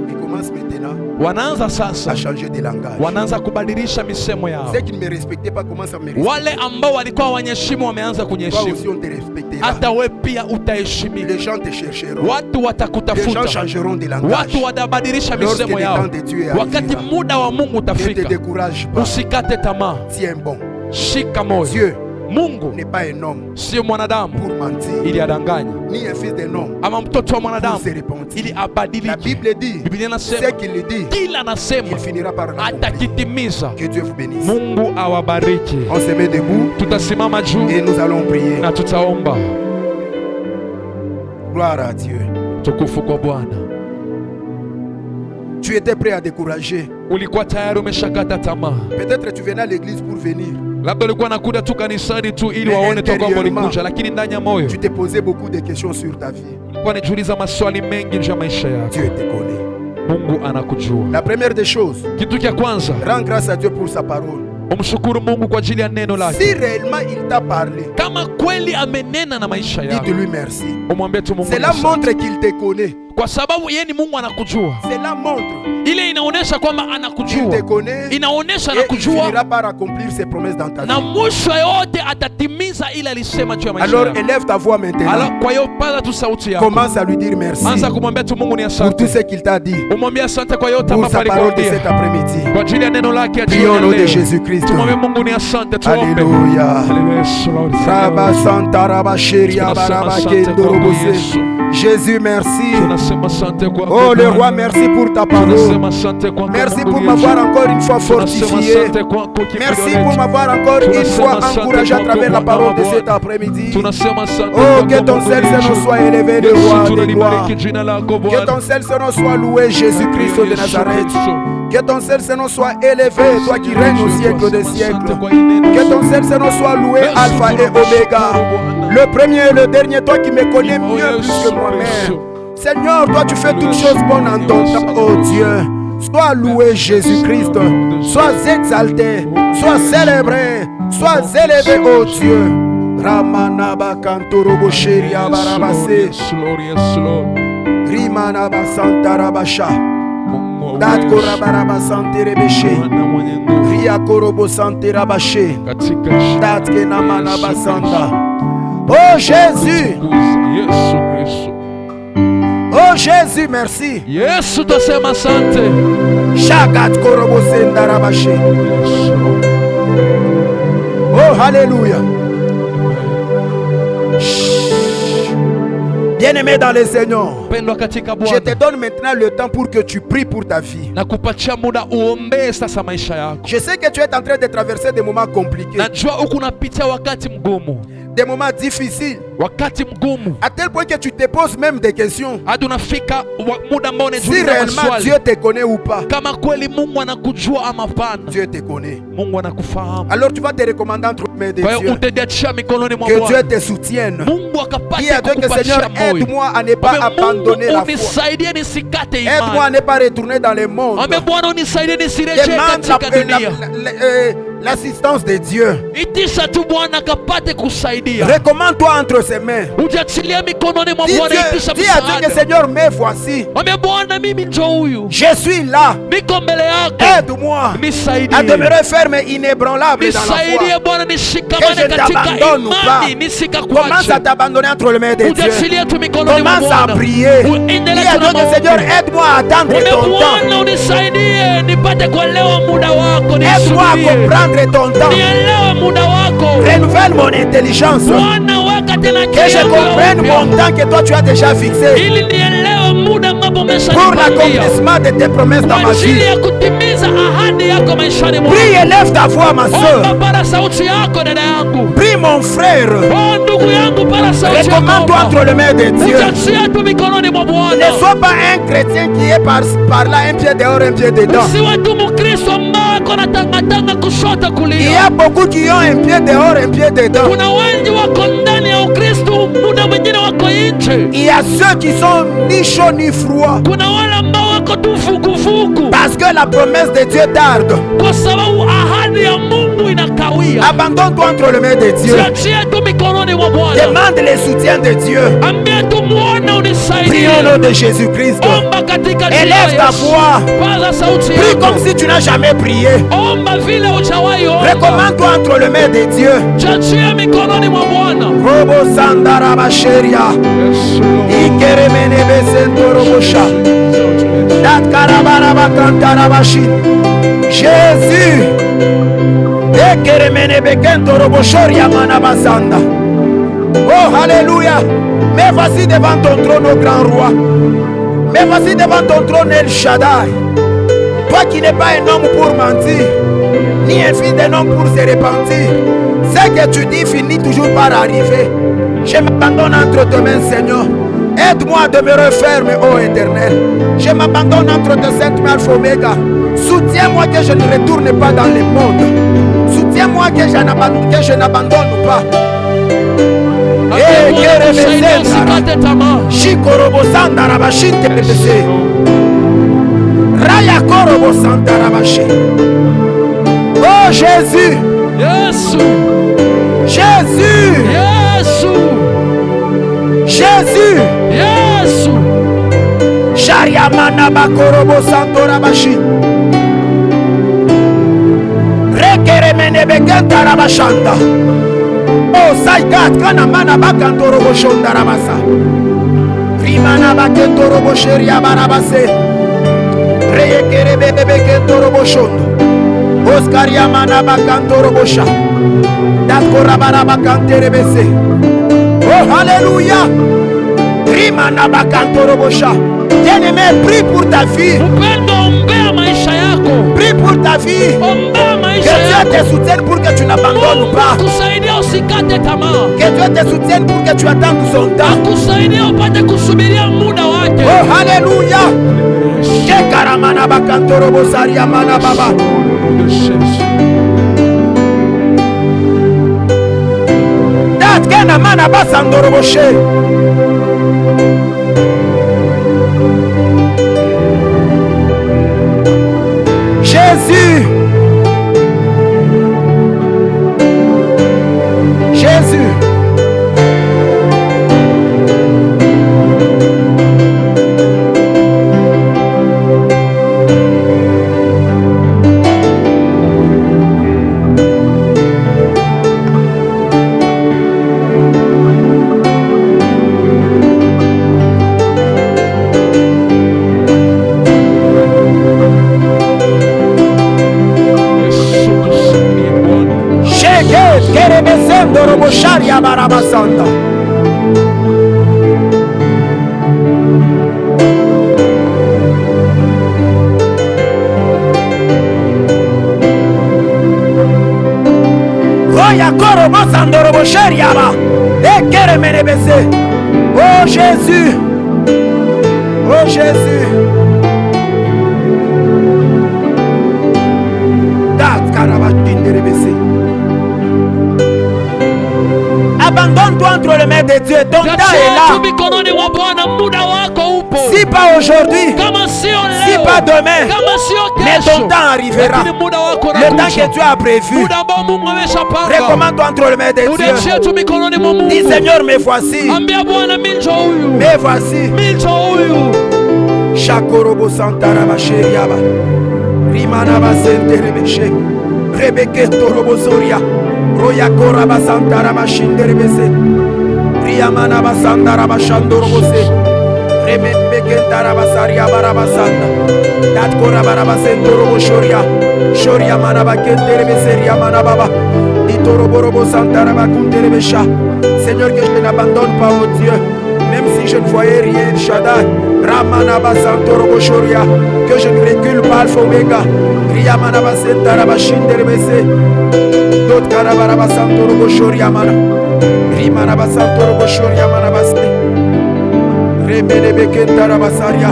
S4: ils commencent maintenant
S1: wanaanza sasa,
S4: à changer de langage.
S1: wanaanza kubadilisha misemo yao.
S4: Ceux qui ne me respectaient pas commencent à me respecter.
S1: Wale ambao walikuwa wanyeshimu wameanza
S4: Toi aussi,
S1: kunyeshimu.
S4: on te respectera.
S1: Hata we pia utaheshimika.
S4: Les gens te chercheront.
S1: Watu
S4: Les gens
S1: watakutafuta.
S4: changeront de langage.
S1: Watu watabadilisha
S4: Lorsque
S1: misemo
S4: le
S1: yao.
S4: temps de Dieu est
S1: Wakati
S4: arrivé,
S1: muda wa Mungu
S4: ne te
S1: utafika,
S4: décourage pas.
S1: usikate tamaa,
S4: Tiens bon.
S1: shika moyo.
S4: Dieu
S1: Mungu
S4: n'est pas un homme
S1: sio mwanadamu
S4: pour mentir,
S1: ili adanganye,
S4: ni un fils d'un homme
S1: ama mtoto wa
S4: pour
S1: mwanadamu
S4: se repentir.
S1: ili
S4: La
S1: abadilike.
S4: Bible dit,
S1: Biblia
S4: ce
S1: inasema
S4: qu'il le dit,
S1: kila anasema
S4: il finira par l'accomplir.
S1: atakitimiza.
S4: Que Dieu vous bénisse.
S1: Mungu awabariki.
S4: On se met debout
S1: Tutasimama juu
S4: et nous allons prier.
S1: na tutaomba.
S4: Gloire à Dieu.
S1: Tukufu kwa Bwana.
S4: Tu étais prêt à décourager.
S1: Ulikuwa tayari umeshakata tamaa.
S4: Peut-être tu venais à l'église pour venir.
S1: Labda ulikuwa nakuja tu kanisani tu ili
S4: Mais
S1: waone tu kwamba
S4: intérieurement,
S1: ulikuja, lakini ndani ya moyo
S4: Tu t'es posé beaucoup de questions sur ta vie.
S1: ulikuwa unajiuliza maswali mengi juu ya maisha yako.
S4: Dieu te connaît.
S1: Mungu anakujua.
S4: La première des choses,
S1: Kitu cha kwanza,
S4: rends grâce à Dieu pour sa parole.
S1: umshukuru Mungu kwa ajili ya neno lake.
S4: Si réellement il t'a parlé,
S1: Kama kweli amenena na maisha yako,
S4: dis-lui merci.
S1: umwambie tu Mungu
S4: Cela
S1: asante.
S4: montre qu'il te connaît.
S1: Kwa sababu yeye ni Mungu anakujua.
S4: Cela montre
S1: Ile inaonyesha kwamba
S4: qu'il te
S1: anakujua,
S4: connaît
S1: inaonyesha
S4: et il
S1: anakujua,
S4: finira par accomplir ses promesses dans ta
S1: na
S4: vie.
S1: mwisho yote atatimiza ile alisema juu ya maisha
S4: Alors
S1: yako.
S4: élève ta voix maintenant.
S1: Alors, kwa hiyo paza tu sauti yako,
S4: Commence à lui dire merci
S1: anza kumwambia tu Mungu ni
S4: pour tout
S1: asante,
S4: ce qu'il t'a dit,
S1: umwambie asante kwa yote
S4: pour
S1: ambapo
S4: sa parole de cet
S1: alikwambia,
S4: après-midi.
S1: kwa ajili ya neno lake ya
S4: Prions
S1: jioni
S4: au
S1: ya
S4: nom de
S1: leo.
S4: Jésus-Christ.
S1: Tumwambie Mungu ni asante, tuombe.
S4: Alléluia.
S1: Haleluya, Yesu, Lord.
S4: Raba Santa Raba Sheria
S1: Tunasema
S4: Baraba
S1: asante
S4: Kendo
S1: kwako
S4: Robose.
S1: Yesu.
S4: Jésus, merci.
S1: Tunasema asante kwako
S4: Oh le
S1: Bwana.
S4: roi, merci pour ta parole.
S1: Tunasema asante kwako
S4: Merci
S1: Mungu
S4: pour
S1: Yesu.
S4: m'avoir encore une fois
S1: Tunasema
S4: fortifié.
S1: asante kwako
S4: Merci
S1: kimbilio
S4: pour
S1: letu.
S4: m'avoir encore une
S1: Tunasema
S4: fois
S1: asante
S4: encouragé à
S1: kwako
S4: travers la
S1: Bwana
S4: parole
S1: wa
S4: de cet
S1: Bwana.
S4: après-midi.
S1: Tunasema asante
S4: Oh,
S1: kwako
S4: que ton
S1: Mungu
S4: seul
S1: Yesu.
S4: Seigneur soit élevé, le
S1: Yesu,
S4: roi des
S1: tunalibariki
S4: gloires.
S1: jina lako
S4: Que
S1: Bwana.
S4: ton seul Seigneur soit loué, Jésus-Christ de
S1: Yesu
S4: Nazareth.
S1: Kristo.
S4: Que ton seul Seigneur soit élevé, toi qui règnes au siècle des siècles.
S1: Asante kwa hii neno.
S4: Que ton seul Seigneur soit loué,
S1: Yesu,
S4: Alpha et Oméga. Le premier et le dernier, toi qui me connais
S1: Oh,
S4: mieux plus
S1: Yesu
S4: que moi-même.
S1: Kristo.
S4: Seigneur, toi tu fais toutes choses bonnes en ton temps, oh Dieu. Sois loué, Jésus-Christ. Sois exalté, sois célébré, sois élevé, oh Dieu. Ramanaba Kantorobo Sheria Barabase.
S1: Yes, Lord, yes, Lord.
S4: Rimanaba Santa Rabasha.
S1: Mungu wa
S4: Dat
S1: uwezo.
S4: Korabaraba Sante Rebeshe.
S1: Bwana mwenye nguvu.
S4: Ria Korobo Sante Rabashe.
S1: Katika jina
S4: Dat Kenamanaba
S1: Yesu
S4: Santa.
S1: Kristo.
S4: Oh Jésus.
S1: Tukuza Yesu Kristo.
S4: Oh Jésus, merci.
S1: Yesu tasema asante.
S4: Shagat Korobo Senda Rabashe.
S1: Yes, Lord.
S4: Oh, Alléluia. Bien-aimé dans le Seigneur,
S1: Pendwa katika
S4: je te
S1: Bwana.
S4: donne maintenant le temps pour que tu pries pour ta vie.
S1: Na kupatia muda uombee sasa maisha yako.
S4: Je sais que tu es en train de traverser des moments compliqués,
S1: Najua huku unapitia wakati mgumu,
S4: des moments difficiles,
S1: wakati mgumu
S4: à tel point que tu te poses même des questions.
S1: hadi unafika muda ambao
S4: Si
S1: unajiuliza
S4: réellement
S1: maswali
S4: Dieu te connaît ou pas,
S1: kama kweli Mungu anakujua ama hapana.
S4: Dieu te connaît.
S1: Mungu anakufahamu,
S4: Alors tu vas te recommander entre les mains de
S1: kwa hiyo
S4: Dieu.
S1: utajiachia mikononi mwa
S4: Que Dieu
S1: Bwana.
S4: te soutienne.
S1: Mungu
S4: Dis
S1: akapate
S4: à Dieu que
S1: kukupatia
S4: Seigneur,
S1: moyo.
S4: aide-moi à ne pas
S1: Mwambie
S4: abandonner la
S1: Mungu
S4: foi.
S1: unisaidie nisikate
S4: Aide-moi à
S1: imani.
S4: ne pas retourner dans le monde.
S1: Mwambie Bwana unisaidie nisirejee
S4: Demande
S1: katika dunia.
S4: l'assistance de Dieu.
S1: Itisha tu Bwana akapate kusaidia.
S4: Recommande-toi entre ses mains.
S1: Ujiachilie mikononi mwa
S4: Dis,
S1: Bwana, itisha
S4: dis à Dieu que
S1: msaada.
S4: Seigneur, me voici.
S1: Mwambie Bwana, mimi njoo huyu,
S4: Je suis là.
S1: niko mbele yako,
S4: Aide-moi à
S1: nisaidie.
S4: demeurer ferme et inébranlable dans la
S1: Nisaidie
S4: foi.
S1: Bwana,
S4: Que
S1: nishikamane
S4: je
S1: katika
S4: t'abandonne ou pas.
S1: imani,
S4: Commence
S1: nisikakwache.
S4: à t'abandonner entre les mains de Dieu.
S1: Ujiachilie tu mikononi mwa
S4: Commence à
S1: Bwana.
S4: prier. Dis
S1: Uendelee
S4: à
S1: tu na
S4: Dieu que Seigneur,
S1: maombi.
S4: aide-moi à attendre
S1: Mwambie
S4: ton temps.
S1: Bwana, unisaidie nipate kuelewa muda wako,
S4: Aide-moi à
S1: nisubirie.
S4: comprendre ton temps.
S1: Nielewe muda wako
S4: Renouvelle mon intelligence.
S1: Bwana, weka tena
S4: Que je
S1: akili
S4: comprenne
S1: yangu
S4: mon temps que toi tu as déjà fixé.
S1: ili nielewe muda ambapo
S4: Pour
S1: umeshanipangia
S4: l'accomplissement de tes promesses dans
S1: kwa
S4: ma
S1: ajili
S4: vie.
S1: ya kutimiza ahadi yako maishani mwangu.
S4: Prie et lève ta voix, ma
S1: Omba,
S4: soeur.
S1: para sauti yako dada yangu.
S4: Prie, mon frère.
S1: Oh ndugu yangu, para sauti yako.
S4: Recommande-toi entre les mains de Dieu.
S1: Ujiachie tu mikononi mwa
S4: Ne
S1: Bwana.
S4: sois pas un chrétien qui est par là, un pied dehors, un pied dedans.
S1: Usiwe tu Mkristo ambaye ako na tangatanga kushoto
S4: Il y
S1: kulia.
S4: a beaucoup qui ont un pied dehors, un pied dedans.
S1: Kuna wengi wako ndani ya Ukristo muda mwingine wako nje.
S4: Il y a ceux qui sont ni chaud ni froid.
S1: Kuna wale ambao wako tu vuguvugu,
S4: Parce que la promesse de Dieu tarde.
S1: kwa sababu ahadi ya Mungu inakawia.
S4: Abandonne-toi entre les mains de Dieu.
S1: Jiachie tu mikononi mwa Bwana.
S4: Demande le soutien de Dieu.
S1: Ambia tu muone unisaidie.
S4: Prie au nom de Jésus-Christ.
S1: Omba katika jina la
S4: Élève ta
S1: Yesu.
S4: voix.
S1: Paza sauti
S4: Prie
S1: yako.
S4: comme si tu n'as jamais prié.
S1: Omba vile hujawahi omba.
S4: Recommande-toi entre les mains de Dieu.
S1: Jiachie mikononi mwa Bwana.
S4: Robo Sandaraba Sheria. Ikeremene Besento Robosha. Dat Karabaraba Kantarabashin. Jésus. Ekeremene Bekento Roboshoria Manabasanda. Oh, alléluia. Mais voici devant ton trône, ô grand roi. Mais voici devant ton trône, El Shaddai. Toi qui n'es pas un homme pour mentir, ni un fils d'un homme pour se repentir. Ce que tu dis finit toujours par arriver. Je m'abandonne entre tes mains, Seigneur. Aide-moi à demeurer ferme, ô Éternel. Je m'abandonne entre tes saintes mains, Alpha Omega. Soutiens-moi que je ne retourne pas dans le monde. Soutiens-moi que je n'abandonne pas.
S1: Ambia Bwana kusaidia usikate tamaa.
S4: Shikorobo Sandarabashi Telebese. Raya Korobo Sandarabashi. Oh Jésus,
S1: Yesu.
S4: Jésus,
S1: Yesu.
S4: Jésus.
S1: Yesu.
S4: Shariamana Bakorobo Santorabashi. Rekeremene Bekentarabashanda. Oh Saikat Kanamana Bakantorobo Shondarabasa. Rimana Bakentorobo Sheria Barabase. Reyekerebe Bekentorobo Shondo. Oscar Yamana Bakantorobo Sha. Dakorabaraba Kanterebese. Oh Alléluia. Rimana Bakantorobo Sha. Bien-aimé, prie pour ta vie.
S1: Mpendo, ombea maisha yako.
S4: Prie pour ta vie.
S1: Ombea
S4: Que
S1: maisha
S4: Dieu
S1: yako.
S4: te soutienne pour que tu n'abandonnes
S1: Mungu
S4: pas.
S1: akusaidia usikate tamaa.
S4: Que Dieu te soutienne pour que tu attendes son temps.
S1: Akusaidia upate kusubiria muda wake.
S4: Oh, Alléluia. Shekaramana bakantorobo sariamana baba. Dat kena mana basandorobo she. Jésus. Jésus. Sheket kerebesendo robosharia barabasanda. Roya korobosando robosharia ba. Ekeremenebese. Oh Jésus. Oh Jésus. Dat karabashinderebese. Abandonne-toi entre les mains de Dieu. Ton temps est
S1: Jiachie tu
S4: là.
S1: mikononi mwa Bwana, muda wako upo.
S4: Si pas aujourd'hui,
S1: Kama sio
S4: si
S1: leo,
S4: pas demain,
S1: kama sio
S4: mais
S1: kesho,
S4: ton temps arrivera.
S1: lakini muda wako
S4: Le temps
S1: unakuja.
S4: que Dieu a prévu.
S1: Muda ambao Mungu ameshapanga.
S4: Recommande-toi entre les mains de Dieu.
S1: Unaachia tu mikononi mwa Mungu.
S4: Dis Seigneur, me voici.
S1: Ambia Bwana, mimi njo huyu.
S4: Me voici.
S1: Mimi njo huyu.
S4: Shakorobo Santaraba Sheriaba. Rimanaba Senterebeshe. Rebeke Torobo Soria. Roya Koraba Santaraba Shinderebese. Riamanaba Sandaraba Shandorobose. Rebeke Taraba Saria Barabasanda. Dat Korabaraba Sentorobo Shoria. Shoria Manaba Kenterebese Riamanababa. Itoroborobo Santaraba Kunterebesha. Seigneur, que je ne n'abandonne pas, oh Dieu. Même si je ne voyais rien, Shaddai, Ramanaba Santorobo Shoria, que je ne recule pas, Alpha Omega, Riamanaba Sentaraba Shinderebese, Dot Karabaraba Santorobo Shoria Mana, Rimanaba Santorobo Shoria Manabaste, Remenebe Kentaraba Saria.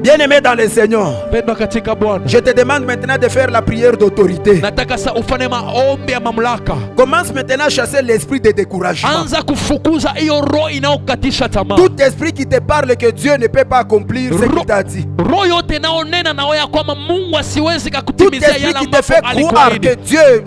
S4: Bien-aimé dans le Seigneur,
S1: Pendwa katika Bwana,
S4: je te demande maintenant de faire la prière d'autorité.
S1: nataka sasa ufanye maombi ya mamlaka.
S4: Commence maintenant à chasser l'esprit de découragement.
S1: Anza kufukuza hiyo roho inayokatisha tamaa.
S4: Tout esprit qui te parle que Dieu ne peut pas accomplir ce qu'il t'a dit.
S1: Roho yote inaonena na wewe ya kwamba Mungu asiwezi
S4: Tout
S1: kukutimizia
S4: esprit
S1: yale
S4: qui te fait
S1: ambayo
S4: croire
S1: alikuahidi.
S4: que Dieu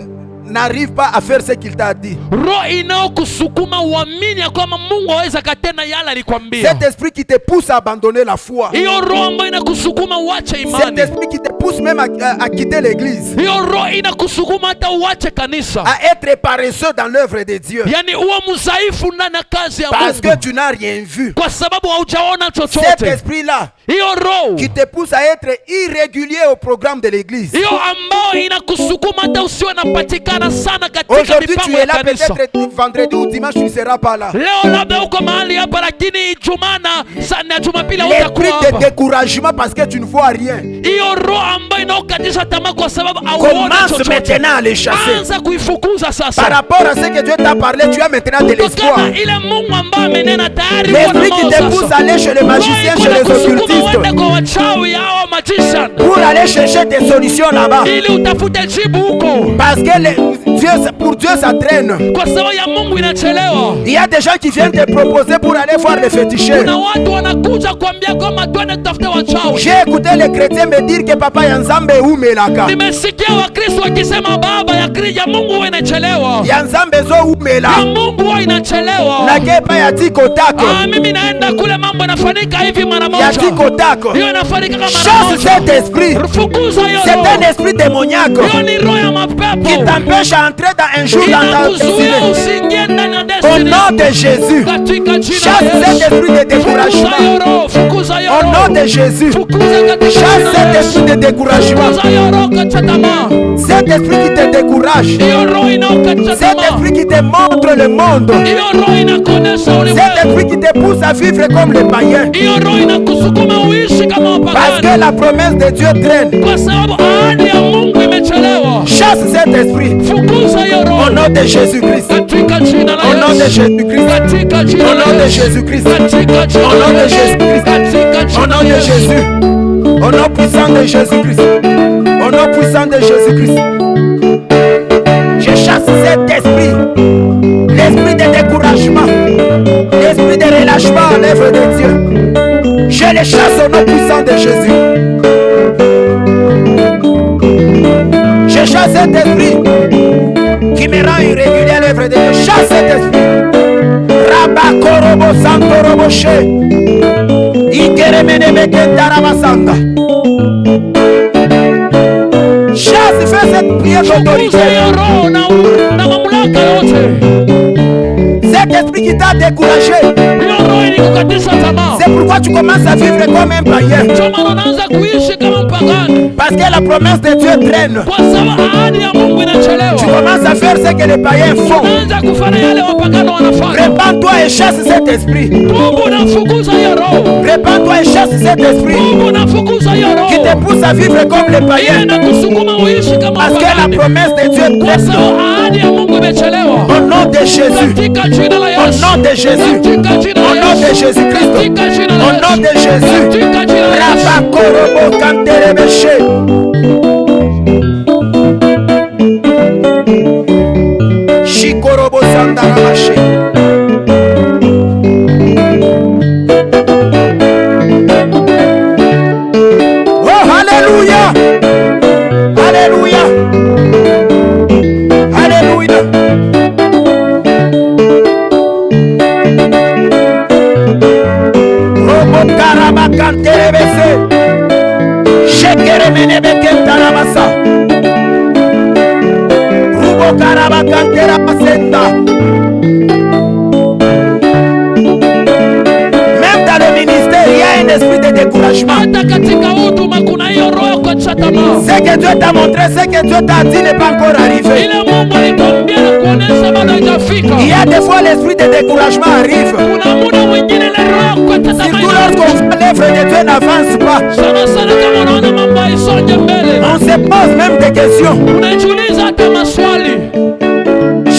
S4: n'arrive pas à faire ce qu'il t'a dit.
S1: Roho inayokusukuma uamini ya kwamba Mungu hawezi akatenda yale alikwambia.
S4: Cet esprit qui te pousse à abandonner la foi.
S1: Hiyo roho ambayo inakusukuma uache
S4: Cet
S1: imani.
S4: esprit qui te pousse même à quitter l'église.
S1: Hiyo roho inakusukuma hata uache kanisa.
S4: À être paresseux dans l'œuvre de Dieu.
S1: Yaani uwe mdhaifu ndani ya kazi ya
S4: Parce que
S1: Mungu.
S4: tu n'as rien vu.
S1: Kwa sababu haujaona
S4: Cet
S1: chochote.
S4: esprit-là
S1: Hiyo roho
S4: qui te pousse à être irrégulier au programme de l'église.
S1: hiyo ambayo inakusukuma hata usiwe napatikana sana katika
S4: Aujourd'hui tu
S1: mipango
S4: es
S1: ya
S4: là,
S1: kanisa.
S4: peut-être vendredi ou dimanche tu ne seras pas là.
S1: Leo labda uko mahali hapa lakini Ijumaa na Jumapili
S4: L'esprit
S1: hutakuwa
S4: de
S1: hapa.
S4: découragement parce que tu ne vois rien.
S1: Hiyo roho ambayo inaokatisha tamaa kwa sababu hauoni
S4: Commence
S1: chochote.
S4: maintenant à les chasser.
S1: Anza kuifukuza
S4: Par
S1: sasa.
S4: rapport à ce que Dieu t'a parlé, tu as maintenant de l'espoir.
S1: Kutokana ile Mungu ambaye amenena tayari uko na
S4: L'esprit qui
S1: moyo
S4: te pousse
S1: sasa.
S4: à aller chez les magiciens, chez les
S1: Kusukuma uende
S4: occultistes,
S1: kwa wachawi hao magician
S4: pour aller chercher des solutions là-bas.
S1: ili utafute jibu huko.
S4: Parce que pour Dieu ça traîne.
S1: Kwa sababu ya Mungu inachelewa.
S4: Il y a des gens qui viennent te proposer pour aller voir les féticheurs.
S1: Kuna watu wanakuja kuambia kwamba twende tutafute wachawi.
S4: J'ai écouté les chrétiens me dire que papa Yanzambe umelaka.
S1: Nimesikia Wakristo wakisema baba ya Mungu huwa inachelewa.
S4: Yanzambe zo umela.
S1: Ya Mungu huwa inachelewa.
S4: Na kepa ya tiko tako.
S1: Mimi naenda kule mambo yanafanyika hivi mara moja.
S4: Ya tiko tako.
S1: Hiyo inafanyika kama mara
S4: Chasse
S1: moja.
S4: cet esprit.
S1: Fukuza hiyo
S4: C'est
S1: roho.
S4: un esprit démoniaque
S1: Hiyo ni roho ya mapepo.
S4: qui t'empêche d'entrer dans un jour dans ta
S1: Inakuzuia
S4: destinée.
S1: usiingie ndani ya
S4: Au
S1: destiny.
S4: nom de Jésus,
S1: Katika jina
S4: chasse
S1: la
S4: cet
S1: Yesu.
S4: esprit de
S1: Fukuza
S4: découragement.
S1: hiyo roho. Fukuza hiyo
S4: Au
S1: roho.
S4: nom de Jésus,
S1: Fukuza katika
S4: chasse
S1: jina
S4: cet
S1: la Yesu.
S4: esprit de découragement.
S1: Fukuza hiyo roho katika tamaa.
S4: Cet esprit qui te décourage.
S1: Hiyo roho inayokatisha
S4: Cet
S1: tamaa.
S4: esprit qui te montre le monde.
S1: Hiyo roho inakuonesha
S4: Cet
S1: ulimwengu.
S4: esprit qui te pousse à vivre comme les païens.
S1: Hiyo roho inakusukuma uishi kama
S4: Parce que
S1: wapagani.
S4: la promesse de Dieu traîne.
S1: Kwa sababu ahadi ya Mungu imechelewa.
S4: Chasse cet esprit.
S1: Fukuza hiyo
S4: Au
S1: roho.
S4: nom de Jésus-Christ.
S1: Katika jina la
S4: Au nom de
S1: Yesu.
S4: Jésus-Christ.
S1: Katika jina
S4: Au
S1: la
S4: nom de
S1: Yesu.
S4: Jésus-Christ.
S1: Katika jina
S4: Au nom
S1: la
S4: de
S1: Yesu.
S4: Jésus-Christ.
S1: Katika
S4: Au
S1: jina
S4: nom
S1: la
S4: de
S1: Yesu.
S4: Jésus. Au nom puissant de Jésus-Christ. Au nom puissant de Jésus-Christ. Je chasse cet esprit. L'esprit de découragement. L'esprit de relâchement à l'œuvre de Dieu. Je les chasse au nom puissant de Jésus. Je chasse cet esprit qui me rend irrégulier à l'œuvre de Dieu. Chasse cet esprit. Rabakorobo Santorobo She. Ikeremenemekendaramasanga. Chasse, fais cette prière d'autorité.
S1: Fukuza hiyo roho na mamlaka yote.
S4: Cet esprit qui t'a découragé.
S1: Hiyo roho ilikukatisha tamaa.
S4: C'est pourquoi tu commences à vivre comme un païen.
S1: Ndio maana unaanza kuishi kama mpagani.
S4: Parce que la promesse de Dieu traîne.
S1: Kwa sababu ahadi ya Mungu
S4: Tu
S1: inachelewa.
S4: commences à faire ce que les païens font.
S1: Unaanza kufanya yale wapagani wanafanya.
S4: Répands-toi et chasse cet esprit.
S1: Tubu na fukuza hiyo roho.
S4: Répands-toi et chasse cet esprit
S1: Tubu na fukuza hiyo roho.
S4: qui te pousse à vivre comme les
S1: Yeye
S4: païens.
S1: anakusukuma uishi kama
S4: Parce que la
S1: wapagani.
S4: promesse de Dieu
S1: Kwa
S4: traîne.
S1: sababu ahadi ya Mungu imechelewa.
S4: Au nom de Jésus.
S1: Katika jina la
S4: Au
S1: Yesu.
S4: nom de Jésus.
S1: Katika jina
S4: Au
S1: la
S4: nom de
S1: Yesu.
S4: Jésus-Christ.
S1: Katika jina la
S4: Au
S1: Yesu.
S4: nom de Jésus.
S1: Katika jina la Yesu.
S4: Rabakorobo Kanterebeshe. Shikorobo Sandaramashe. Oh, Alléluia. Alléluia. Alléluia. Robo Karabakanterebese. Shekeremenebekentarabasa. Rubo Karabakanterabasenda. Même dans le ministère, il y a un esprit de découragement.
S1: Hata katika huduma kuna hiyo roho ya kukatisha tamaa.
S4: Ce que Dieu t'a montré, ce que Dieu t'a dit n'est pas encore arrivé.
S1: Ile Mungu alikwambia na kuonesha bado haijafika.
S4: Il y a des fois l'esprit de découragement arrive.
S1: Kuna muda mwingine ile roho ya kukatisha tamaa
S4: Surtout lorsqu'on
S1: inakuja.
S4: voit l'œuvre de Dieu n'avance pas.
S1: Sana sana kama unaona mambo haisonge mbele.
S4: On se pose même des questions.
S1: Unajiuliza hata maswali.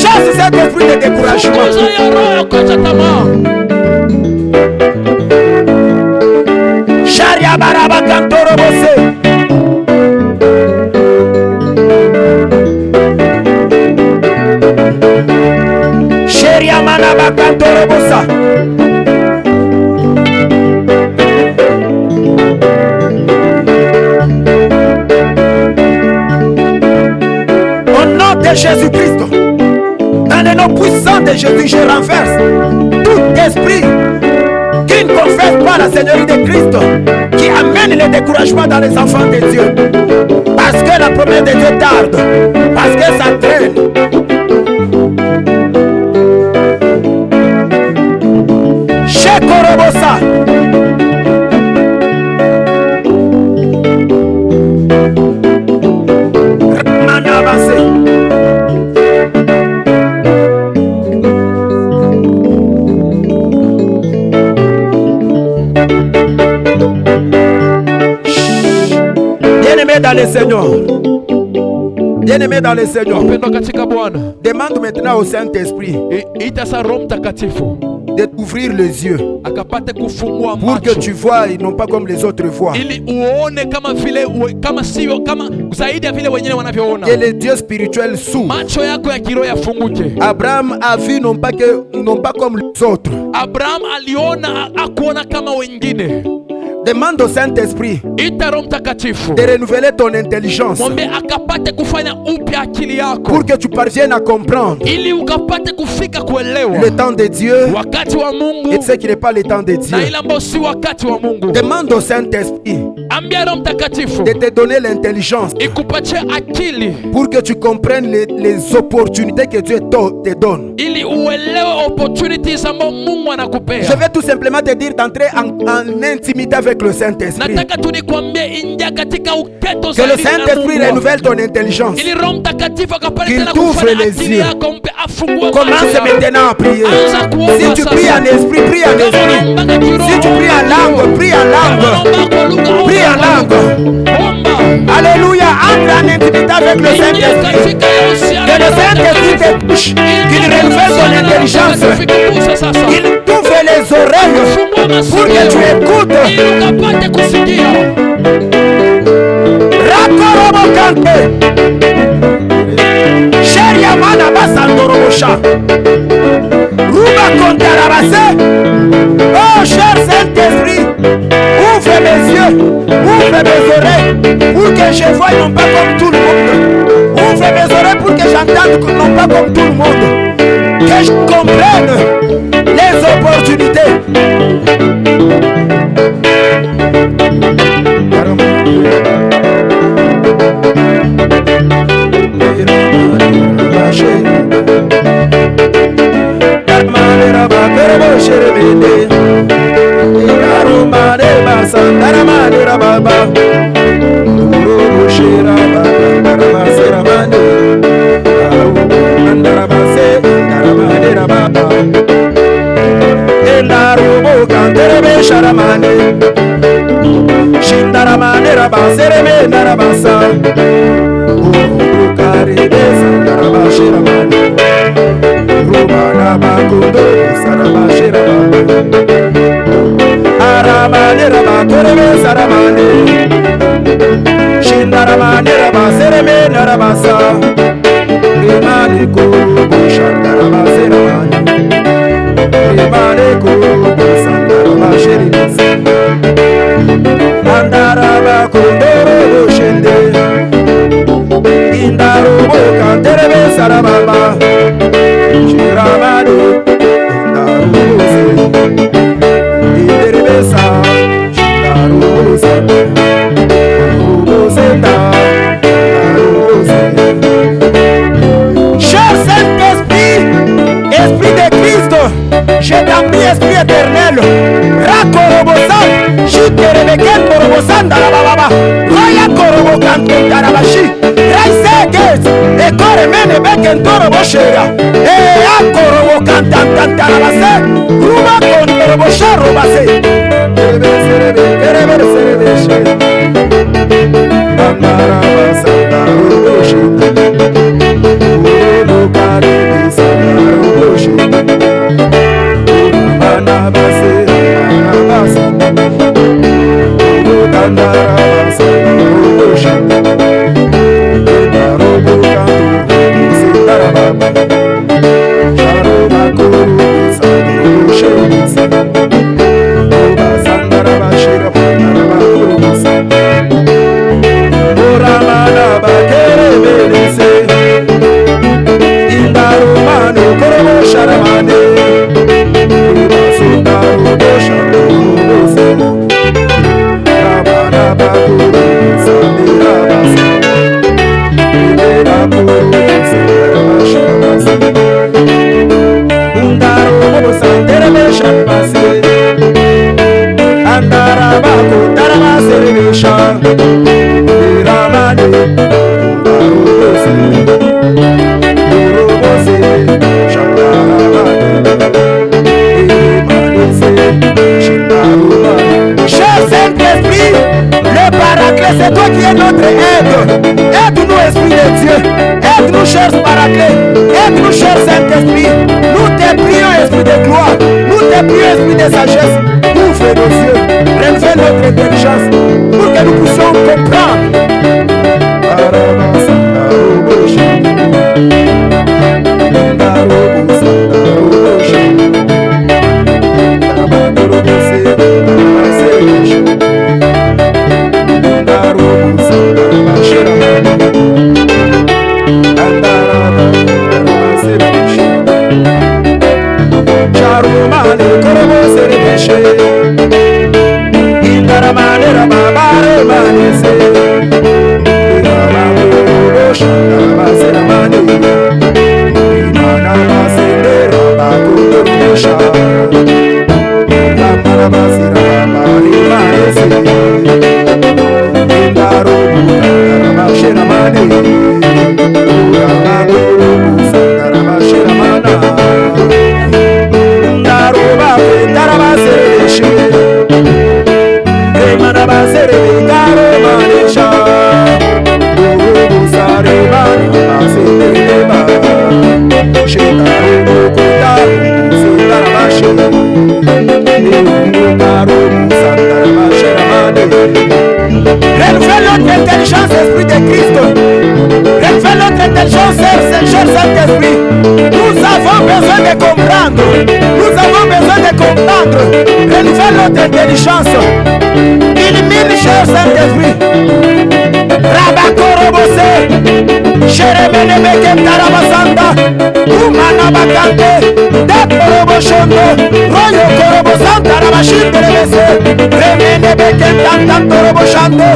S4: Chasse cet esprit de découragement.
S1: Fukuza hiyo roho ya kukatisha tamaa.
S4: Sharia barabaka ça. Au nom de Jésus-Christ, dans le nom puissant de Jésus, je renverse tout esprit qui ne confesse pas la Seigneurie de Christ, qui amène le découragement dans les enfants de Dieu. Parce que la promesse de Dieu tarde, parce que ça traîne. Chez Korobosa. Ramana avancé. Bien-aimé dans le Seigneur. Bien-aimé dans le Seigneur.
S1: Wapendwa katika Bwana,
S4: Demande maintenant au Saint-Esprit
S1: ita sa Roho Mtakatifu
S4: de t'ouvrir les yeux
S1: akapate kufungua
S4: pour que
S1: macho
S4: tu vois et non pas comme les autres voient.
S1: ili uone kama vile kama sio kama zaidi ya vile wengine wanavyoona.
S4: Que les dieux spirituels s'ouvrent.
S1: Macho yako ya kiroho yafunguke.
S4: Abraham a vu non pas comme les autres.
S1: Abraham aliona akuona kama wengine.
S4: Demande au Saint-Esprit
S1: Ita Roho Mtakatifu
S4: de renouveler ton intelligence
S1: mwambie akapate kufanya upya akili yako
S4: pour que tu parviennes à comprendre
S1: ili ukapate kufika kuelewa
S4: le temps de Dieu
S1: wakati wa Mungu
S4: et ce qui n'est pas le temps de Dieu.
S1: na ile ambayo si wakati wa Mungu.
S4: Demande au Saint-Esprit
S1: Ambia Roho Mtakatifu
S4: de te donner l'intelligence
S1: ikupatie akili
S4: pour que tu comprennes les opportunités que Dieu te donne.
S1: ili uelewe opportunities ambazo Mungu anakupea.
S4: Je vais tout simplement te dire d'entrer en intimité avec le Saint-Esprit.
S1: Nataka tu nikwambie ingia katika uketo
S4: Que le
S1: zaidi na
S4: Saint-Esprit
S1: Mungu.
S4: renouvelle ton intelligence.
S1: Ili Roho Mtakatifu akapate
S4: Qu'il
S1: tena
S4: t'ouvre
S1: kufanya
S4: les
S1: akili
S4: yeux.
S1: yako mpe afungue
S4: Commence
S1: macho yako.
S4: maintenant à prier.
S1: Anza kuomba
S4: Si tu
S1: sasa.
S4: pries en esprit, prie en esprit. Si tu pries en langue, prie en langue. Prie en langue. Alléluia. Entre en intimité avec le Saint-Esprit. Que le Saint-Esprit te touche. Qu'il renouvelle ton intelligence. Qu'il t'ouvre les oreilles pour que tu écoutes. Rakorobo Kante. Sheria mana basandorobosha. Ruba Kontarabase. Oh cher Saint-Esprit, ouvre mes yeux, ouvre mes oreilles pour que je voie non pas comme tout le monde. Ouvre mes oreilles pour que j'entende non pas comme tout le monde. Que je comprenne les opportunités. est notre aide. Aide-nous, Esprit de Dieu. Aide-nous, chers paraclés. Aide-nous, chers Saint-Esprit. Nous te prions, Esprit de gloire. Nous te prions, Esprit de sagesse. Ouvre nos yeux. Révèle notre intelligence pour que nous puissions comprendre. Révèle notre intelligence, Esprit de Christ. Révèle notre intelligence, cher Saint-Esprit. Nous avons besoin de comprendre. Nous avons besoin de comprendre. Révèle notre intelligence. Illumine, cher Saint-Esprit. Rabakorobose. Sherebenebeke Tarabasanda. Umana Bakante. Deporoboshongo. Royo Korobosanta Rabashinderebese. Remenebeke Tantantoroboshande.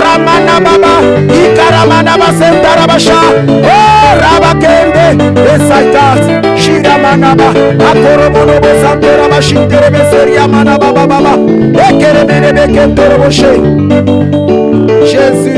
S4: Ramana Baba. Ikaramana Basenta Rabasha. Oh Rabakende. Esaitat. Shiramanaba. Akorobonobo Santa Rabashinderebese. Yamana Baba Baba. Ekeremenebeke Toroboshe. Jésus.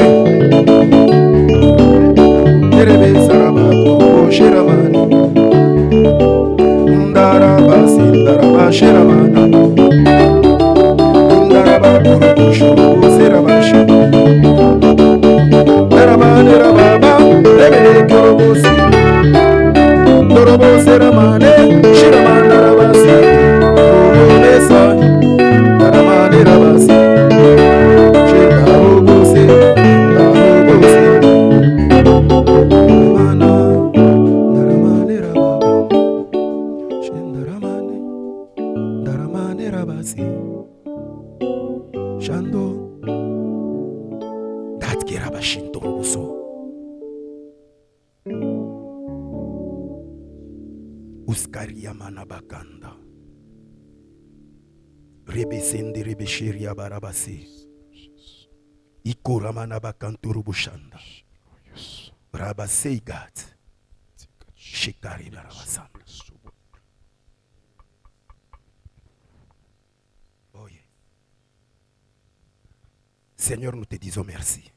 S4: Uskaria manabakanda. Rebesende rebeshiria barabasi. Ikura manabakantu bushanda. Rabaseigat. Shikari barabasanda. Oh yeah. Seigneur, nous te disons merci.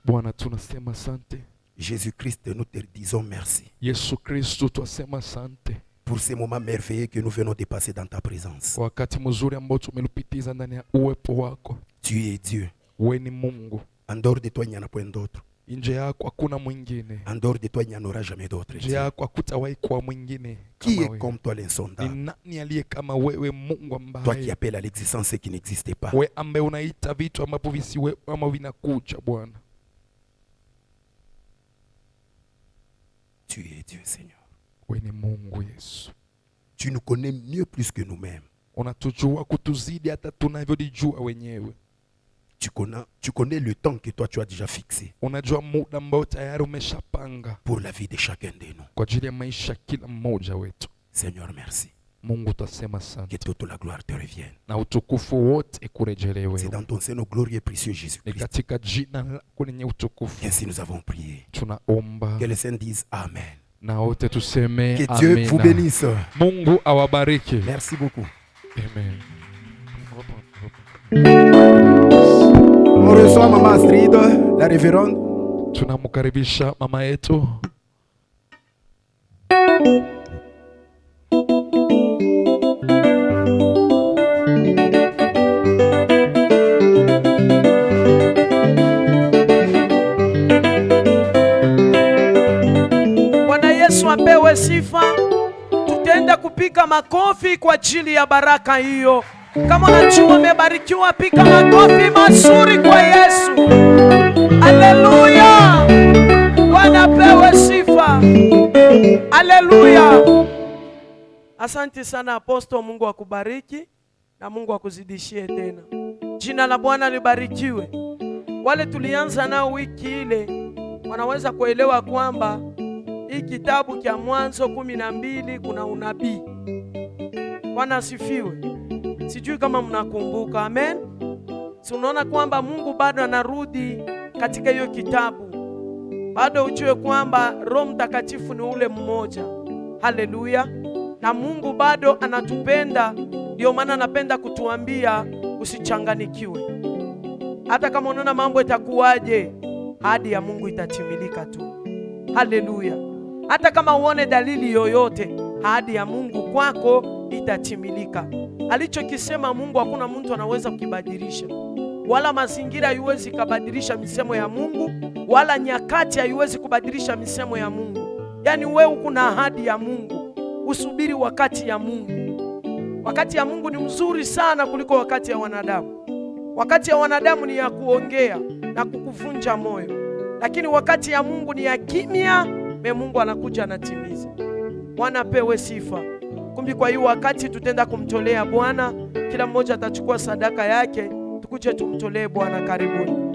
S1: Bwana tunasema asante.
S4: Jésus-Christ, nous te disons merci.
S1: Yesu Kristo twasema asante.
S4: Pour ces moments merveilleux que nous venons de passer dans ta présence.
S1: Wakati mzuri ambao tumelupitiza ndani ya uwepo wako.
S4: Tu es Dieu.
S1: Wewe ni Mungu.
S4: En dehors de toi, il n'y en a point d'autre.
S1: Nje yako hakuna mwingine.
S4: En dehors de toi, il n'y en aura jamais d'autre.
S1: Nje yako hakutawahi kuwa mwingine.
S4: Qui est comme toi l'insondable?
S1: Ni nani aliye kama wewe Mungu ambaye?
S4: Toi qui appelles à l'existence ce qui n'existait pas.
S1: Wewe ambaye unaita vitu ambavyo visiwe ama vinakuja Bwana.
S4: Tu es Dieu, Seigneur.
S1: Wewe ni Mungu Yesu.
S4: Tu nous connais mieux plus que nous-mêmes.
S1: Unatujua kutuzidi hata tunavyojua wenyewe.
S4: Tu connais le temps que toi tu as déjà fixé.
S1: Unajua muda ambao tayari umeshapanga
S4: pour la vie de chacun de nous.
S1: Kwa ajili ya maisha kila mmoja wetu.
S4: Seigneur, merci.
S1: Mungu tasema asante.
S4: Que toute la gloire te revienne.
S1: Na utukufu wote kurejelewe.
S4: C'est dans ton Saint glorieux et précieux Jésus-Christ.
S1: Katika jina lako lenye utukufu.
S4: Ainsi nous avons prié.
S1: Tunaomba.
S4: Que les saints disent Amen.
S1: Na wote tuseme
S4: que Dieu
S1: amena.
S4: Vous bénisse.
S1: Mungu awabariki.
S4: Merci beaucoup.
S1: Amen.
S4: On reçoit Maman Astrid, la révérende.
S1: Tunamkaribisha mama yetu.
S3: apewe sifa. Tutaenda kupika makofi kwa ajili ya baraka hiyo. Kama unajua umebarikiwa, pika makofi mazuri kwa Yesu. Haleluya! Bwana apewe sifa. Haleluya! Asante sana Apostle, Mungu akubariki na Mungu akuzidishie tena. Jina la Bwana libarikiwe. Wale tulianza nao wiki ile wanaweza kuelewa kwamba hii kitabu cha Mwanzo 12 kuna unabii. Bwana asifiwe. Sijui kama mnakumbuka. Amen. Si unaona kwamba Mungu bado anarudi katika hiyo kitabu. Bado ujue kwamba Roho Mtakatifu ni ule mmoja. Haleluya. Na Mungu bado anatupenda, ndio maana anapenda kutuambia usichanganikiwe. Hata kama unaona mambo itakuwaje, ahadi ya Mungu itatimilika tu. Haleluya. Hata kama uone dalili yoyote, ahadi ya Mungu kwako itatimilika. Alichokisema Mungu hakuna mtu anaweza kukibadilisha. Wala mazingira haiwezi kubadilisha misemo ya Mungu, wala nyakati haiwezi kubadilisha misemo ya Mungu. Yaani wewe kuna ahadi ya Mungu. Usubiri wakati ya Mungu. Wakati ya Mungu ni mzuri sana kuliko wakati ya wanadamu. Wakati ya wanadamu ni ya kuongea na kukuvunja moyo. Lakini wakati ya Mungu ni ya kimya, Mungu anakuja anatimiza. Bwana apewe sifa. Kumbi kwa hiyo wakati tutenda kumtolea Bwana, kila mmoja atachukua sadaka yake, tukuje tumtolee Bwana. Karibuni.